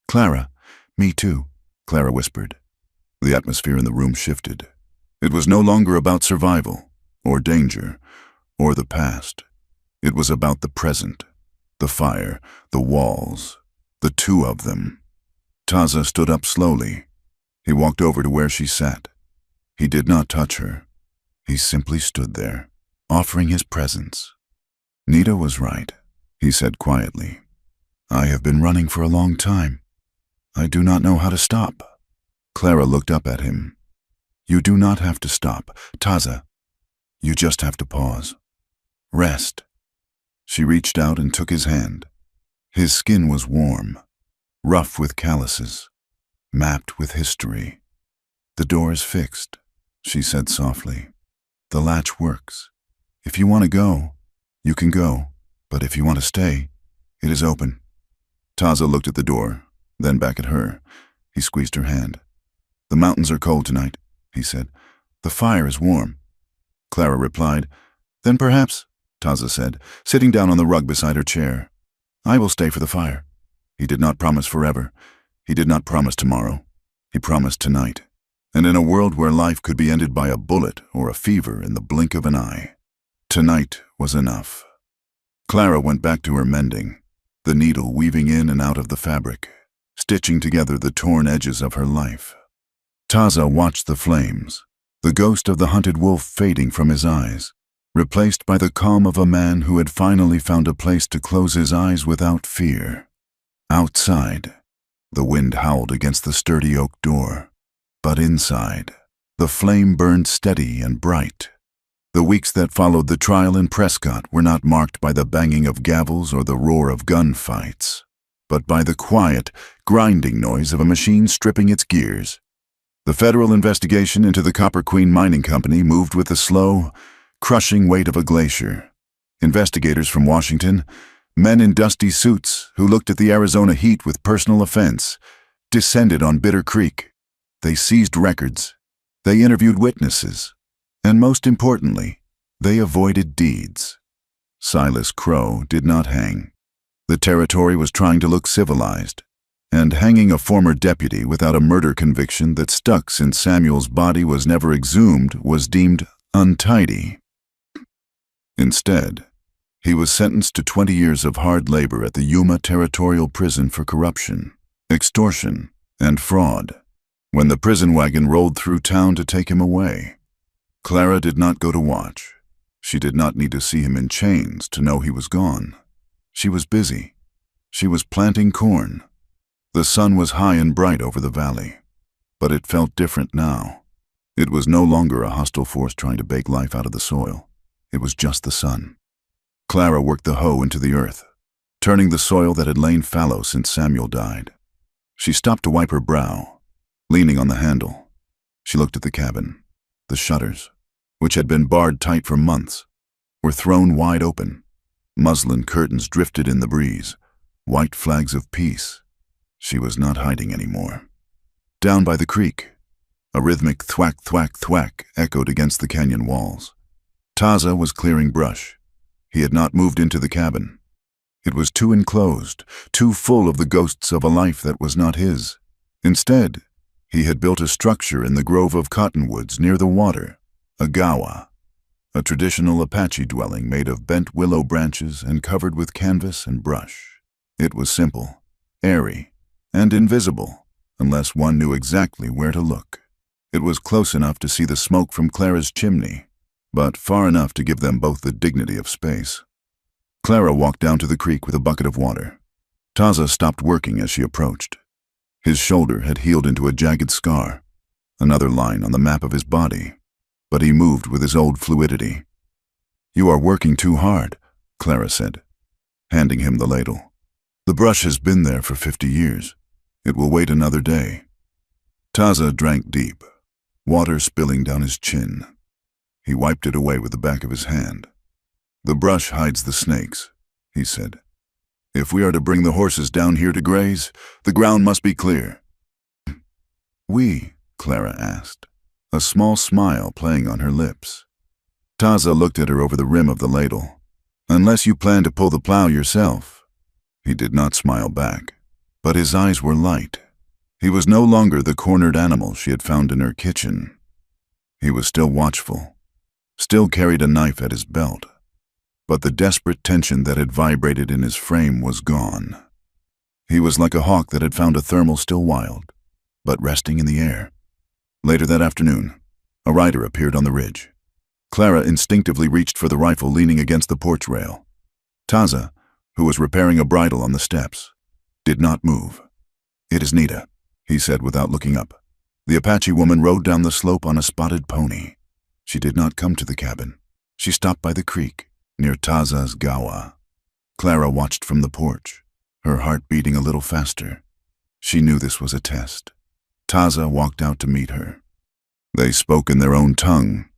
Clara, me too, Clara whispered. The atmosphere in the room shifted. It was no longer about survival, or danger, or the past. It was about the present, the fire, the walls, the two of them. Taza stood up slowly. He walked over to where she sat. He did not touch her. He simply stood there, offering his presence. Nita was right, he said quietly. I have been running for a long time. I do not know how to stop. Clara looked up at him. You do not have to stop, Taza. You just have to pause. Rest. She reached out and took his hand. His skin was warm, rough with calluses, mapped with history. The door is fixed, she said softly. The latch works. If you want to go, you can go, but if you want to stay, it is open. Taza looked at the door, then back at her. He squeezed her hand. The mountains are cold tonight, he said. The fire is warm. Clara replied. Then perhaps, Taza said, sitting down on the rug beside her chair. I will stay for the fire. He did not promise forever. He did not promise tomorrow. He promised tonight. And in a world where life could be ended by a bullet or a fever in the blink of an eye, tonight was enough. Clara went back to her mending, the needle weaving in and out of the fabric, stitching together the torn edges of her life. Taza watched the flames, the ghost of the hunted wolf fading from his eyes, replaced by the calm of a man who had finally found a place to close his eyes without fear. Outside, the wind howled against the sturdy oak door, but inside, the flame burned steady and bright. The weeks that followed the trial in Prescott were not marked by the banging of gavels or the roar of gunfights, but by the quiet, grinding noise of a machine stripping its gears. The federal investigation into the Copper Queen Mining Company moved with the slow, crushing weight of a glacier. Investigators from Washington, men in dusty suits who looked at the Arizona heat with personal offense, descended on Bitter Creek. They seized records. They interviewed witnesses. And most importantly, they avoided deeds. Silas Crow did not hang. The territory was trying to look civilized, and hanging a former deputy without a murder conviction that stuck since Samuel's body was never exhumed was deemed untidy. Instead, he was sentenced to 20 years of hard labor at the Yuma Territorial Prison for corruption, extortion, and fraud, when the prison wagon rolled through town to take him away. Clara did not go to watch. She did not need to see him in chains to know he was gone. She was busy. She was planting corn. The sun was high and bright over the valley, but it felt different now. It was no longer a hostile force trying to bake life out of the soil. It was just the sun. Clara worked the hoe into the earth, turning the soil that had lain fallow since Samuel died. She stopped to wipe her brow, leaning on the handle. She looked at the cabin. The shutters, which had been barred tight for months, were thrown wide open. Muslin curtains drifted in the breeze, white flags of peace. She was not hiding anymore. Down by the creek, A rhythmic thwack, thwack, thwack echoed against the canyon walls. Taza was clearing brush. He had not moved into the cabin. It was too enclosed, too full of the ghosts of a life that was not his. Instead, he had built a structure in the grove of cottonwoods near the water, a gawa, a traditional Apache dwelling made of bent willow branches and covered with canvas and brush. It was simple, airy, and invisible, unless one knew exactly where to look. It was close enough to see the smoke from Clara's chimney, but far enough to give them both the dignity of space. Clara walked down to the creek with a bucket of water. Taza stopped working as she approached. His shoulder had healed into a jagged scar, another line on the map of his body, but he moved with his old fluidity. "You are working too hard," Clara said, handing him the ladle. "The brush has been there for 50 years. It will wait another day." Taza drank deep, water spilling down his chin. He wiped it away with the back of his hand. "The brush hides the snakes," he said. "If we are to bring the horses down here to graze, the ground must be clear." "We?" Clara asked, a small smile playing on her lips. Taza looked at her over the rim of the ladle. "Unless you plan to pull the plow yourself." He did not smile back, but his eyes were light. He was no longer the cornered animal she had found in her kitchen. He was still watchful, still carried a knife at his belt, but the desperate tension that had vibrated in his frame was gone. He was like a hawk that had found a thermal still wild, but resting in the air. Later that afternoon, a rider appeared on the ridge. Clara instinctively reached for the rifle leaning against the porch rail. Taza, who was repairing a bridle on the steps, did not move. "It is Nita," he said without looking up. The Apache woman rode down the slope on a spotted pony. She did not come to the cabin. She stopped by the creek, near Taza's gawa. Clara watched from the porch, her heart beating a little faster. She knew this was a test. Taza walked out to meet her. They spoke in their own tongue,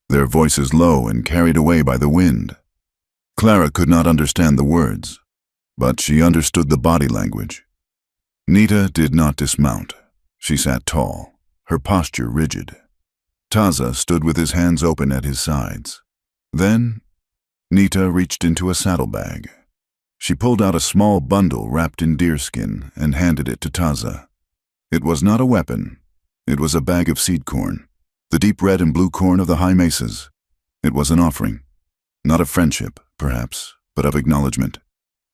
their voices low and carried away by the wind. Clara could not understand the words, but she understood the body language. Nita did not dismount. She sat tall, her posture rigid. Taza stood with his hands open at his sides. Then, Nita reached into a saddlebag. She pulled out a small bundle wrapped in deerskin and handed it to Taza. It was not a weapon. It was a bag of seed corn, the deep red and blue corn of the high mesas. It was an offering, not of friendship, perhaps, but of acknowledgement.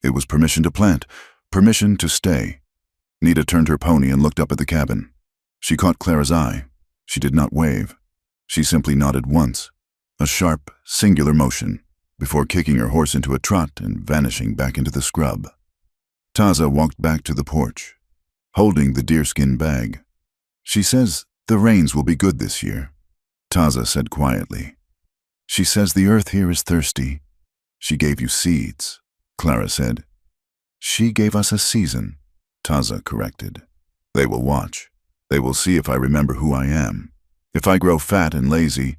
It was permission to plant, permission to stay. Nita turned her pony and looked up at the cabin. She caught Clara's eye. She did not wave. She simply nodded once, a sharp, singular motion, before kicking her horse into a trot and vanishing back into the scrub. Taza walked back to the porch, holding the deerskin bag. "She says the rains will be good this year," Taza said quietly. "She says the earth here is thirsty." "She gave you seeds," Clara said. "She gave us a season," Taza corrected. "They will watch. They will see if I remember who I am. If I grow fat and lazy,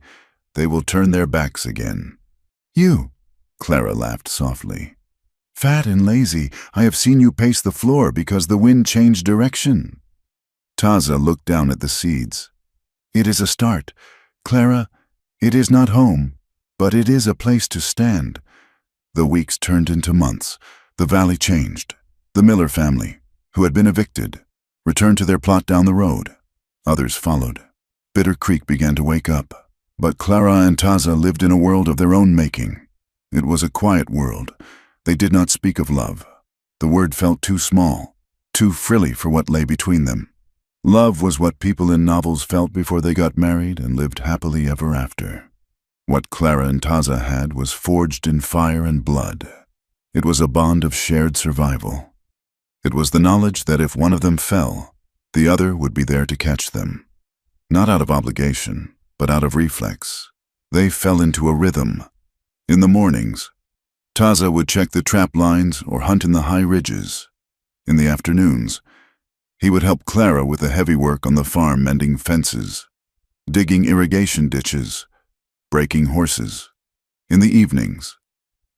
they will turn their backs again." "You," Clara laughed softly. "Fat and lazy, I have seen you pace the floor because the wind changed direction." Taza looked down at the seeds. "It is a start. Clara, it is not home, but it is a place to stand." The weeks turned into months. The valley changed. The Miller family, who had been evicted, returned to their plot down the road. Others followed. Bitter Creek began to wake up, but Clara and Taza lived in a world of their own making. It was a quiet world. They did not speak of love. The word felt too small, too frilly for what lay between them. Love was what people in novels felt before they got married and lived happily ever after. What Clara and Taza had was forged in fire and blood. It was a bond of shared survival. It was the knowledge that if one of them fell, the other would be there to catch them. Not out of obligation, but out of reflex. They fell into a rhythm. In the mornings, Taza would check the trap lines or hunt in the high ridges. In the afternoons, he would help Clara with the heavy work on the farm, mending fences, digging irrigation ditches, breaking horses. In the evenings,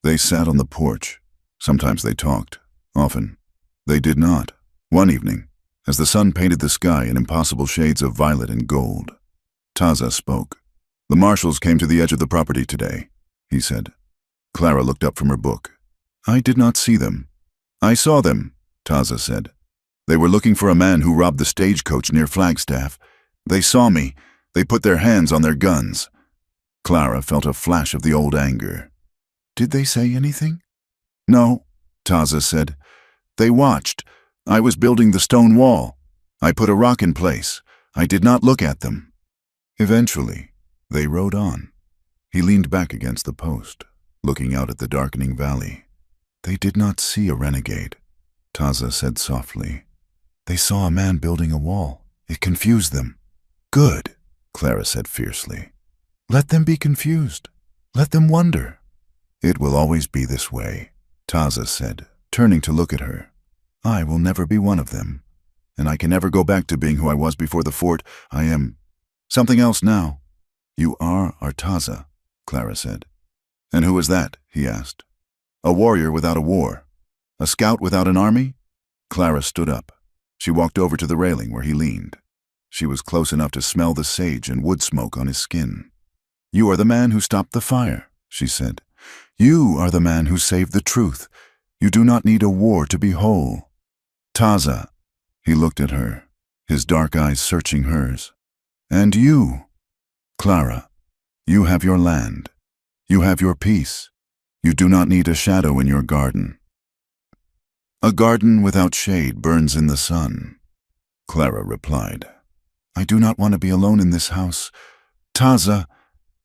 they sat on the porch. Sometimes they talked. Often, they did not. One evening, As the sun painted the sky in impossible shades of violet and gold, Taza spoke. "The marshals came to the edge of the property today," he said. Clara looked up from her book. "I did not see them." "I saw them," Taza said. "They were looking for a man who robbed the stagecoach near Flagstaff. They saw me. They put their hands on their guns." Clara felt a flash of the old anger. "Did they say anything?" "No," Taza said. "They watched. I was building the stone wall. I put a rock in place. I did not look at them." Eventually, they rode on. He leaned back against the post, looking out at the darkening valley. "They did not see a renegade," Taza said softly. "They saw a man building a wall. It confused them." "Good," Clara said fiercely. "Let them be confused. Let them wonder." "It will always be this way," Taza said, turning to look at her. "I will never be one of them, and I can never go back to being who I was before the fort. I am something else now." "You are Taza," Clara said. "And who is that?" he asked. "A warrior without a war. A scout without an army?" Clara stood up. She walked over to the railing where he leaned. She was close enough to smell the sage and wood smoke on his skin. "You are the man who stopped the fire," she said. "You are the man who saved the truth. You do not need a war to be whole." "Taza," he looked at her, his dark eyes searching hers. "And you, Clara, you have your land. You have your peace. You do not need a shadow in your garden." "A garden without shade burns in the sun," Clara replied. "I do not want to be alone in this house. Taza,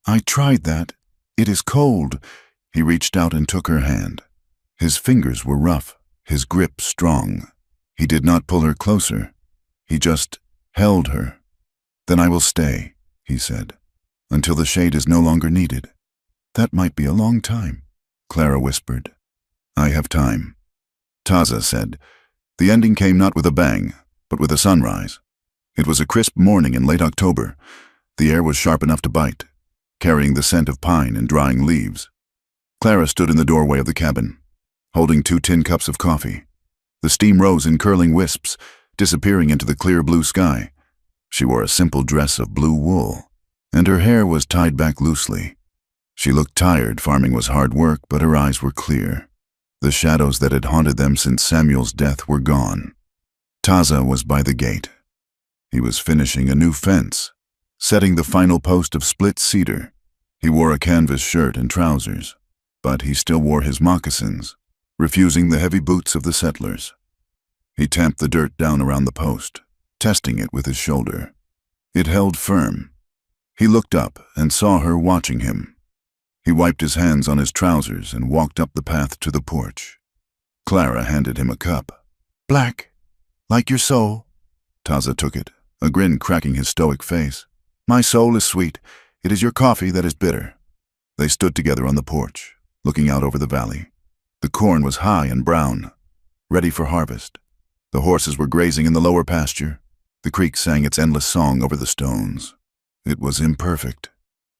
I tried that. It is cold." He reached out and took her hand. His fingers were rough, his grip strong. He did not pull her closer. He just held her. "Then I will stay," he said, "until the shade is no longer needed." "That might be a long time," Clara whispered. "I have time," Taza said. The ending came not with a bang, but with a sunrise. It was a crisp morning in late October. The air was sharp enough to bite, carrying the scent of pine and drying leaves. Clara stood in the doorway of the cabin, holding 2 tin cups of coffee. The steam rose in curling wisps, disappearing into the clear blue sky. She wore a simple dress of blue wool, and her hair was tied back loosely. She looked tired. Farming was hard work, but her eyes were clear. The shadows that had haunted them since Samuel's death were gone. Taza was by the gate. He was finishing a new fence, setting the final post of split cedar. He wore a canvas shirt and trousers, but he still wore his moccasins, refusing the heavy boots of the settlers. He tamped the dirt down around the post, testing it with his shoulder. It held firm. He looked up and saw her watching him. He wiped his hands on his trousers and walked up the path to the porch. Clara handed him a cup. "Black, like your soul." Taza took it, a grin cracking his stoic face. "My soul is sweet. It is your coffee that is bitter." They stood together on the porch, looking out over the valley. The corn was high and brown, ready for harvest. The horses were grazing in the lower pasture. The creek sang its endless song over the stones. It was imperfect.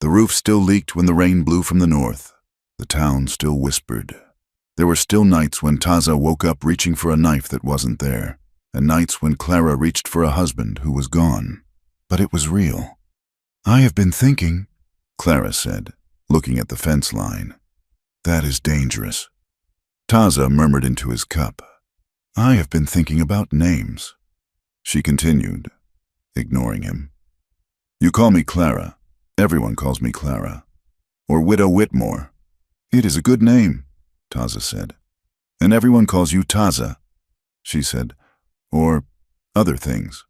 The roof still leaked when the rain blew from the north. The town still whispered. There were still nights when Taza woke up reaching for a knife that wasn't there, and nights when Clara reached for a husband who was gone. But it was real. "I have been thinking," Clara said, looking at the fence line. "That is dangerous." Taza murmured into his cup. "I have been thinking about names." She continued, ignoring him. "You call me Clara. Everyone calls me Clara. Or Widow Whitmore. It is a good name," Taza said. "And everyone calls you Taza," she said. "Or other things.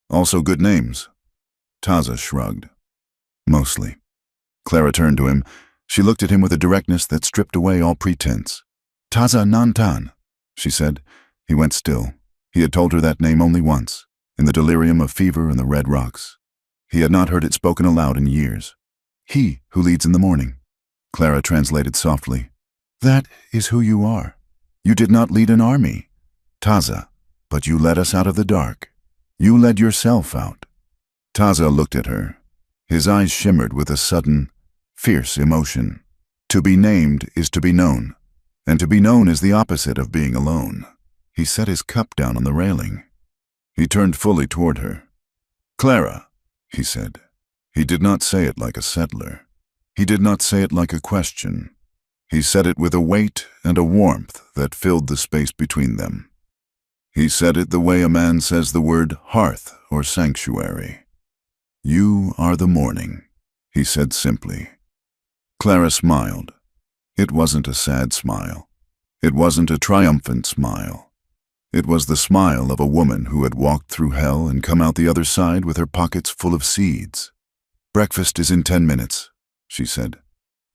Also good names." Taza shrugged. "Mostly." Clara turned to him. She looked at him with a directness that stripped away all pretense. "Taza Nantan," she said. He went still. He had told her that name only once, in the delirium of fever and the red rocks. He had not heard it spoken aloud in years. "He who leads in the morning," Clara translated softly. "That is who you are. You did not lead an army, Taza, but you led us out of the dark. You led yourself out." Taza looked at her. His eyes shimmered with a sudden, fierce emotion. To be named is to be known, and to be known is the opposite of being alone. He set his cup down on the railing. He turned fully toward her. "Clara," he said. He did not say it like a settler. He did not say it like a question. He said it with a weight and a warmth that filled the space between them. He said it the way a man says the word hearth or sanctuary. "You are the morning," he said simply. Clara smiled. It wasn't a sad smile. It wasn't a triumphant smile. It was the smile of a woman who had walked through hell and come out the other side with her pockets full of seeds. "Breakfast is in 10 minutes, she said.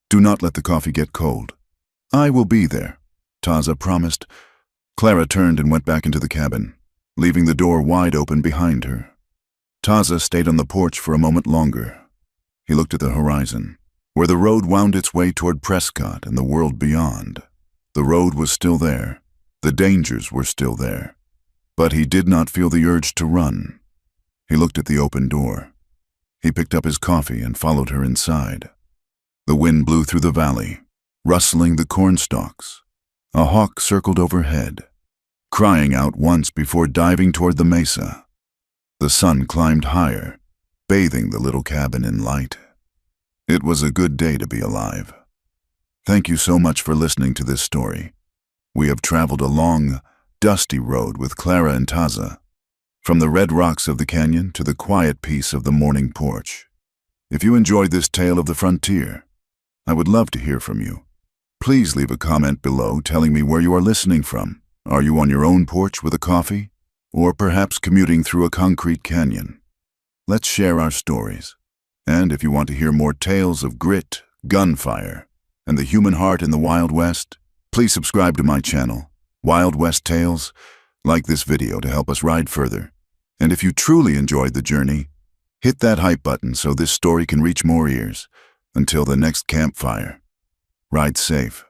"Do not let the coffee get cold." "I will be there," Taza promised. Clara turned and went back into the cabin, leaving the door wide open behind her. Taza stayed on the porch for a moment longer. He looked at the horizon, where the road wound its way toward Prescott and the world beyond. The road was still there. The dangers were still there. But he did not feel the urge to run. He looked at the open door. He picked up his coffee and followed her inside. The wind blew through the valley, rustling the cornstalks. A hawk circled overhead, crying out once before diving toward the mesa. The sun climbed higher, bathing the little cabin in light. It was a good day to be alive. Thank you so much for listening to this story. We have traveled a long, dusty road with Clara and Taza, from the red rocks of the canyon to the quiet peace of the morning porch. If you enjoyed this tale of the frontier, I would love to hear from you. Please leave a comment below telling me where you are listening from. Are you on your own porch with a coffee? Or perhaps commuting through a concrete canyon? Let's share our stories. And if you want to hear more tales of grit, gunfire, and the human heart in the Wild West, please subscribe to my channel, Wild West Tales. Like this video to help us ride further. And if you truly enjoyed the journey, hit that hype button so this story can reach more ears. Until the next campfire, ride safe.